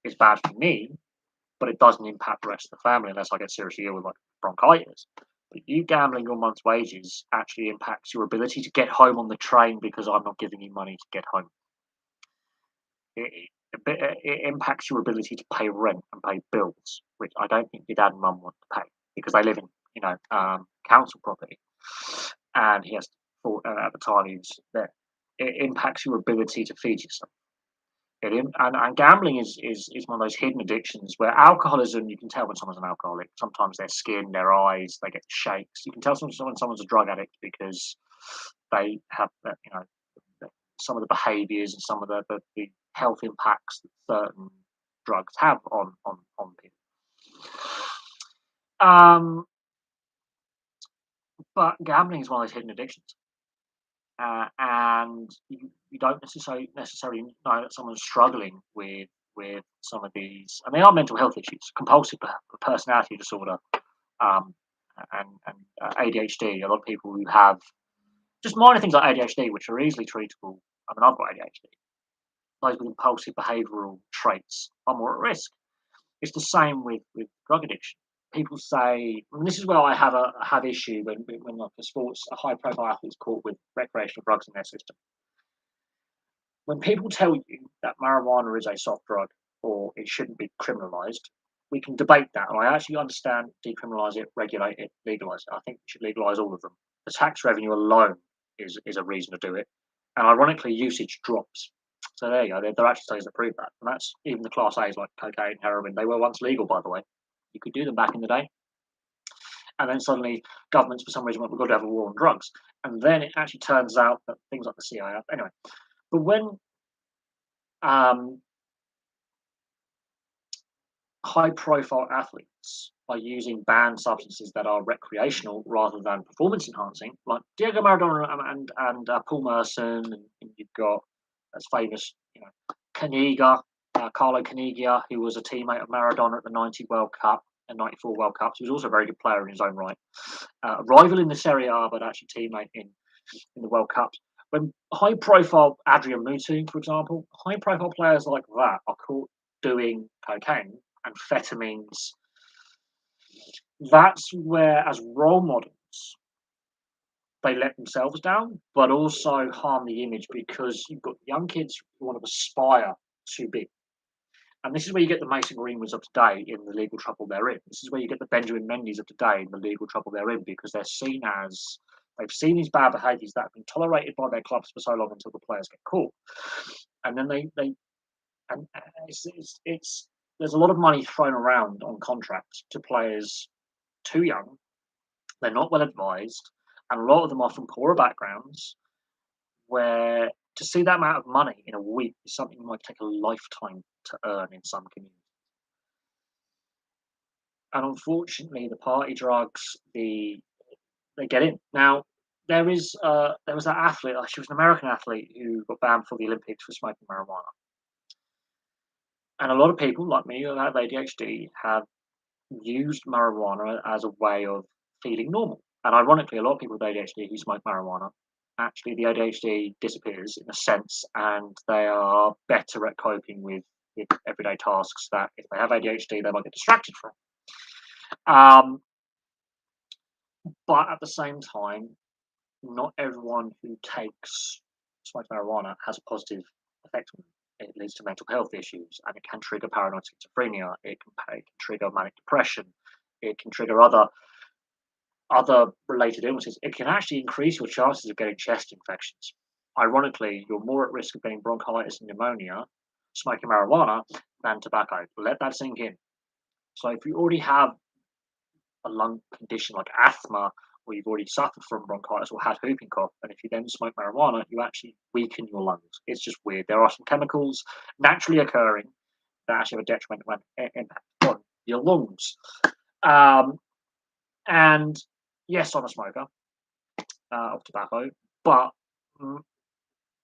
is bad for me, but it doesn't impact the rest of the family unless I get seriously ill with like bronchitis. But you gambling your month's wages actually impacts your ability to get home on the train because I'm not giving you money to get home. It impacts your ability to pay rent and pay bills, which I don't think your dad and mum want to pay because they live in, council property, and he has at the time he was there. It impacts your ability to feed yourself. And gambling is one of those hidden addictions where alcoholism, you can tell when someone's an alcoholic. Sometimes their skin, their eyes, they get shakes. You can tell when someone's a drug addict because they have, some of the behaviours and some of the health impacts that certain drugs have on people. But gambling is one of those hidden addictions, and you don't necessarily know that someone's struggling with some of these, and they are mental health issues, compulsive personality disorder, um, and ADHD. A lot of people who have just minor things like ADHD, which are easily treatable. I mean, I've got ADHD. Those with impulsive behavioural traits are more at risk. It's the same with drug addiction. People say, and this is where I have issue when like a high profile athlete's caught with recreational drugs in their system. When people tell you that marijuana is a soft drug or it shouldn't be criminalised, we can debate that. And I actually understand decriminalise it, regulate it, legalise it. I think we should legalise all of them. The tax revenue alone is a reason to do it. And ironically, usage drops. So there you go. There are actually studies that prove that. And that's even the class A's like cocaine, heroin. They were once legal, by the way. You could do them back in the day. And then suddenly governments, for some reason, went, we've got to have a war on drugs. And then it actually turns out that things like the CIA, anyway. But when high-profile athletes are using banned substances that are recreational rather than performance-enhancing, like Diego Maradona and Paul Merson, and you've got as famous, Caniggia, Carlo Caniggia, who was a teammate of Maradona at the '90 World Cup and '94 World Cups. He was also a very good player in his own right. Rival in the Serie A, but actually teammate in the World Cups. When high-profile Adrian Mutu, for example, high-profile players like that are caught doing cocaine, amphetamines, that's where, as role models, they let themselves down, but also harm the image because you've got young kids who want to aspire to be. And this is where you get the Mason Greenwoods of today in the legal trouble they're in. This is where you get the Benjamin Mendy's of today in the legal trouble they're in because they're seen as they've seen these bad behaviours that have been tolerated by their clubs for so long until the players get caught, and then it's there's a lot of money thrown around on contracts to players too young. They're not well advised, and a lot of them are from poorer backgrounds. Where to see that amount of money in a week is something that might take a lifetime to earn in some communities. And unfortunately, the party drugs, they get in. Now, there was that athlete. She was an American athlete who got banned for the Olympics for smoking marijuana. And a lot of people like me who have ADHD have used marijuana as a way of feeling normal. And ironically, a lot of people with ADHD who smoke marijuana, actually the ADHD disappears in a sense, and they are better at coping with everyday tasks that if they have ADHD, they might get distracted from. But at the same time, not everyone who smokes marijuana has a positive effect on them. It leads to mental health issues, and it can trigger paranoid schizophrenia. It can trigger manic depression. It can trigger other related illnesses. It can actually increase your chances of getting chest infections. Ironically, you're more at risk of getting bronchitis and pneumonia smoking marijuana than tobacco. Let that sink in. So if you already have a lung condition like asthma or you've already suffered from bronchitis or had whooping cough, and if you then smoke marijuana, you actually weaken your lungs. It's just weird. There are some chemicals naturally occurring that actually have a detrimental impact on your lungs. And yes, I'm a smoker of tobacco, but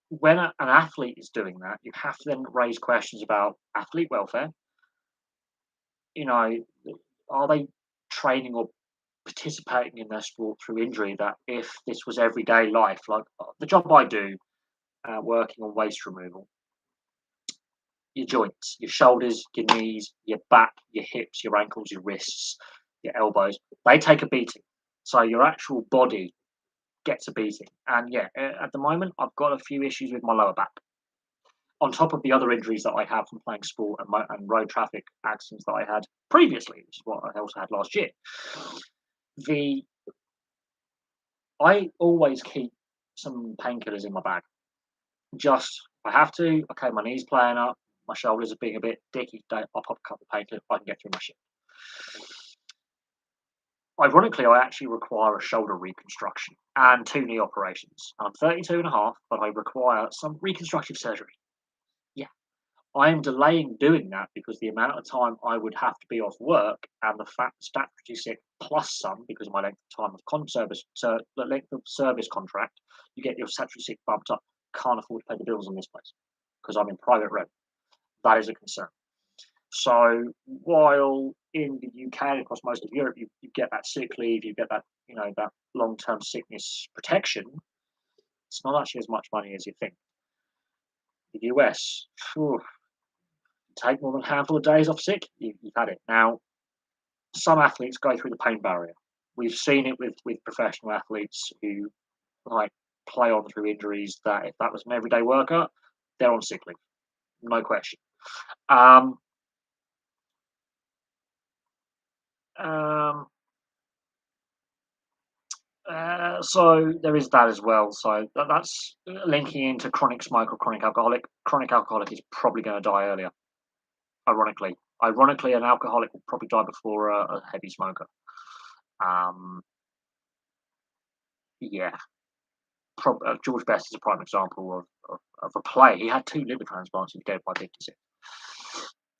when an athlete is doing that, you have to then raise questions about athlete welfare. You know, are they training or participating in their sport through injury? That if this was everyday life, like the job I do, working on waste removal, your joints, your shoulders, your knees, your back, your hips, your ankles, your wrists, your elbows, they take a beating. So your actual body gets a beating. And yeah, at the moment, I've got a few issues with my lower back. On top of the other injuries that I have from playing sport and road traffic accidents that I had previously, which is what I also had last year. I always keep some painkillers in my bag. Just I have to. Okay, my knees playing up, my shoulders are being a bit dicky. I'll pop a couple of painkillers. I can get through my shit. Ironically, I actually require a shoulder reconstruction and 2 knee operations. I'm 32 and a half, but I require some reconstructive surgery. Yeah, I am delaying doing that because the amount of time I would have to be off work and the fact statutory sick plus some because of my length of time of service, so the length of service contract, you get your statutory sick bumped up. Can't afford to pay the bills in this place because I'm in private rent. That is a concern. So while in the UK and across most of Europe, you get that sick leave, you get that that long-term sickness protection. It's not actually as much money as you think. The US, phew, take more than a handful of days off sick, you've had it. Now, some athletes go through the pain barrier. We've seen it with professional athletes who like play on through injuries. That if that was an everyday worker, they're on sick leave, no question. Um, um, so there is that as well. So that's linking into chronic smoke or chronic alcoholic. Chronic alcoholic is probably going to die earlier. Ironically, an alcoholic will probably die before a heavy smoker. Yeah, George Best is a prime example of a player. He had 2 liver transplants. He's dead by 56.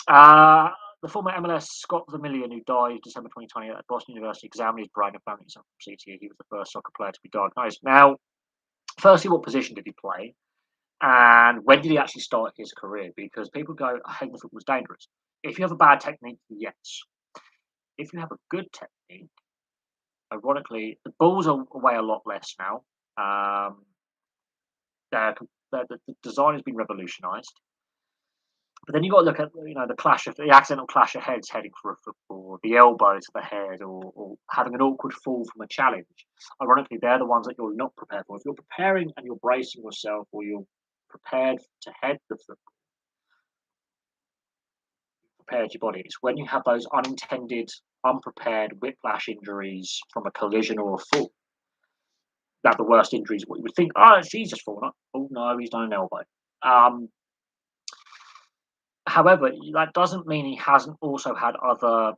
Uh, the former MLS Scott Vermillion, who died December 2020 at Boston University, examined his brain and found he suffered from CTE. He was the first soccer player to be diagnosed. Now, firstly, what position did he play? And when did he actually start his career? Because people go, Hagen football was dangerous. If you have a bad technique, yes. If you have a good technique, ironically, the balls are weigh a lot less now. Um, the design has been revolutionised. But then you got to look at the accidental clash of heads heading for a football, the elbow to the head, or having an awkward fall from a challenge. Ironically, they're the ones that you're not prepared for. If you're preparing and you're bracing yourself, or you're prepared to head the football, prepared your body. It's when you have those unintended, unprepared whiplash injuries from a collision or a fall that the worst injuries. What you would think, oh, she's just fallen up. Oh no, he's done an elbow. However, that doesn't mean he hasn't also had other.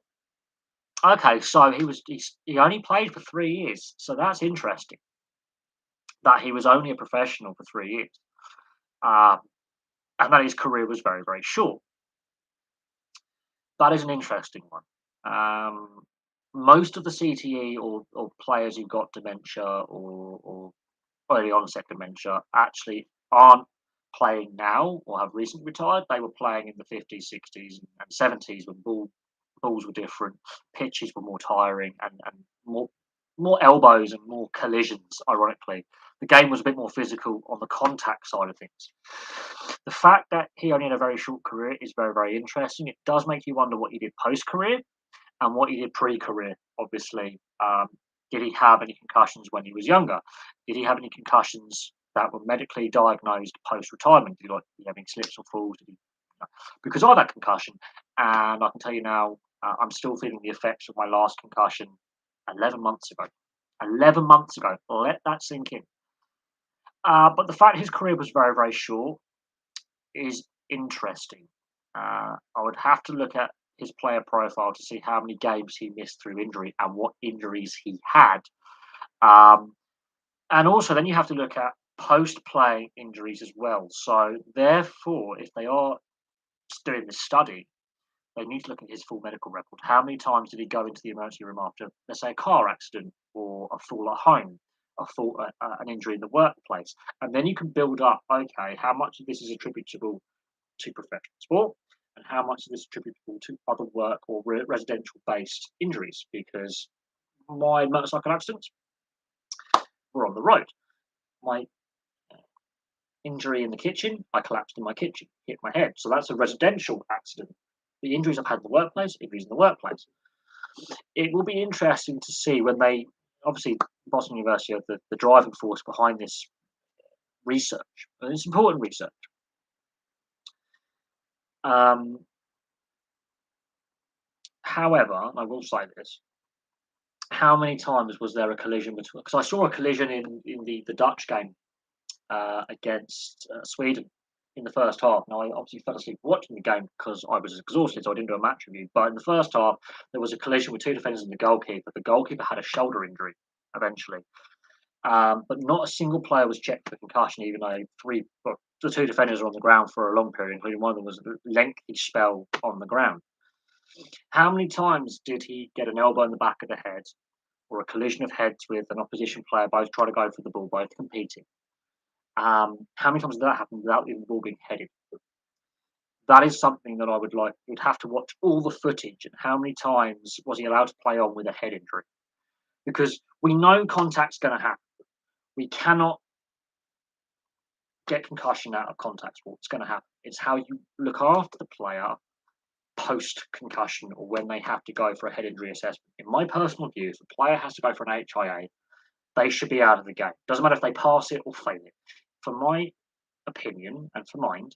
Okay, so he only played for 3 years, so that's interesting. That he was only a professional for 3 years, and that his career was very very short. That is an interesting one. Most of the CTE or players who got dementia or early onset dementia actually aren't playing now or have recently retired. They were playing in the 50s, 60s, and 70s when balls were different, pitches were more tiring, and more elbows and more collisions. Ironically, the game was a bit more physical on the contact side of things. The fact that he only had a very short career is very, very interesting. It does make you wonder what he did post career and what he did pre-career. Obviously, did he have any concussions when he was younger? Did he have any concussions that were medically diagnosed post-retirement? Did he have any slips or falls? Because I had that concussion, and I can tell you now, I'm still feeling the effects of my last concussion 11 months ago. 11 months ago. Let that sink in. But the fact his career was very, very short is interesting. I would have to look at his player profile to see how many games he missed through injury and what injuries he had. And also, then you have to look at post-play injuries as well. So, therefore, if they are doing this study, they need to look at his full medical record. How many times did he go into the emergency room after, let's say, a car accident or a fall at home, an injury in the workplace? And then you can build up, okay, how much of this is attributable to professional sport and how much of this is attributable to other work or residential based injuries? Because my motorcycle accidents were on the road. My injury in the kitchen, I collapsed in my kitchen, hit my head. So that's a residential accident. The injuries I've had in the workplace, injuries in the workplace. It will be interesting to see when they, obviously, Boston University are the driving force behind this research, and it's important research. However, I will say this: how many times was there a collision between? Because I saw a collision in the Dutch game against Sweden in the first half. Now, I obviously fell asleep watching the game because I was exhausted, so I didn't do a match review. But in the first half, there was a collision with two defenders and the goalkeeper. The goalkeeper had a shoulder injury eventually, but not a single player was checked for concussion, even though the two defenders were on the ground for a long period, including one of them was a lengthy spell on the ground. How many times did he get an elbow in the back of the head or a collision of heads with an opposition player, both trying to go for the ball, both competing? How many times did that happen without the ball being headed? That is something that I would like. You'd have to watch all the footage and how many times was he allowed to play on with a head injury? Because we know contact's going to happen. We cannot get concussion out of contact sport. It's going to happen. It's how you look after the player post concussion or when they have to go for a head injury assessment. In my personal view, if a player has to go for an HIA, they should be out of the game. Doesn't matter if they pass it or fail it. For my opinion and for mine,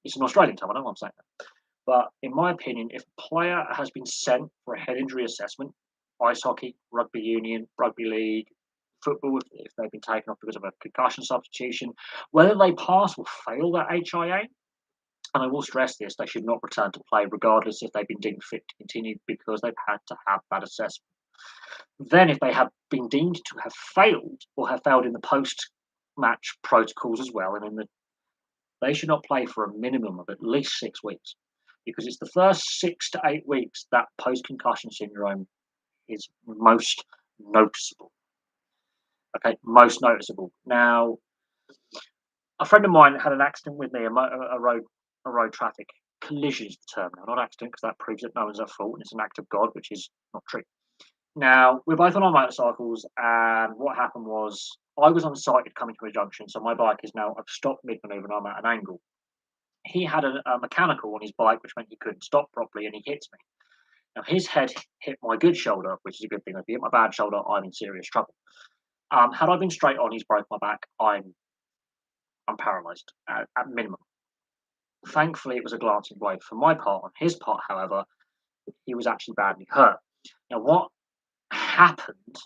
it's an Australian term, I know what I'm saying that. But in my opinion, if a player has been sent for a head injury assessment, ice hockey, rugby union, rugby league, football, if they've been taken off because of a concussion substitution, whether they pass or fail that HIA, and I will stress this, they should not return to play regardless if they've been deemed fit to continue because they've had to have that assessment. Then, if they have been deemed to have failed or have failed in the post-match protocols as well, they should not play for a minimum of at least 6 weeks because it's the first 6 to 8 weeks that post-concussion syndrome is most noticeable. Okay, most noticeable. Now, a friend of mine had an accident with me, a road traffic collision is the term now, not accident, because that proves that no one's at fault and it's an act of God, which is not true. Now, we're both on our motorcycles, and what happened was I was on site coming to a junction, so my bike is now, I've stopped mid-maneuver and I'm at an angle. He had a mechanical on his bike, which meant he couldn't stop properly, and he hits me. Now, his head hit my good shoulder, which is a good thing. If he hit my bad shoulder, I'm in serious trouble. Had I been straight on, he's broke my back. I'm paralysed at minimum. Thankfully, it was a glancing blow for my part. On his part, however, he was actually badly hurt. Now, what happened,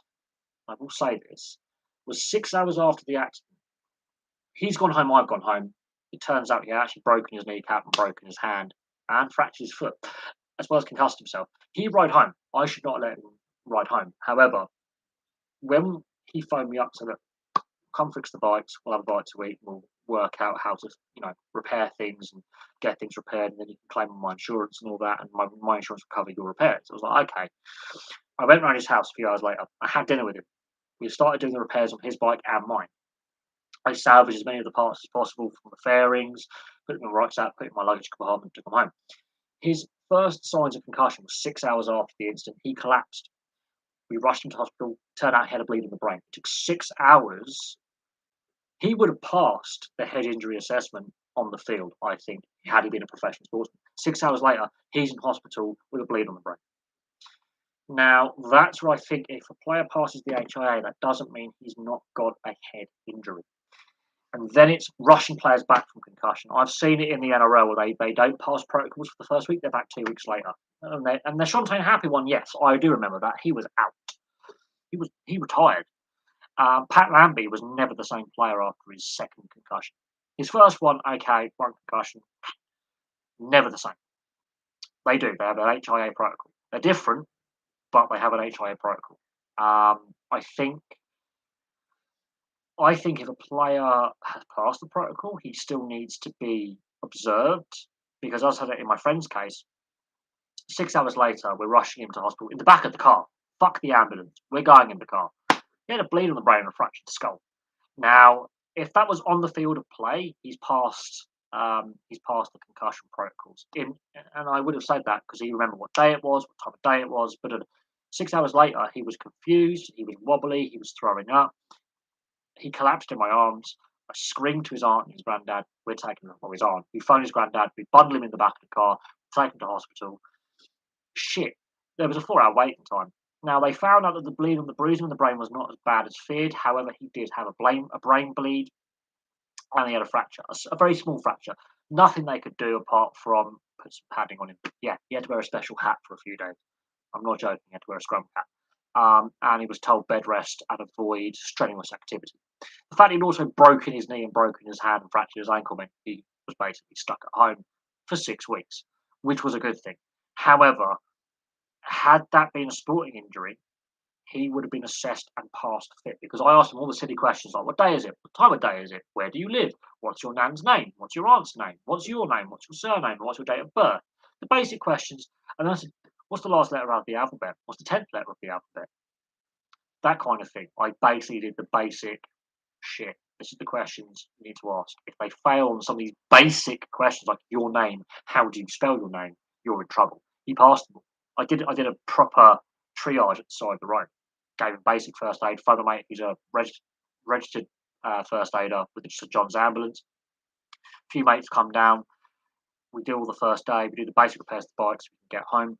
I will say this, was 6 hours after the accident. He's gone home, I've gone home. It turns out he had actually broken his kneecap and broken his hand and fractured his foot, as well as concussed himself. He rode home. I should not let him ride home. However, when he phoned me up, said, "Look, come fix the bikes. We'll have a bite to eat. We'll work out how to, repair things and get things repaired, and then you can claim on my insurance and all that, and my insurance will cover your repairs." I was like, okay. I went round his house a few hours later. I had dinner with him. We started doing the repairs on his bike and mine. I salvaged as many of the parts as possible from the fairings, put them in the rucksack, put it in my luggage compartment, took them home. His first signs of concussion was 6 hours after the incident. He collapsed. We rushed him to hospital. Turned out he had a bleed in the brain. It took 6 hours. He would have passed the head injury assessment on the field, I think, had he been a professional sportsman. 6 hours later, he's in hospital with a bleed on the brain. Now, that's where I think if a player passes the HIA, that doesn't mean he's not got a head injury. And then it's rushing players back from concussion. I've seen it in the NRL where they don't pass protocols for the first week, they're back 2 weeks later. And the Shontaine Happy one, yes, I do remember that. He was out. He retired. Pat Lambie was never the same player after his second concussion. His first one, okay, one concussion, never the same. They have an HIA protocol. They're different, but they have an HIA protocol. I think I think if a player has passed the protocol, he still needs to be observed because I had it in my friend's case. 6 hours later, we're rushing him to hospital in the back of the car. Fuck the ambulance. We're going in the car. He had a bleed on the brain and a fractured skull. Now, if that was on the field of play, he's passed. He's passed the concussion protocols. And I would have said that because he remembered what day it was, what time of day it was. But 6 hours later, he was confused. He was wobbly. He was throwing up. He collapsed in my arms. I screamed to his aunt and his granddad. We're taking him, or his aunt. We phoned his granddad. We bundle him in the back of the car. Take him to hospital. Shit. There was a 4 hour waiting time. Now, they found out that the bleed and the bruising in the brain was not as bad as feared. However, he did have a brain bleed and he had a fracture, a very small fracture. Nothing they could do apart from put some padding on him. Yeah, he had to wear a special hat for a few days. I'm not joking, he had to wear a scrum hat. And he was told bed rest and avoid strenuous activity. The fact he'd also broken his knee and broken his hand and fractured his ankle meant he was basically stuck at home for 6 weeks, which was a good thing. However, had that been a sporting injury, he would have been assessed and passed fit because I asked him all the silly questions like, what day is it? What time of day is it? Where do you live? What's your nan's name? What's your aunt's name? What's your name? What's your surname? What's your date of birth? The basic questions. And I said, what's the last letter of the alphabet? What's the 10th letter of the alphabet? That kind of thing. I basically did the basic shit. This is the questions you need to ask. If they fail on some of these basic questions like your name, how do you spell your name? You're in trouble. He passed them. I did a proper triage at the side of the road. Gave him basic first aid. Phoned a mate who's a registered first aider with the St John's ambulance. A few mates come down. We do all the first aid. We do the basic repairs to the bike so we can get home.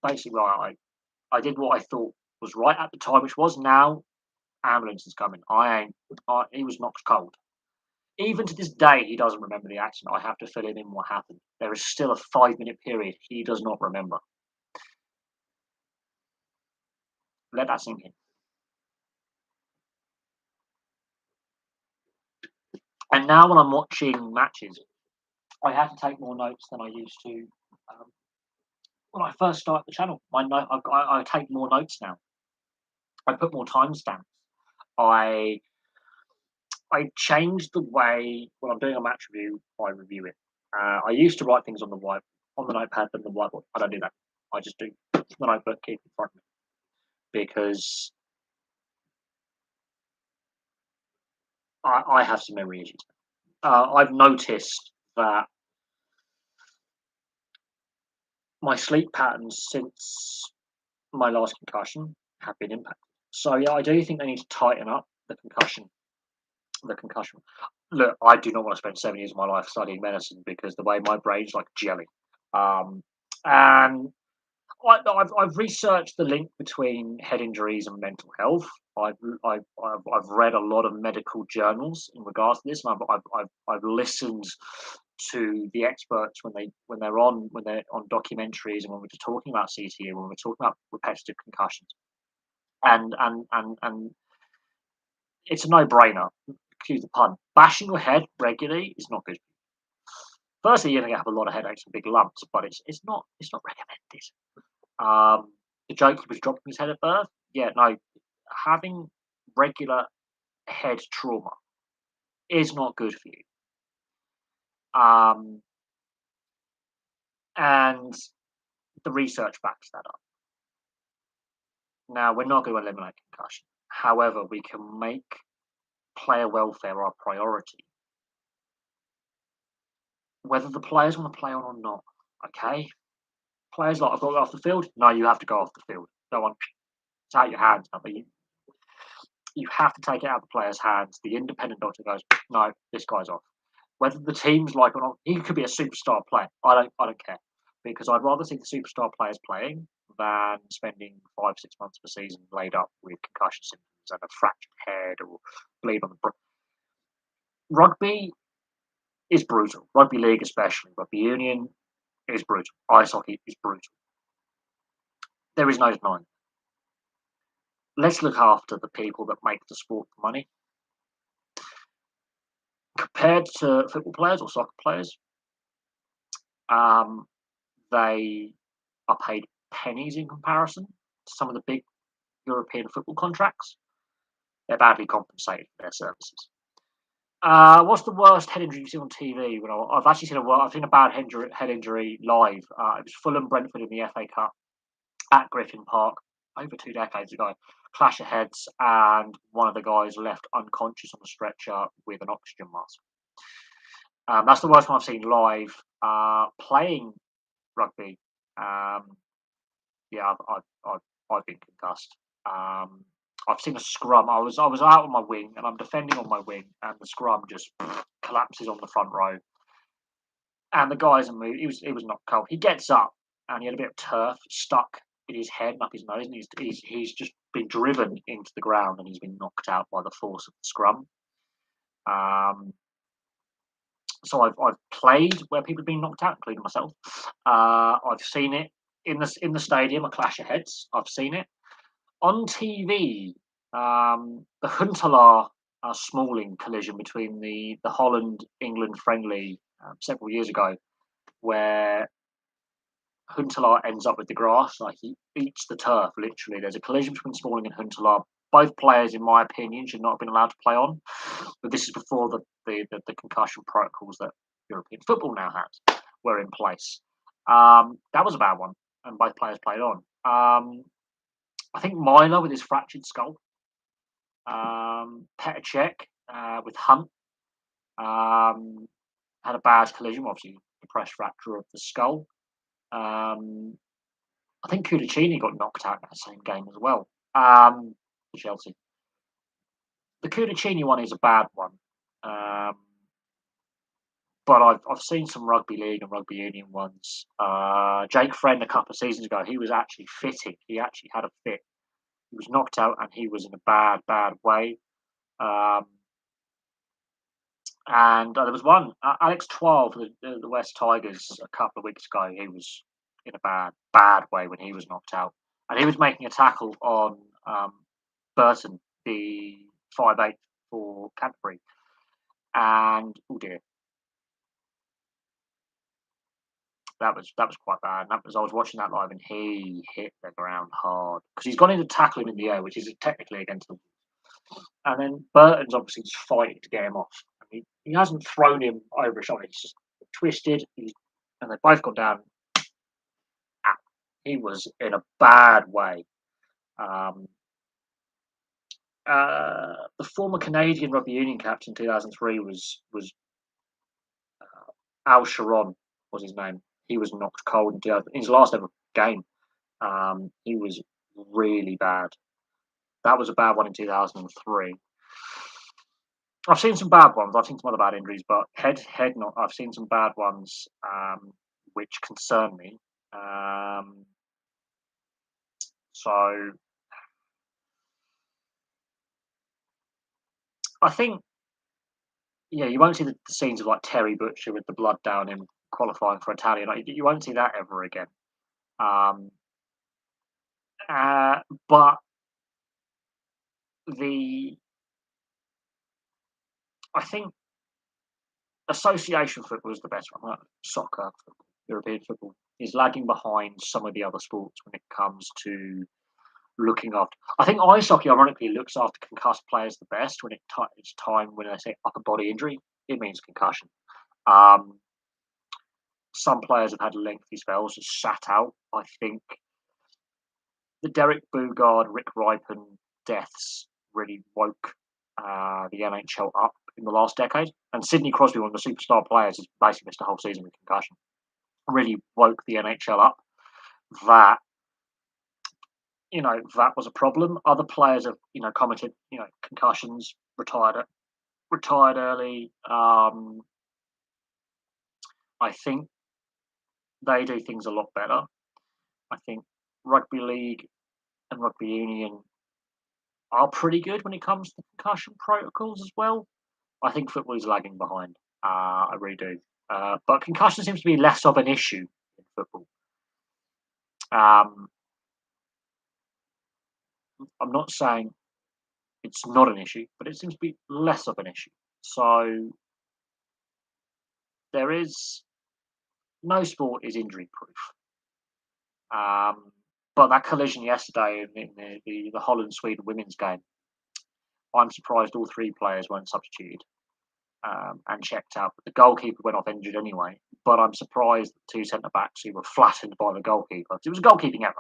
Basically, I did what I thought was right at the time, which was now ambulance is coming. He was knocked cold. Even to this day, he doesn't remember the accident. I have to fill in what happened. There is still a 5 minute period he does not remember. Let that sink in. And now when I'm watching matches, I have to take more notes than I used to when I first started the channel. I take more notes now. I put more timestamps. I I changed the way when I'm doing a match review, I review it. I used to write things on the notepad than the whiteboard. I don't do that. I just do the notebook, keep it in front of me because I have some memory issues. I've noticed that my sleep patterns since my last concussion have been impacted. So yeah, I do think they need to tighten up the concussion. The concussion. Look, I do not want to spend 7 years of my life studying medicine because the way my brain's like jelly. And I've researched the link between head injuries and mental health. I've read a lot of medical journals in regards to this, and I've listened to the experts when they're on documentaries and when we're talking about CTE, when we're talking about repetitive concussions, and it's a no-brainer. Excuse the pun. Bashing your head regularly is not good. Firstly, you're going to have a lot of headaches and big lumps, but it's not recommended. The joke he was dropping his head at birth. Yeah, no, having regular head trauma is not good for you. And the research backs that up. Now, we're not going to eliminate concussion. However, we can make player welfare our priority. Whether the players want to play on or not, okay? Players like, I've got to go off the field. No, you have to go off the field. Don't want it's out your hands. But you have to take it out of the player's hands. The independent doctor goes, no, this guy's off. Whether the team's like or not, he could be a superstar player. I don't care because I'd rather see the superstar players playing than spending 5-6 months of a season laid up with concussion symptoms and a fractured head or bleed on the. Rugby is brutal. Rugby league, especially rugby union, is brutal. Ice hockey is brutal. There is no denying. Let's look after the people that make the sport money. Compared to football players or soccer players, they are paid pennies in comparison to some of the big European football contracts. they're badly compensated for their services. What's the worst head injury you've seen on TV? I've actually seen I've seen a bad head injury live. It was Fulham Brentford in the FA Cup at Griffin Park over 2 decades ago. Clash of heads, and one of the guys left unconscious on the stretcher with an oxygen mask. That's the worst one I've seen live. Playing rugby, um, yeah, I've been concussed. I've seen a scrum. I was out on my wing and I'm defending on my wing, and the scrum just collapses on the front row. And the guy isn't moved. He was knocked cold. He gets up and he had a bit of turf stuck in his head and up his nose, and he's just been driven into the ground and he's been knocked out by the force of the scrum. Um, so I've played where people have been knocked out, including myself. I've seen it in the stadium, a clash of heads. I've seen it on TV. The Huntelaar Smalling collision between the Holland England friendly several years ago, where Huntelaar ends up with the grass, like he eats the turf. Literally, there's a collision between Smalling and Huntelaar. Both players, in my opinion, should not have been allowed to play on. But this is before the concussion protocols that European football now has were in place. That was a bad one, and both players played on. I think Myler with his fractured skull. Petr Cech with Hunt had a bad collision, obviously depressed fracture of the skull. I think Cudicini got knocked out in that same game as well. For Chelsea. The Cudicini one is a bad one. But I've seen some rugby league and rugby union ones. Jake Friend a couple of seasons ago, he was actually fitting. He actually had a fit. He was knocked out and he was in a bad way. And there was one, Alex Twal for the West Tigers a couple of weeks ago. He was in a bad way when he was knocked out. And he was making a tackle on Burton, the 5'8" for Canterbury. And, oh dear. That was quite bad. And I was watching that live, and he hit the ground hard because he's gone into tackle him in the air, which is technically against the rules. And then Burton's obviously just fighting to get him off. And he hasn't thrown him over his shoulder; he's just twisted, and they both got down. He was in a bad way. The former Canadian rugby union captain, 2003, was Al Sharon was his name. He was knocked cold in his last ever game. He was really bad. That was a bad one in 2003. I've seen some bad ones. I've seen some other bad injuries, but head not. I've seen some bad ones, which concern me. So I think, yeah, you won't see the scenes of like Terry Butcher with the blood down him qualifying for Italian. Like, you won't see that ever again. But I think association football is the best one. Soccer, football, European football is lagging behind some of the other sports when it comes to looking after. I think ice hockey, ironically, looks after concussed players the best when it's time when they say upper body injury. It means concussion. Some players have had lengthy spells, just sat out. I think the Derek Boogaard, Rick Ripon deaths really woke the NHL up in the last decade. And Sidney Crosby, one of the superstar players, has basically missed a whole season with concussion. Really woke the NHL up. That that was a problem. Other players have commented concussions, retired early. I think they do things a lot better. I think rugby league and rugby union are pretty good when it comes to concussion protocols as well. I think football is lagging behind. I really do. But concussion seems to be less of an issue in football. I'm not saying it's not an issue, but it seems to be less of an issue. So there is no sport is injury proof. But that collision yesterday in the Holland Sweden women's game I'm surprised all three players weren't substituted and checked out. But the goalkeeper went off injured anyway. But I'm surprised the two centre backs who were flattened by the goalkeeper. It was a goalkeeping error.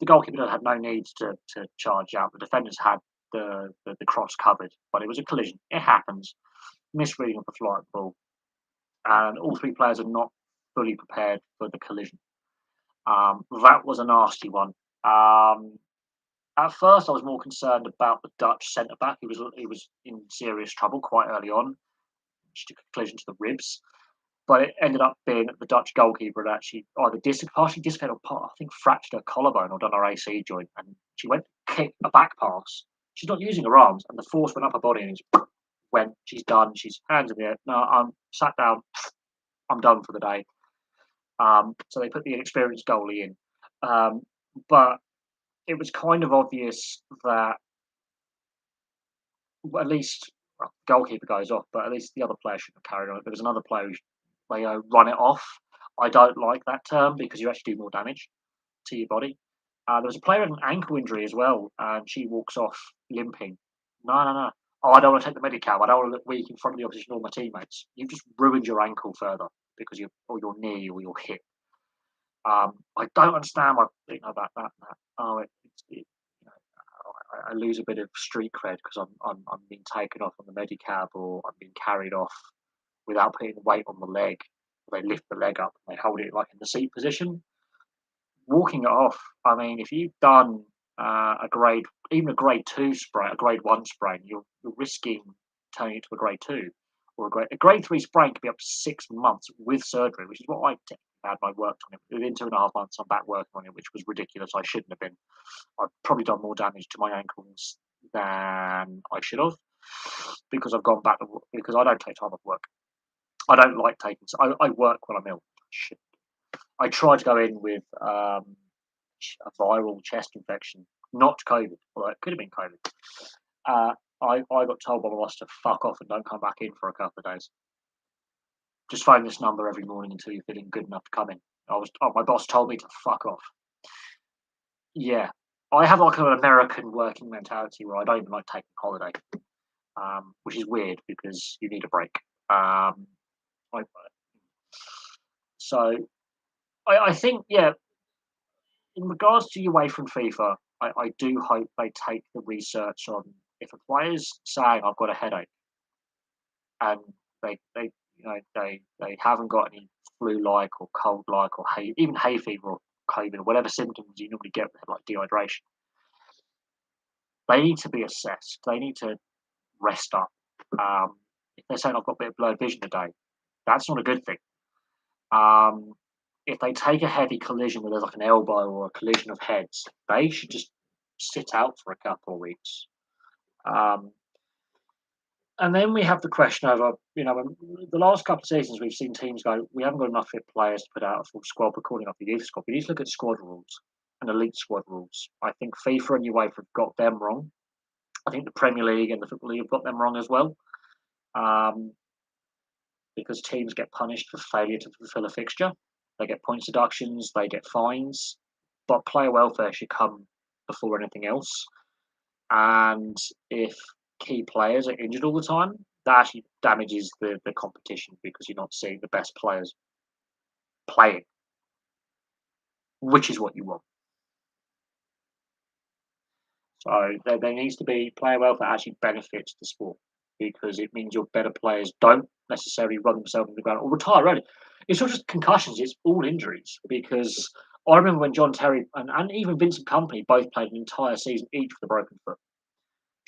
The goalkeeper had no need to charge out. The defenders had the cross covered, but it was a collision. It happens. Misreading of the flight ball, and all three players are not fully prepared for the collision. That was a nasty one. At first, I was more concerned about the Dutch centre back. He was in serious trouble quite early on, which took a collision to the ribs. But it ended up being that the Dutch goalkeeper had actually either partially dislocated or I think fractured her collarbone or done her AC joint, and she went to kick a back pass. She's not using her arms, and the force went up her body, and it went. She's done. She's hands in the air. No, I'm sat down. I'm done for the day. So they put the inexperienced goalie in, but it was kind of obvious that at least the goalkeeper goes off, but at least the other player shouldn't have carried on. There was another player who they run it off. I don't like that term because you actually do more damage to your body. There was a player with an ankle injury as well, and she walks off limping. No, no, no. Oh, I don't want to take the Medicab. I don't want to look weak in front of the opposition or my teammates. You've just ruined your ankle further because or your knee or your hip. I don't understand why that. Oh, I lose a bit of street cred because I'm being taken off on the Medicab or I'm being carried off without putting the weight on the leg. They lift the leg up and they hold it like in the seat position. Walking it off. I mean, if you've done even a grade two sprain, a grade one sprain, you're risking turning it to a grade two or a grade three sprain could be up to 6 months with surgery, which is what I had. I worked on it within 2.5 months. I'm back working on it, which was ridiculous. I shouldn't have been. I've probably done more damage to my ankles than I should have because I've gone back because I don't take time off work. I don't like taking. I work when I'm ill. Shit. I tried to go in with a viral chest infection, not COVID, although it could have been COVID. I got told by my boss to fuck off and don't come back in for a couple of days. Just phone this number every morning until you're feeling good enough to come in. My boss told me to fuck off. Yeah, I have like an American working mentality where I don't even like taking holiday, which is weird because you need a break. I, so I think, yeah, in regards to away from FIFA, I do hope they take the research on if a player's saying I've got a headache and they haven't got any flu-like or cold-like or even hay fever or COVID or whatever symptoms you normally get like dehydration. They need to be assessed. They need to rest up. If they're saying I've got a bit of blurred vision today, that's not a good thing. If they take a heavy collision where there's like an elbow or a collision of heads, they should just sit out for a couple of weeks. And then we have the question over, the last couple of seasons we've seen teams go, we haven't got enough fit players to put out a full squad, we're calling up the youth squad. We need to look at squad rules and elite squad rules. I think FIFA and UEFA have got them wrong. I think the Premier League and the Football League have got them wrong as well. Because teams get punished for failure to fulfill a fixture. They get points deductions, they get fines, but player welfare should come before anything else. And if key players are injured all the time, that actually damages the competition because you're not seeing the best players playing, which is what you want. So there needs to be player welfare actually benefits the sport because it means your better players don't necessarily run themselves into the ground or retire early. It's not just concussions, it's all injuries. Because I remember when John Terry and even Vincent Kompany both played an entire season each with a broken foot.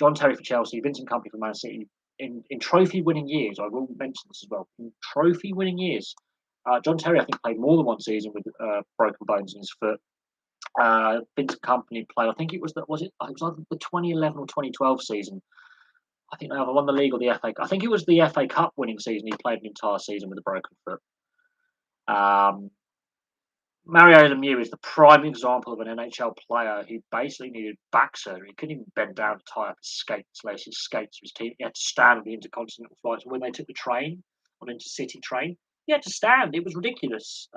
John Terry for Chelsea, Vincent Kompany for Man City. In trophy winning years, I will mention this as well. In trophy winning years, John Terry, I think, played more than one season with broken bones in his foot. Vincent Kompany played. I think it was either the 2011 or 2012 season. I think they either won the league or the FA. I think it was the FA Cup winning season. He played an entire season with a broken foot. Mario Lemieux is the prime example of an NHL player who basically needed back surgery. He couldn't even bend down to tie up his skates, lace his skates for his team. He had to stand on the intercontinental flights. When they took the train, on intercity train, he had to stand. It was ridiculous.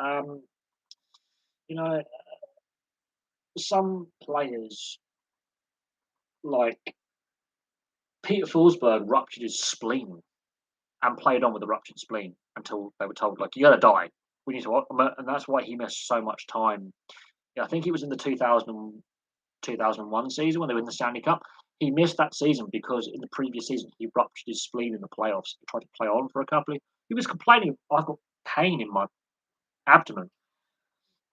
Some players like Peter Forsberg ruptured his spleen and played on with a ruptured spleen until they were told, like, you got to die. We need to, and that's why he missed so much time. Yeah, I think he was in the 2001 season when they were in the Stanley Cup. He missed that season because in the previous season he ruptured his spleen in the playoffs. He tried to play on for a couple of. He was complaining, "I've got pain in my abdomen,"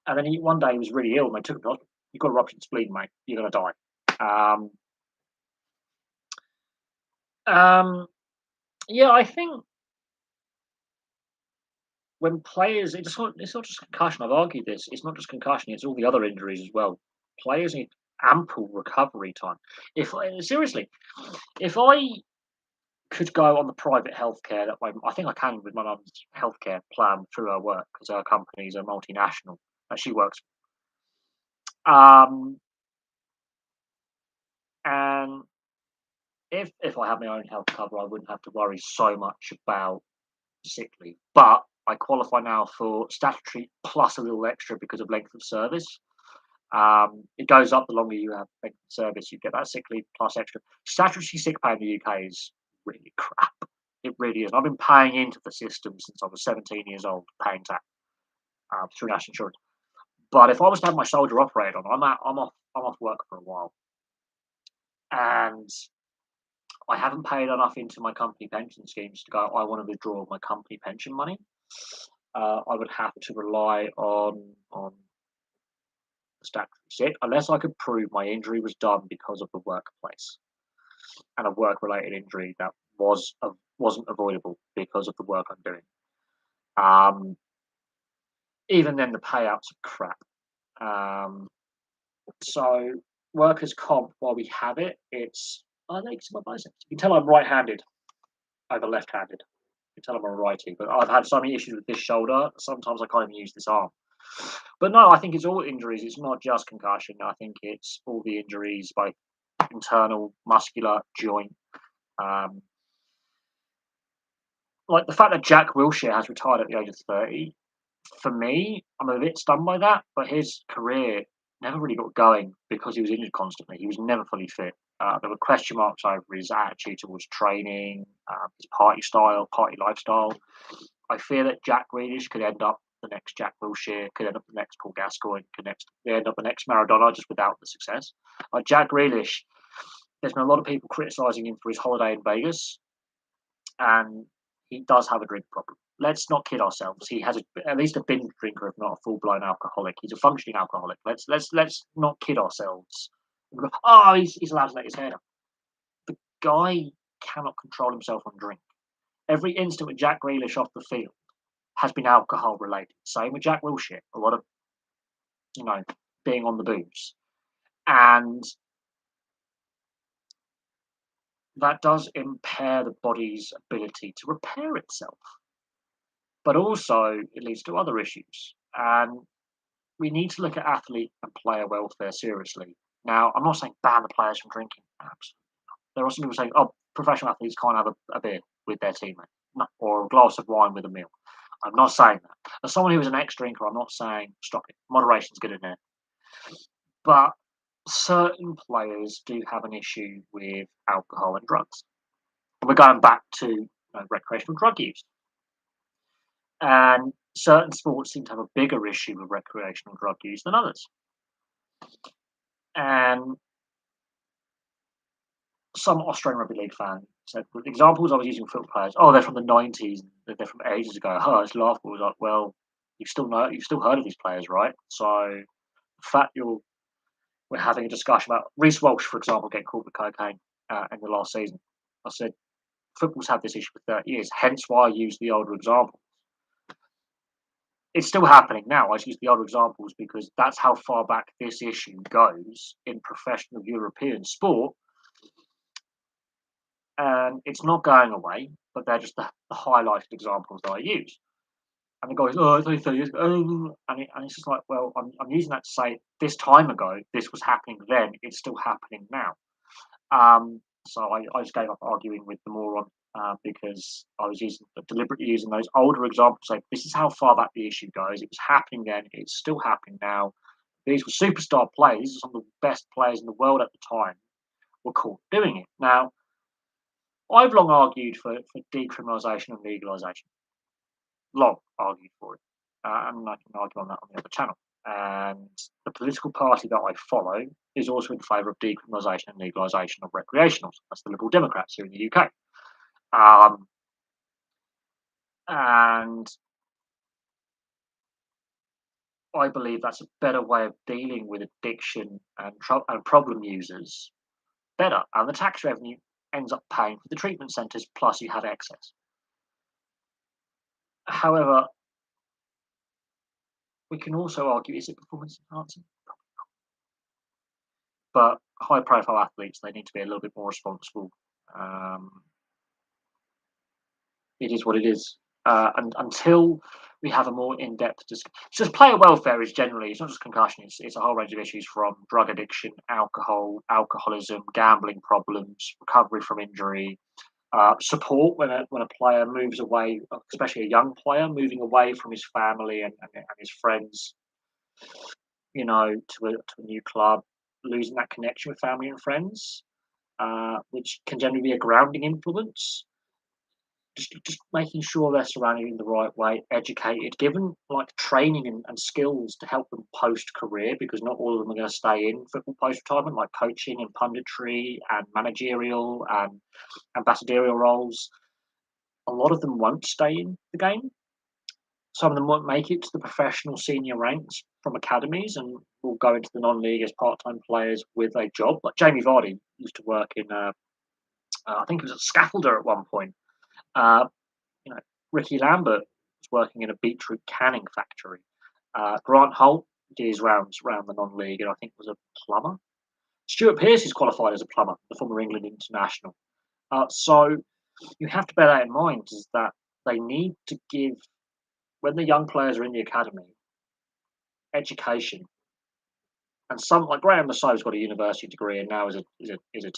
and then one day he was really ill, and they took him to hospital. "You've got a ruptured spleen, mate. You're gonna die." Um, yeah, I think when players, it's not just concussion. I've argued this. It's not just concussion. It's all the other injuries as well. Players need ample recovery time. If seriously, if I could go on the private healthcare that way, I think I can with my mum's healthcare plan through her work because her company is a multinational that she works. And if I had my own health cover, I wouldn't have to worry so much about sick leave. But I qualify now for statutory plus a little extra because of length of service. It goes up the longer you have length of service. You get that sick leave plus extra. Statutory sick pay in the UK is really crap. It really is. I've been paying into the system since I was 17 years old, paying tax through national insurance. But if I was to have my shoulder operated on, I'm off work for a while, and I haven't paid enough into my company pension schemes to go. I want to withdraw my company pension money. I would have to rely on the statutory sick unless I could prove my injury was done because of the workplace and a work-related injury that wasn't avoidable because of the work I'm doing. Even then, the payouts are crap. So workers' comp, while we have it, I think it's my biceps. You can tell I'm right-handed over left-handed. You can tell I'm a righty, but I've had so many issues with this shoulder. Sometimes I can't even use this arm. But no, I think it's all injuries. It's not just concussion. I think it's all the injuries, both internal, muscular, joint. Like the fact that Jack Wilshere has retired at the age of 30, for me, I'm a bit stunned by that. But his career never really got going because he was injured constantly. He was never fully fit. There were question marks over his attitude towards training, his party style, party lifestyle. I fear that Jack Grealish could end up the next Jack Wilshere, could end up the next Paul Gascoigne, could end up the next Maradona just without the success. Jack Grealish, there's been a lot of people criticising him for his holiday in Vegas, and he does have a drink problem. Let's not kid ourselves. He has at least a binge drinker, if not a full blown alcoholic. He's a functioning alcoholic. Let's not kid ourselves. Oh, he's allowed to let his hair down. The guy cannot control himself on drink. Every instant with Jack Grealish off the field has been alcohol related. Same with Jack Wilshere. A lot of being on the booze, and that does impair the body's ability to repair itself. But also, it leads to other issues. And we need to look at athlete and player welfare seriously. Now, I'm not saying ban the players from drinking. Absolutely not. There are some people saying, oh, professional athletes can't have a beer with their teammate or a glass of wine with a meal. I'm not saying that. As someone who is an ex-drinker, I'm not saying stop it. Moderation's good in there. But certain players do have an issue with alcohol and drugs. And we're going back to recreational drug use. And certain sports seem to have a bigger issue with recreational drug use than others. And some Australian rugby league fan said, the examples I was using football players, oh, they're from the 90s, they're from ages ago. Oh, it's laughable. It was like, well, you've still heard of these players, right? So the fact we're having a discussion about Reece Walsh, for example, getting caught with cocaine in the last season. I said, football's had this issue for 30 years, hence why I use the older example. It's still happening now. I use the older examples because that's how far back this issue goes in professional European sport. And it's not going away, but they're just the highlighted examples that I use. And the guy goes, oh, it's only 30 years ago. And it's just like, well, I'm using that to say this time ago, this was happening then, it's still happening now. So I just gave up arguing with the moron because I was deliberately using those older examples. Like, this is how far back the issue goes. It was happening then. It's still happening now. These were superstar players. Some of the best players in the world at the time were caught doing it. Now, I've long argued for decriminalisation and legalisation. Long argued for it, and I can argue on that on the other channel. And the political party that I follow is also in favour of decriminalisation and legalisation of recreationals. That's the Liberal Democrats here in the UK. And I believe that's a better way of dealing with addiction and problem users. Better, and the tax revenue ends up paying for the treatment centres, plus you have excess. However, we can also argue, is it performance enhancing? But high profile athletes, they need to be a little bit more responsible. It is what it is. And until we have a more in-depth discussion, just player welfare is generally, it's not just concussion, it's a whole range of issues from drug addiction, alcoholism, gambling problems, recovery from injury, support when a player moves away, especially a young player moving away from his family and his friends, to a new club, losing that connection with family and friends, which can generally be a grounding influence. Just making sure they're surrounded in the right way, educated, given like training and skills to help them post career, because not all of them are going to stay in football post retirement, like coaching and punditry and managerial and ambassadorial roles. A lot of them won't stay in the game. Some of them won't make it to the professional senior ranks from academies and will go into the non-league as part-time players with a job. Like Jamie Vardy used to work in, I think it was a scaffolder at one point. Uh, Ricky Lambert was working in a beetroot canning factory. Grant Holt did his rounds around the non-league and I think was a plumber. Stuart Pearce is qualified as a plumber, the former England international. So you have to bear that in mind, is that they need to give, when the young players are in the academy, education. And some like Graham Masso's got a university degree and now is a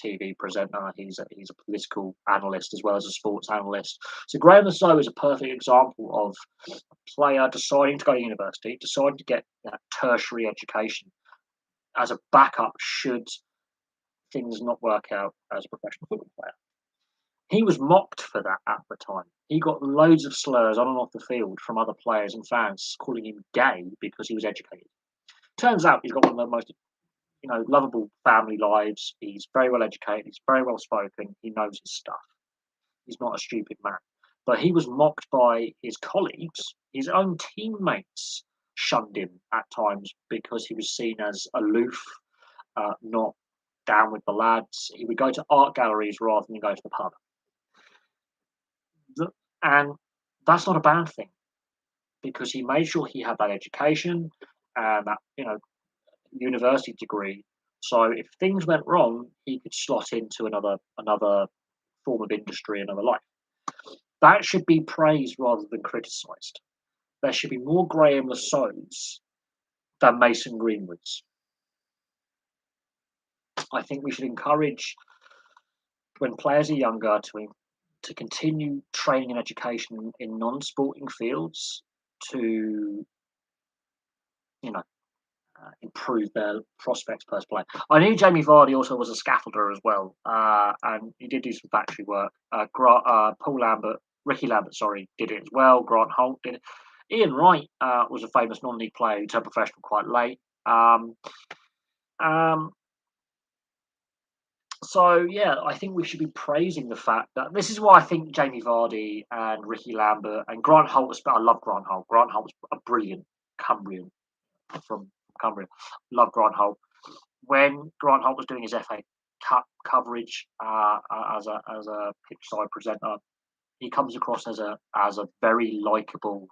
TV presenter. He's a political analyst as well as a sports analyst. So Graham Masso is a perfect example of a player deciding to go to university, deciding to get that tertiary education as a backup should things not work out as a professional football player. He was mocked for that at the time. He got loads of slurs on and off the field from other players and fans calling him gay because he was educated. Turns out he's got one of the most lovable family lives. He's very well educated. He's very well spoken. He knows his stuff. He's not a stupid man. But he was mocked by his colleagues. His own teammates shunned him at times because he was seen as aloof, not down with the lads. He would go to art galleries rather than go to the pub. And that's not a bad thing because he made sure he had that education and that, university degree. So if things went wrong, he could slot into another form of industry, another life. That should be praised rather than criticised. There should be more Graham Lassos than Mason Greenwoods. I think we should encourage, when players are younger, to continue training and education in non-sporting fields to, improve their prospects per play. I knew Jamie Vardy also was a scaffolder as well, and he did do some factory work. Ricky Lambert, did it as well. Grant Holt did it. Ian Wright was a famous non-league player who turned professional quite late. So yeah, I think we should be praising the fact that this is why I think Jamie Vardy and Ricky Lambert and Grant Holt was. I love Grant Holt. Grant Holt was a brilliant Cumbrian from Cumbria. Love Grant Holt. When Grant Holt was doing his FA Cup coverage as a pitchside presenter, he comes across as a very likable,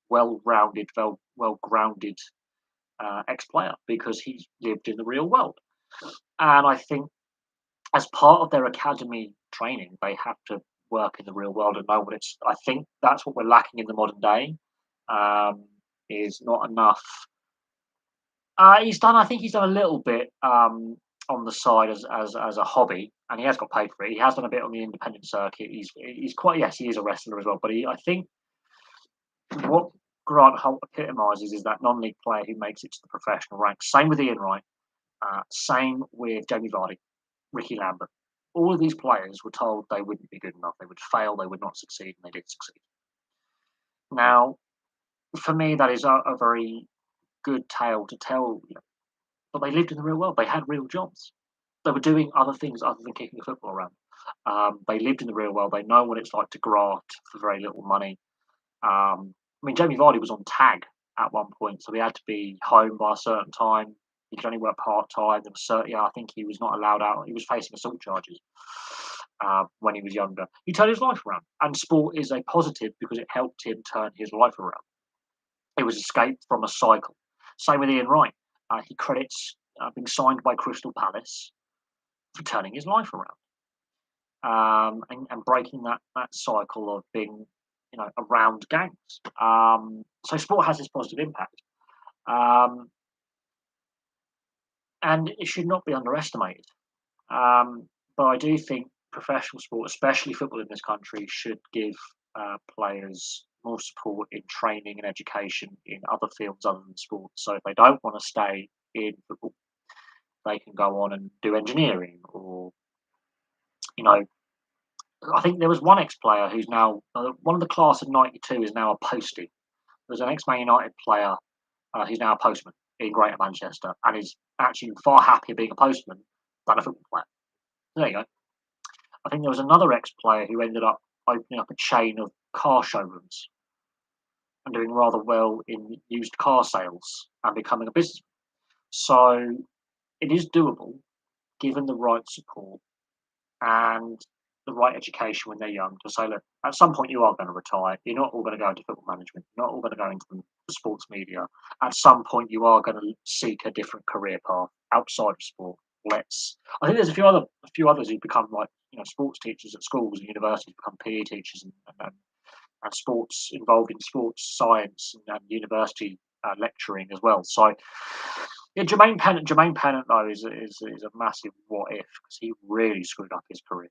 well-rounded, well-grounded ex-player because he's lived in the real world. And I think as part of their academy training, they have to work in the real world and know what it's. I think that's what we're lacking in the modern day. Is not enough. I think he's done a little bit on the side as a hobby, and he has got paid for it. He has done a bit on the independent circuit. He's quite, yes, he is a wrestler as well. But I think what Grant Holt epitomises is that non-league player who makes it to the professional ranks. Same with Ian Wright. Same with Jamie Vardy, Ricky Lambert. All of these players were told they wouldn't be good enough, they would fail, they would not succeed, and they did succeed. Now, for me, that is a very good tale to tell, but they lived in the real world. They had real jobs. They were doing other things other than kicking a football around. They lived in the real world. They know what it's like to graft for very little money. Jamie Vardy was on tag at one point, so he had to be home by a certain time. He could only work part time. There was certain, I think he was not allowed out. He was facing assault charges when he was younger. He turned his life around, and sport is a positive because it helped him turn his life around. It was escape from a cycle. Same with Ian Wright. He credits being signed by Crystal Palace for turning his life around and breaking that cycle of being, around gangs. So sport has this positive impact, um, and it should not be underestimated. But I do think professional sport, especially football in this country, should give players more support in training and education in other fields other than sports. So if they don't want to stay in football, they can go on and do engineering or, you know, I think there was one ex-player who's now one of the class of '92 is now a postie. There's an ex-Man United player who's now a postman in Greater Manchester and is actually far happier being a postman than a football player. There you go. I think there was another ex-player who ended up opening up a chain of car showrooms and doing rather well in used car sales and becoming a businessman. So it is doable given the right support and the right education when they're young to say, look, at some point you are going to retire. You're not all going to go into football management. You're not all going to go into the sports media. At some point you are going to seek a different career path outside of sport. I think there's a few others who become like, sports teachers at schools and universities, become PE teachers and sports involved in sports science and university lecturing as well. So yeah, Jermaine Pennant though is a massive what if because he really screwed up his career.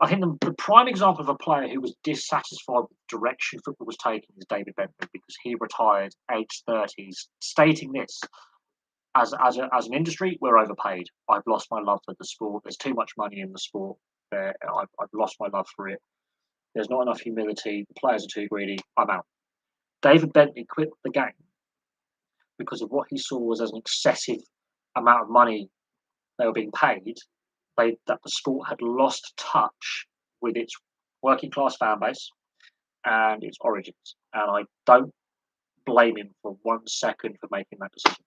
I think the prime example of a player who was dissatisfied with the direction football was taking is David Bentley because he retired aged 30s, stating this as an industry, we're overpaid. I've lost my love for the sport. There's too much money in the sport. I've lost my love for it. There's not enough humility. The players are too greedy. I'm out. David Bentley quit the game because of what he saw was as an excessive amount of money they were being paid. That the sport had lost touch with its working class fan base and its origins. And I don't blame him for 1 second for making that decision.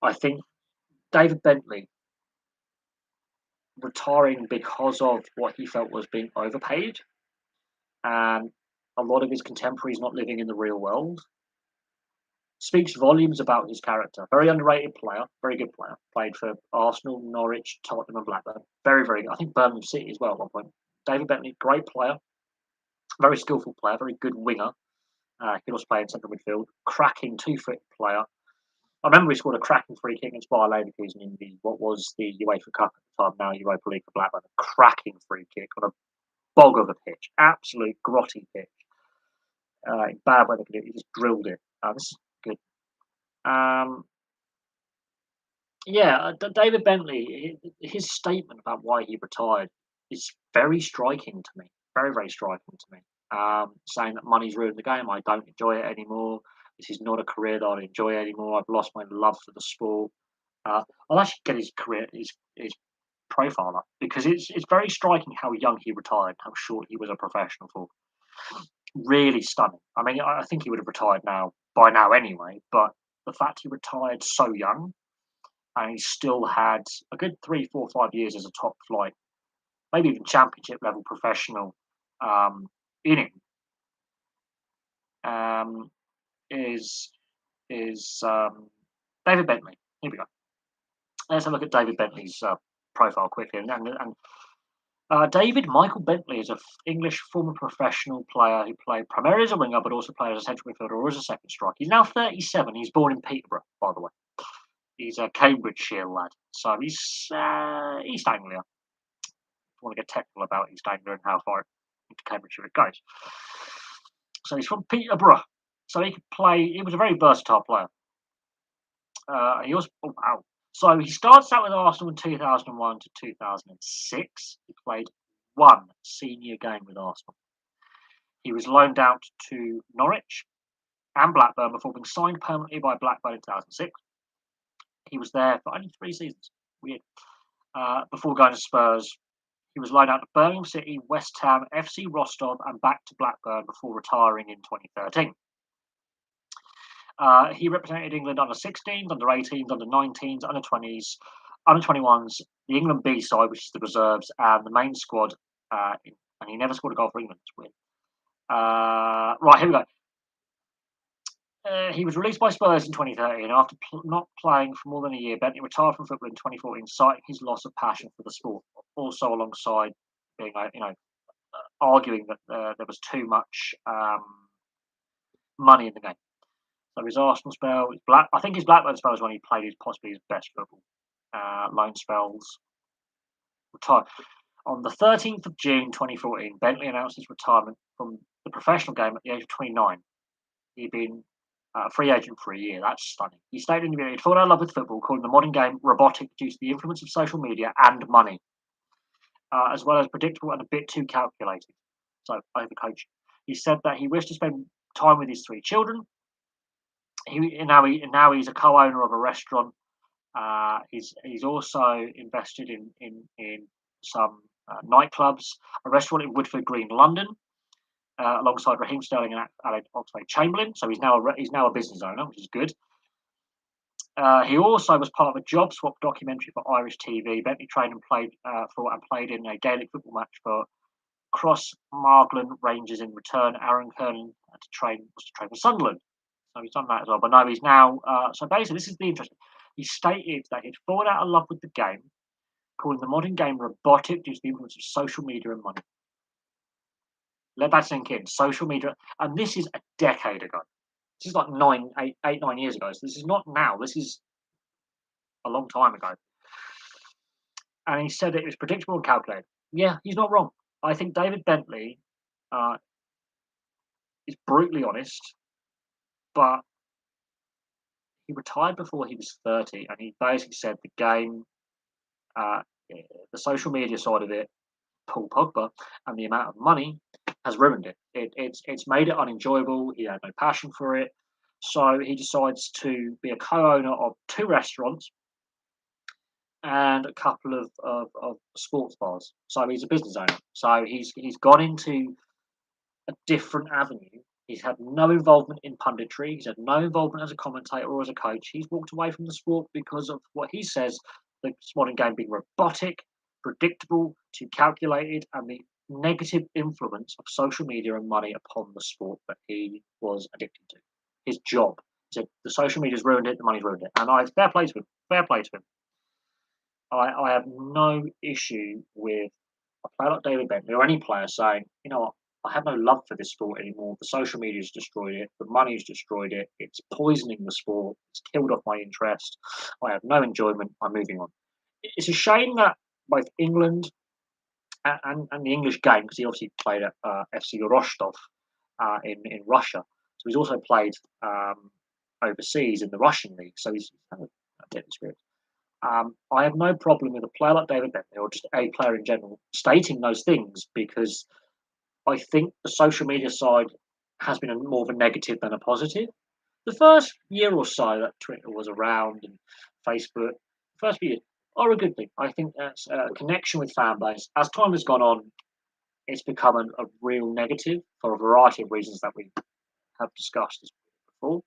I think David Bentley retiring because of what he felt was being overpaid and a lot of his contemporaries not living in the real world speaks volumes about his character. Very underrated player, very good player. Played for Arsenal, Norwich, Tottenham, and Blackburn. Very, very good. I think Birmingham City as well at one point. David Bentley, great player, very skillful player, very good winger. He can also play in central midfield. Cracking 2 foot player. I remember he scored a cracking free kick against Bayer Leverkusen in what was the UEFA Cup at the time, now Europa League for Blackburn. A cracking free kick on a bog of a pitch, absolute grotty pitch. Bad weather, he just drilled it. This is good. David Bentley, his statement about why he retired is very striking to me. Very, very striking to me. Saying that money's ruined the game. I don't enjoy it anymore. This is not a career that I enjoy anymore. I've lost my love for the sport. I'll actually get his profile up because it's very striking how young he retired, how short he was a professional for. Really stunning. I mean, I think he would have retired by now anyway. But the fact he retired so young and he still had a good 3, 4, 5 years as a top flight, maybe even championship level professional in him, is David Bentley. Here we go. Let's have a look at David Bentley's profile quickly. David Michael Bentley is an English former professional player who played primarily as a winger, but also played as a central midfielder or as a second striker. He's now 37. He's born in Peterborough, by the way. He's a Cambridgeshire lad, so he's East Anglia. If you want to get technical about East Anglia and how far into Cambridgeshire it goes. So he's from Peterborough. So he could play. He was a very versatile player. He also, oh wow. So he starts out with Arsenal in 2001 to 2006. He played one senior game with Arsenal. He was loaned out to Norwich and Blackburn before being signed permanently by Blackburn in 2006. He was there for only 3 seasons. Weird. Before going to Spurs, he was loaned out to Birmingham City, West Ham, FC Rostov, and back to Blackburn before retiring in 2013. He represented England under 16s, under 18s, under 19s, under 20s, under 21s, the England B side, which is the reserves, and the main squad. And he never scored a goal for England. It's weird. Right, here we go. He was released by Spurs in 2013 after not playing for more than a year. Bentley retired from football in 2014, citing his loss of passion for the sport. Also, alongside being, arguing that there was too much money in the game. So his Arsenal spell, I think his Blackburn spell was when he played possibly his best football. Loan spells. Retired. On the 13th of June 2014, Bentley announced his retirement from the professional game at the age of 29. He'd been a free agent for a year. That's stunning. He stated in the video he'd fallen out of love with football, calling the modern game robotic due to the influence of social media and money, as well as predictable and a bit too calculated. So, overcoaching. He said that he wished to spend time with his 3 children. Now he's a co-owner of a restaurant. He's also invested in some nightclubs, a restaurant in Woodford Green, London, alongside Raheem Sterling and Oxlade-Chamberlain. So he's now a business owner, which is good. He also was part of a job swap documentary for Irish TV. Bentley trained and played in a Gaelic football match for Crossmarglen Rangers in return. Aaron Kernan was to train for Sunderland. So he's done that as well. But no, he's now. So basically, this is the interesting. He stated that he'd fallen out of love with the game, calling the modern game robotic due to the influence of social media and money. Let that sink in. Social media, and this is a decade ago. This is like 9 years ago. So this is not now. This is a long time ago. And he said it was predictable and calculated. Yeah, he's not wrong. I think David Bentley is brutally honest, but he retired before he was 30, and he basically said the game, the social media side of it, Paul Pogba, and the amount of money has ruined it. It's made it unenjoyable. He had no passion for it, so he decides to be a co-owner of 2 restaurants and a couple of sports bars. So he's a business owner. So he's gone into a different avenue. He's had no involvement in punditry. He's had no involvement as a commentator or as a coach. He's walked away from the sport because of what he says, the modern game being robotic, predictable, too calculated, and the negative influence of social media and money upon the sport that he was addicted to. His job. He said the social media's ruined it, the money's ruined it. And fair play to him. Fair play to him. I have no issue with a player like David Bentley or any player saying, you know what, I have no love for this sport anymore. The social media's destroyed it. The money's destroyed it. It's poisoning the sport. It's killed off my interest. I have no enjoyment. I'm moving on. It's a shame that both England and the English game, because he obviously played at FC Rostov in Russia. So he's also played overseas in the Russian league. So he's had a bit of experience. I have no problem with a player like David Bentley or just a player in general stating those things, because I think the social media side has been more of a negative than a positive. The first year or so that Twitter was around and Facebook, first few years are a good thing. I think that's a connection with fan base. As time has gone on, it's become a real negative for a variety of reasons that we have discussed before.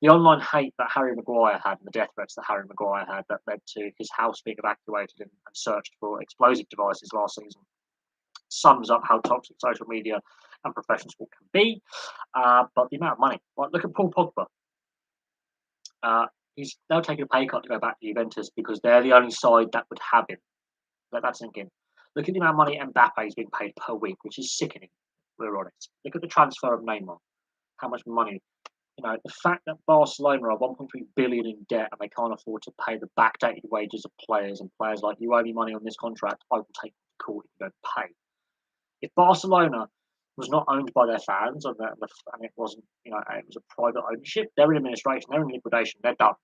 The online hate that Harry Maguire had and the death threats that Harry Maguire had that led to his house being evacuated and searched for explosive devices last season sums up how toxic social media and professional sport can be. But the amount of money, like look at Paul Pogba. He's now taking a pay cut to go back to Juventus because they're the only side that would have him. Let that sink in. Look at the amount of money Mbappe is being paid per week, which is sickening. We're honest. Look at the transfer of Neymar. How much money? You know, the fact that Barcelona are 1.3 billion in debt and they can't afford to pay the backdated wages of players, and players like, you owe me money on this contract, I will take you to court if you don't pay. If Barcelona was not owned by their fans and it wasn't, it was a private ownership, they're in administration, they're in liquidation, they're done.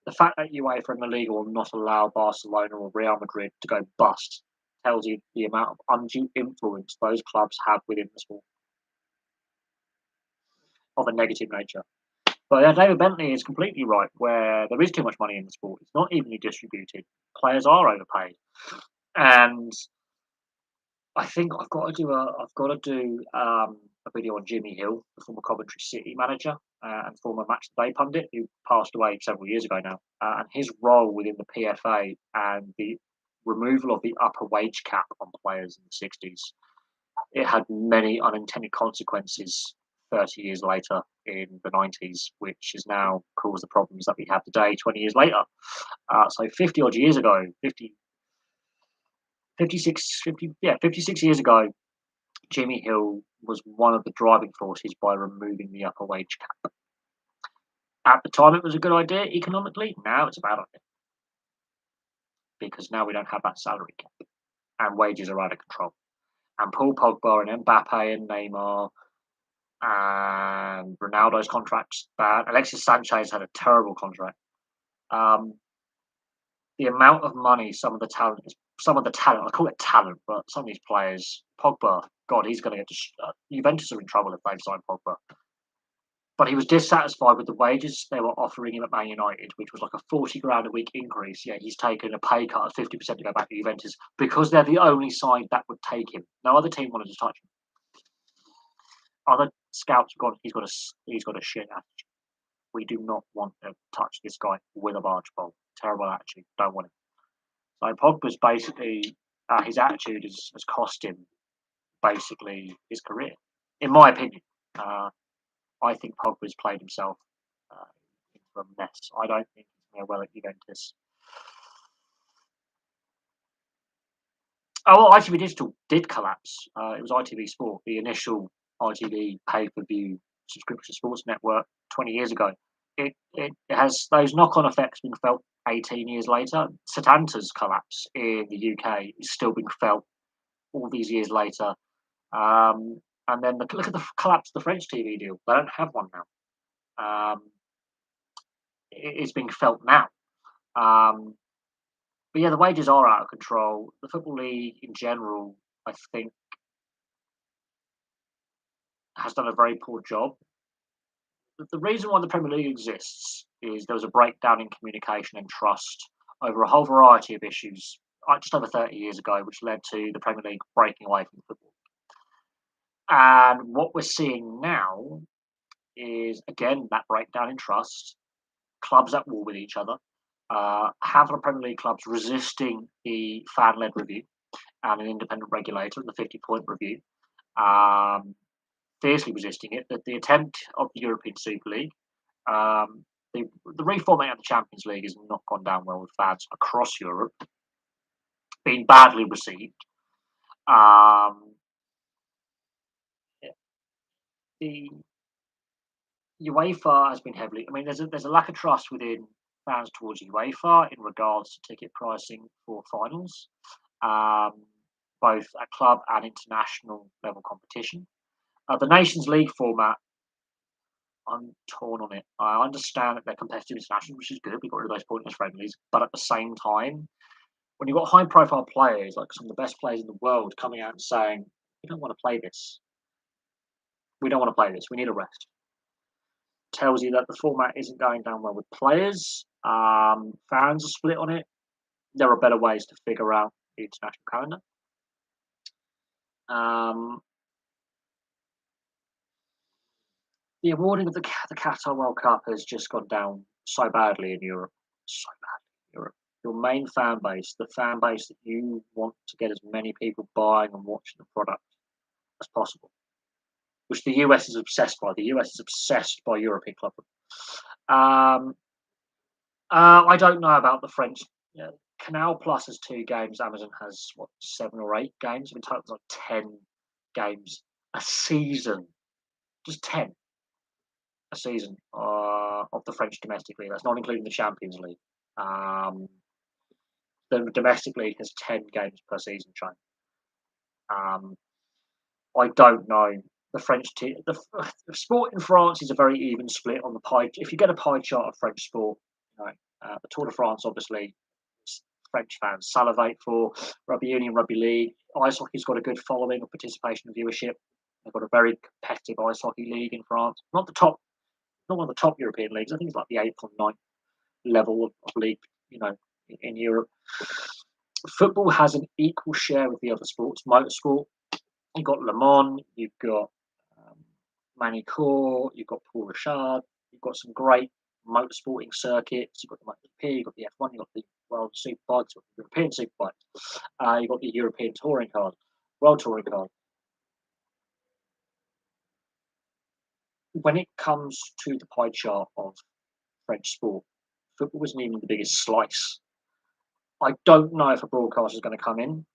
The fact that UEFA and the league will not allow Barcelona or Real Madrid to go bust tells you the amount of undue influence those clubs have within the sport of a negative nature. But yeah, David Bentley is completely right. Where there is too much money in the sport, it's not evenly distributed. Players are overpaid, and I think I've got to do a video on Jimmy Hill, the former Coventry City manager and former Match of the Day pundit, who passed away several years ago now, and his role within the PFA and the removal of the upper wage cap on players in the 60s. It had many unintended consequences 30 years later in the 90s, which has now caused the problems that we have today 20 years later. So 50 odd years ago, 56 years ago, Jimmy Hill was one of the driving forces by removing the upper wage cap. At the time, it was a good idea economically. Now it's a bad idea because now we don't have that salary cap and wages are out of control. And Paul Pogba and Mbappe and Neymar and Ronaldo's contract's bad. Alexis Sanchez had a terrible contract. Um, the amount of money some of the talent, I call it talent, but some of these players, Pogba, God, he's going to get to. Juventus are in trouble if they sign Pogba. But he was dissatisfied with the wages they were offering him at Man United, which was like a 40 grand a week increase. Yeah, he's taken a pay cut of 50% to go back to Juventus because they're the only side that would take him. No other team wanted to touch him. Other scouts have gone, he's got a shit attitude. We do not want to touch this guy with a barge pole. Terrible attitude. Don't want him. So Pogba's basically his attitude has cost him basically his career, in my opinion. I think Pogba's played himself into a mess. I don't think he's going well at Juventus. Oh, well, ITV Digital did collapse. It was ITV Sport, the initial ITV pay-per-view subscription sports network 20 years ago. It has those knock-on effects being felt 18 years later. Setanta's collapse in the UK is still being felt all these years later. And then look at the collapse of the French TV deal. They don't have one now. It's being felt now. But yeah, the wages are out of control. The Football League in general, I think, has done a very poor job. The reason why the Premier League exists is there was a breakdown in communication and trust over a whole variety of issues just over 30 years ago, which led to the Premier League breaking away from football. And what we're seeing now is, again, that breakdown in trust, clubs at war with each other, half of the Premier League clubs resisting the fan-led review and an independent regulator and the 50-point review, fiercely resisting it. That the attempt of the European Super League, the reformatting of the Champions League has not gone down well with fans across Europe, been badly received. The UEFA has been heavily. I mean, there's a lack of trust within fans towards UEFA in regards to ticket pricing for finals, both at club and international level competition. The Nations League format, I'm torn on it. I understand that they're competitive international, which is good. We've got rid of those pointless friendlies, but at the same time, when you've got high-profile players like some of the best players in the world coming out and saying, "We don't want to play this. We don't want to play this. We need a rest," tells you that the format isn't going down well with players. Fans are split on it. There are better ways to figure out the international calendar. The awarding of the Qatar World Cup has just gone down so badly in Europe. So badly in Europe. Your main fan base, the fan base that you want to get as many people buying and watching the product as possible, which the US is obsessed by. The US is obsessed by European club. I don't know about the French. Canal Plus has 2 games. Amazon has 7 or 8 games. In total, it's like 10 games a season. Just 10 a season of the French domestic league. That's not including the Champions League. The domestic league has 10 games per season, Shane. I don't know. The French team, the sport in France is a very even split on the pie. If you get a pie chart of French sport, The Tour de France, obviously, French fans salivate for. Rugby union, rugby league. Ice hockey's got a good following of participation and viewership. They've got a very competitive ice hockey league in France. Not one of the top European leagues. I think it's like the eighth or ninth level of league, in Europe. Football has an equal share with the other sports. Motorsport, you've got Le Mans, you've got um, Manicourt, you've got Paul Richard, you've got some great motorsporting circuits. You've got the MotoGP, you've got the F1, you've got the World Superbikes, you've got the European Superbikes, you've got the European Touring Card, World Touring Card. When it comes to the pie chart of French sport, football wasn't even the biggest slice. I don't know if a broadcaster is going to come in.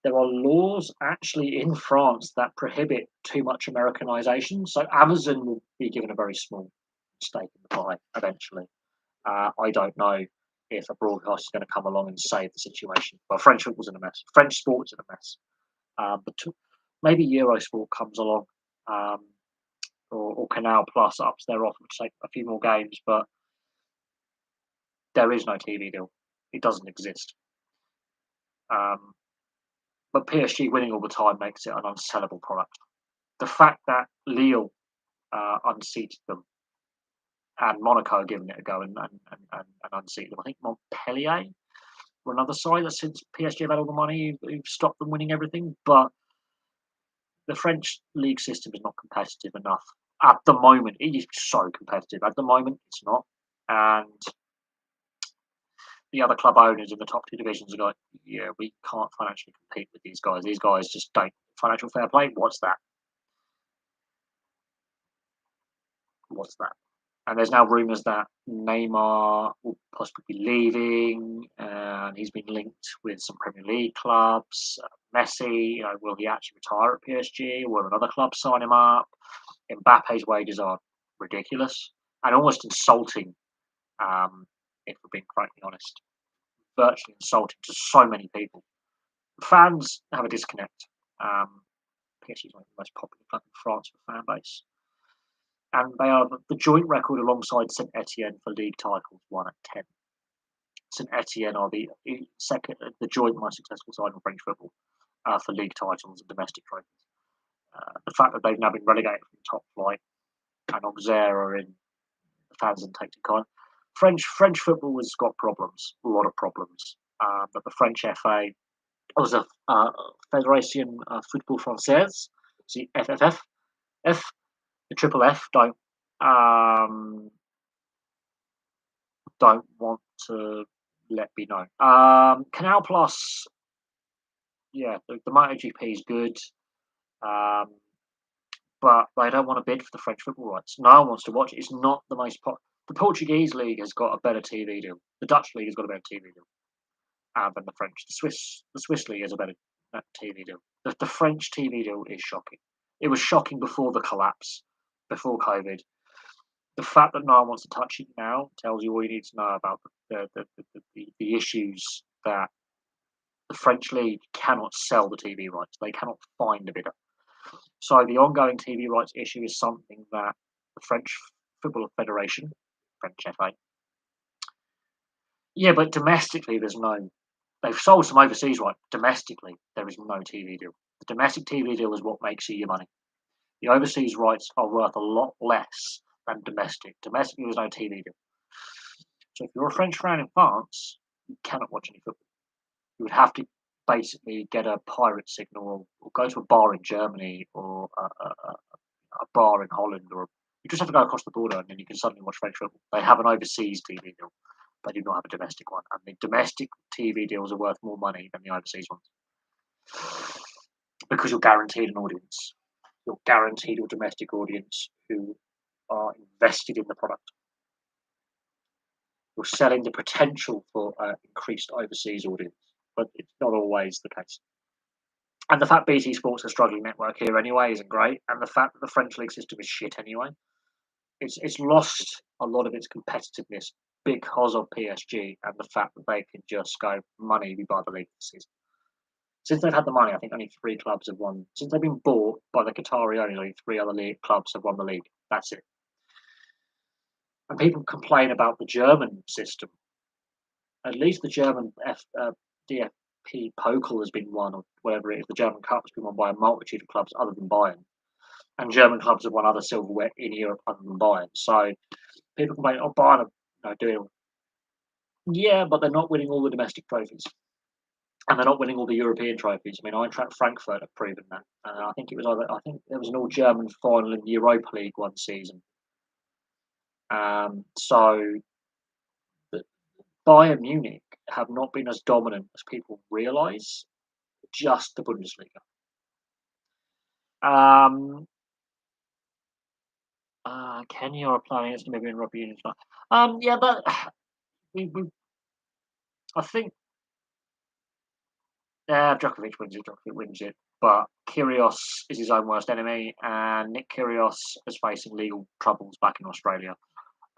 There are laws actually in France that prohibit too much Americanization. So Amazon will be given a very small stake in the pie eventually. I don't know if a broadcaster is going to come along and save the situation. Well, French football's in a mess. French sport's in a mess. Maybe Eurosport comes along, or Canal Plus ups their offer to take a few more games, but there is no TV deal. It doesn't exist. But PSG winning all the time makes it an unsellable product. The fact that Lille unseated them and Monaco are giving it a go and unseated them. I think Montpellier were another side that since PSG have had all the money, who've stopped them winning everything. But the French league system is not competitive enough. At the moment, it is so competitive. At the moment, it's not. And the other club owners in the top two divisions are going, yeah, we can't financially compete with these guys. These guys just don't. Financial fair play, what's that? What's that? And there's now rumours that Neymar will possibly be leaving, and he's been linked with some Premier League clubs. Messi, will he actually retire at PSG? Will another club sign him up? Mbappe's wages are ridiculous and almost insulting, if we're being frankly honest. Virtually insulting to so many people. Fans have a disconnect. PSG is one of the most popular club in France for fan base. And they are the joint record alongside St Etienne for league titles, 1 at 10. St Etienne are the joint most successful side in French football for league titles and domestic trophies. The fact that they've now been relegated from top flight and Auxerre are in the fans and take to kind. French football has got problems, a lot of problems. But the French FA, was a Fédération Football Française, the FFF, the Triple F don't want to let me know. Canal Plus, yeah, the MotoGP is good, but they don't want to bid for the French football rights. No one wants to watch it. It's not the most The Portuguese league has got a better TV deal. The Dutch league has got a better TV deal than the French. The Swiss league has a better TV deal. The French TV deal is shocking. It was shocking before the collapse, before COVID. The fact that no one wants to touch it now tells you all you need to know about the issues that the French league cannot sell the TV rights. They cannot find a bidder. So the ongoing TV rights issue is something that the French Football Federation, French FA, yeah, but domestically they've sold some overseas rights. Domestically, there is no TV deal. The domestic TV deal is what makes you your money. The overseas rights are worth a lot less than domestic. Domestically, there's no TV deal. So if you're a French fan in France, you cannot watch any football. You would have to basically get a pirate signal or go to a bar in Germany or a bar in Holland, or you just have to go across the border and then you can suddenly watch French football. They have an overseas TV deal. They do not have a domestic one. And the domestic TV deals are worth more money than the overseas ones. Because you're guaranteed an audience. You're guaranteed your domestic audience who are invested in the product. You're selling the potential for increased overseas audience, but it's not always the case. And the fact BT Sports is a struggling network here anyway isn't great. And the fact that the French league system is shit anyway, it's lost a lot of its competitiveness because of PSG and the fact that they can just go, money, we buy the league this season. Since they've had the money, I think only 3 clubs have won. Since they've been bought by the Qatari owners, only 3 other league clubs have won the league. That's it. And people complain about the German system. At least the German DFB Pokal has been won, or whatever it is. The German Cup has been won by a multitude of clubs other than Bayern, and German clubs have won other silverware in Europe other than Bayern. So people complain, "Oh, Bayern are doing." Yeah, but they're not winning all the domestic trophies, and they're not winning all the European trophies. I mean, Eintracht Frankfurt have proven that. I think there was an all-German final in the Europa League one season. So Bayern Munich have not been as dominant as people realise. Just the Bundesliga. Kenya are playing against Namibian Rugby Union. Yeah, but I think Djokovic wins it. But Kyrgios is his own worst enemy, and Nick Kyrgios is facing legal troubles back in Australia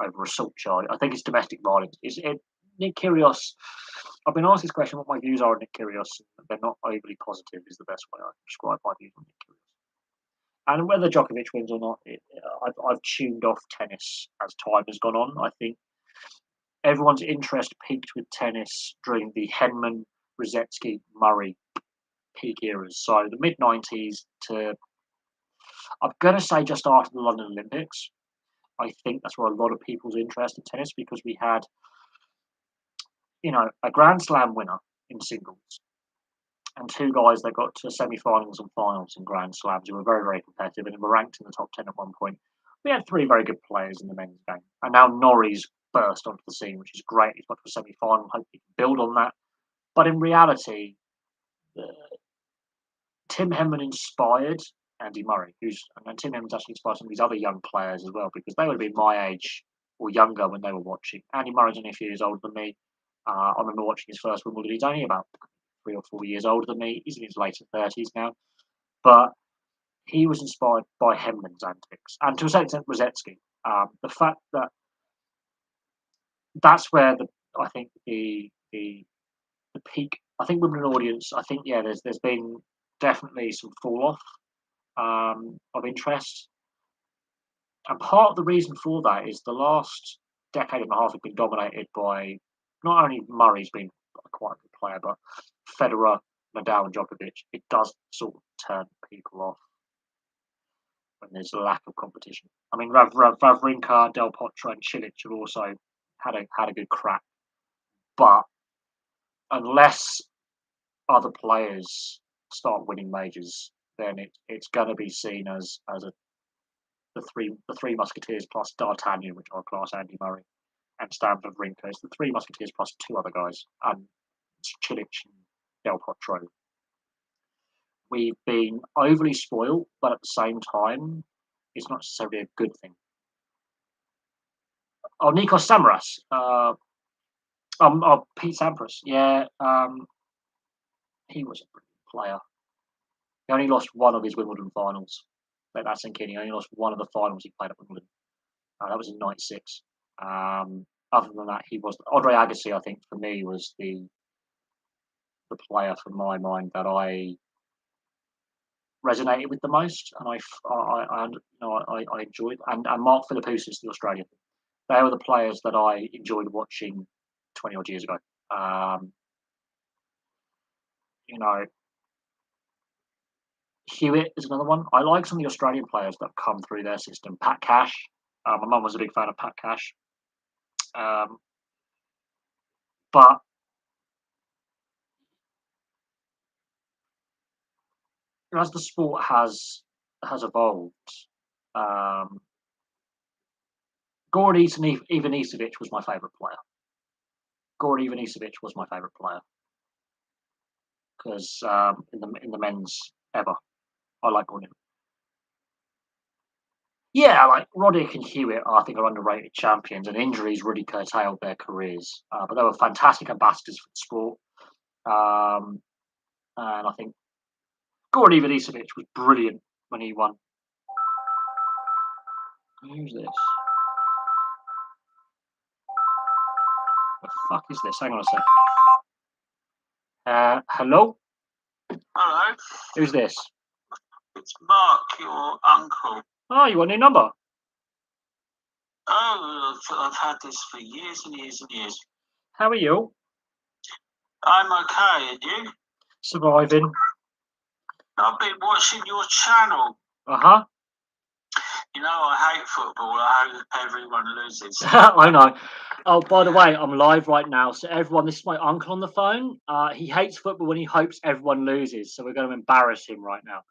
over assault charge. I think it's domestic violence. Nick Kyrgios? I've been asked this question what my views are on Nick Kyrgios. They're not overly positive, is the best way I can describe my views on Nick Kyrgios. And whether Djokovic wins or not, I've tuned off tennis as time has gone on. I think everyone's interest peaked with tennis during the Henman, Rosetsky, Murray peak eras. So the mid-90s to, I'm going to say just after the London Olympics. I think that's where a lot of people's interest in tennis, because we had, a Grand Slam winner in singles and two guys that got to semi-finals and finals in Grand Slams who were very, very competitive and were ranked in the top 10 at one point. We had three very good players in the men's game. And now Norrie's burst onto the scene, which is great. He's got to a semi-final. Hope he can build on that. But in reality, Tim Henman inspired Andy Murray, and Tim Henman's actually inspired some of these other young players as well, because they would have been my age or younger when they were watching. Andy Murray's only a few years older than me. I remember watching his first Wimbledon. He's only about 3 or 4 years older than me. He's in his later 30s now. But he was inspired by Henman's antics, and to a certain extent, Rosetsky. The fact that that's where I think the peak. I think Wimbledon audience. I think there's been definitely some fall off of interest, and part of the reason for that is the last decade and a half has been dominated by not only Murray's been quite a good player, but Federer, Nadal, and Djokovic. It does sort of turn people off when there's a lack of competition. I mean, Wawrinka, Del Potro, and Cilic have also had a good crack, but unless other players start winning majors, then it's going to be seen as the three musketeers plus D'Artagnan, which are class Andy Murray, and Stan Wawrinka. It's the three musketeers plus two other guys, and Cilic and Del Potro. We've been overly spoiled, but at the same time, it's not necessarily a good thing. Oh, Nikos Samaras. Pete Sampras. Yeah, he was a brilliant player. He only lost one of his Wimbledon finals. Let that sink in. He only lost one of the finals he played at Wimbledon. That was in '96. Other than that, he was Andre Agassi. I think for me was the player from my mind that I resonated with the most, and I enjoyed. And Mark Philippoussis, the Australian. They were the players that I enjoyed watching 20 odd years ago. Hewitt is another one. I like some of the Australian players that have come through their system. Pat Cash. My mum was a big fan of Pat Cash. But as the sport has evolved, Goran Ivanisevic was my favourite player. Goran Ivanisevic was my favourite player because in the men's ever, I like Goran. Yeah, like Roddick and Hewitt, I think, are underrated champions, and injuries really curtailed their careers. But they were fantastic ambassadors for the sport. And I think Goran Ivanisevic was brilliant when he won. Who's this? The fuck is this? Hang on a sec. Hello? Hello. Who's this? It's Mark, your uncle. Oh, you want a new number? Oh, I've had this for years and years and years. How are you? I'm okay, and you? Surviving. I've been watching your channel. Uh-huh. You know, I hate football. I hope everyone loses. I know. Oh, by the way, I'm live right now. So everyone, this is my uncle on the phone. He hates football when he hopes everyone loses. So we're going to embarrass him right now.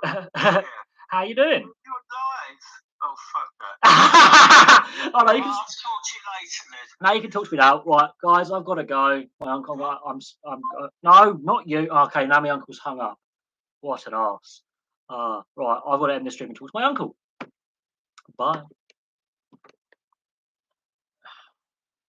Yeah. How you doing? You're live. Oh, fuck that. Oh, no, you I'll can, talk to you later, Ned. now you can talk to me now. Right, guys, I've got to go. My uncle, no, not you. Okay, now my uncle's hung up. What an arse. Right, I've got to end the stream and talk to my uncle. Bye.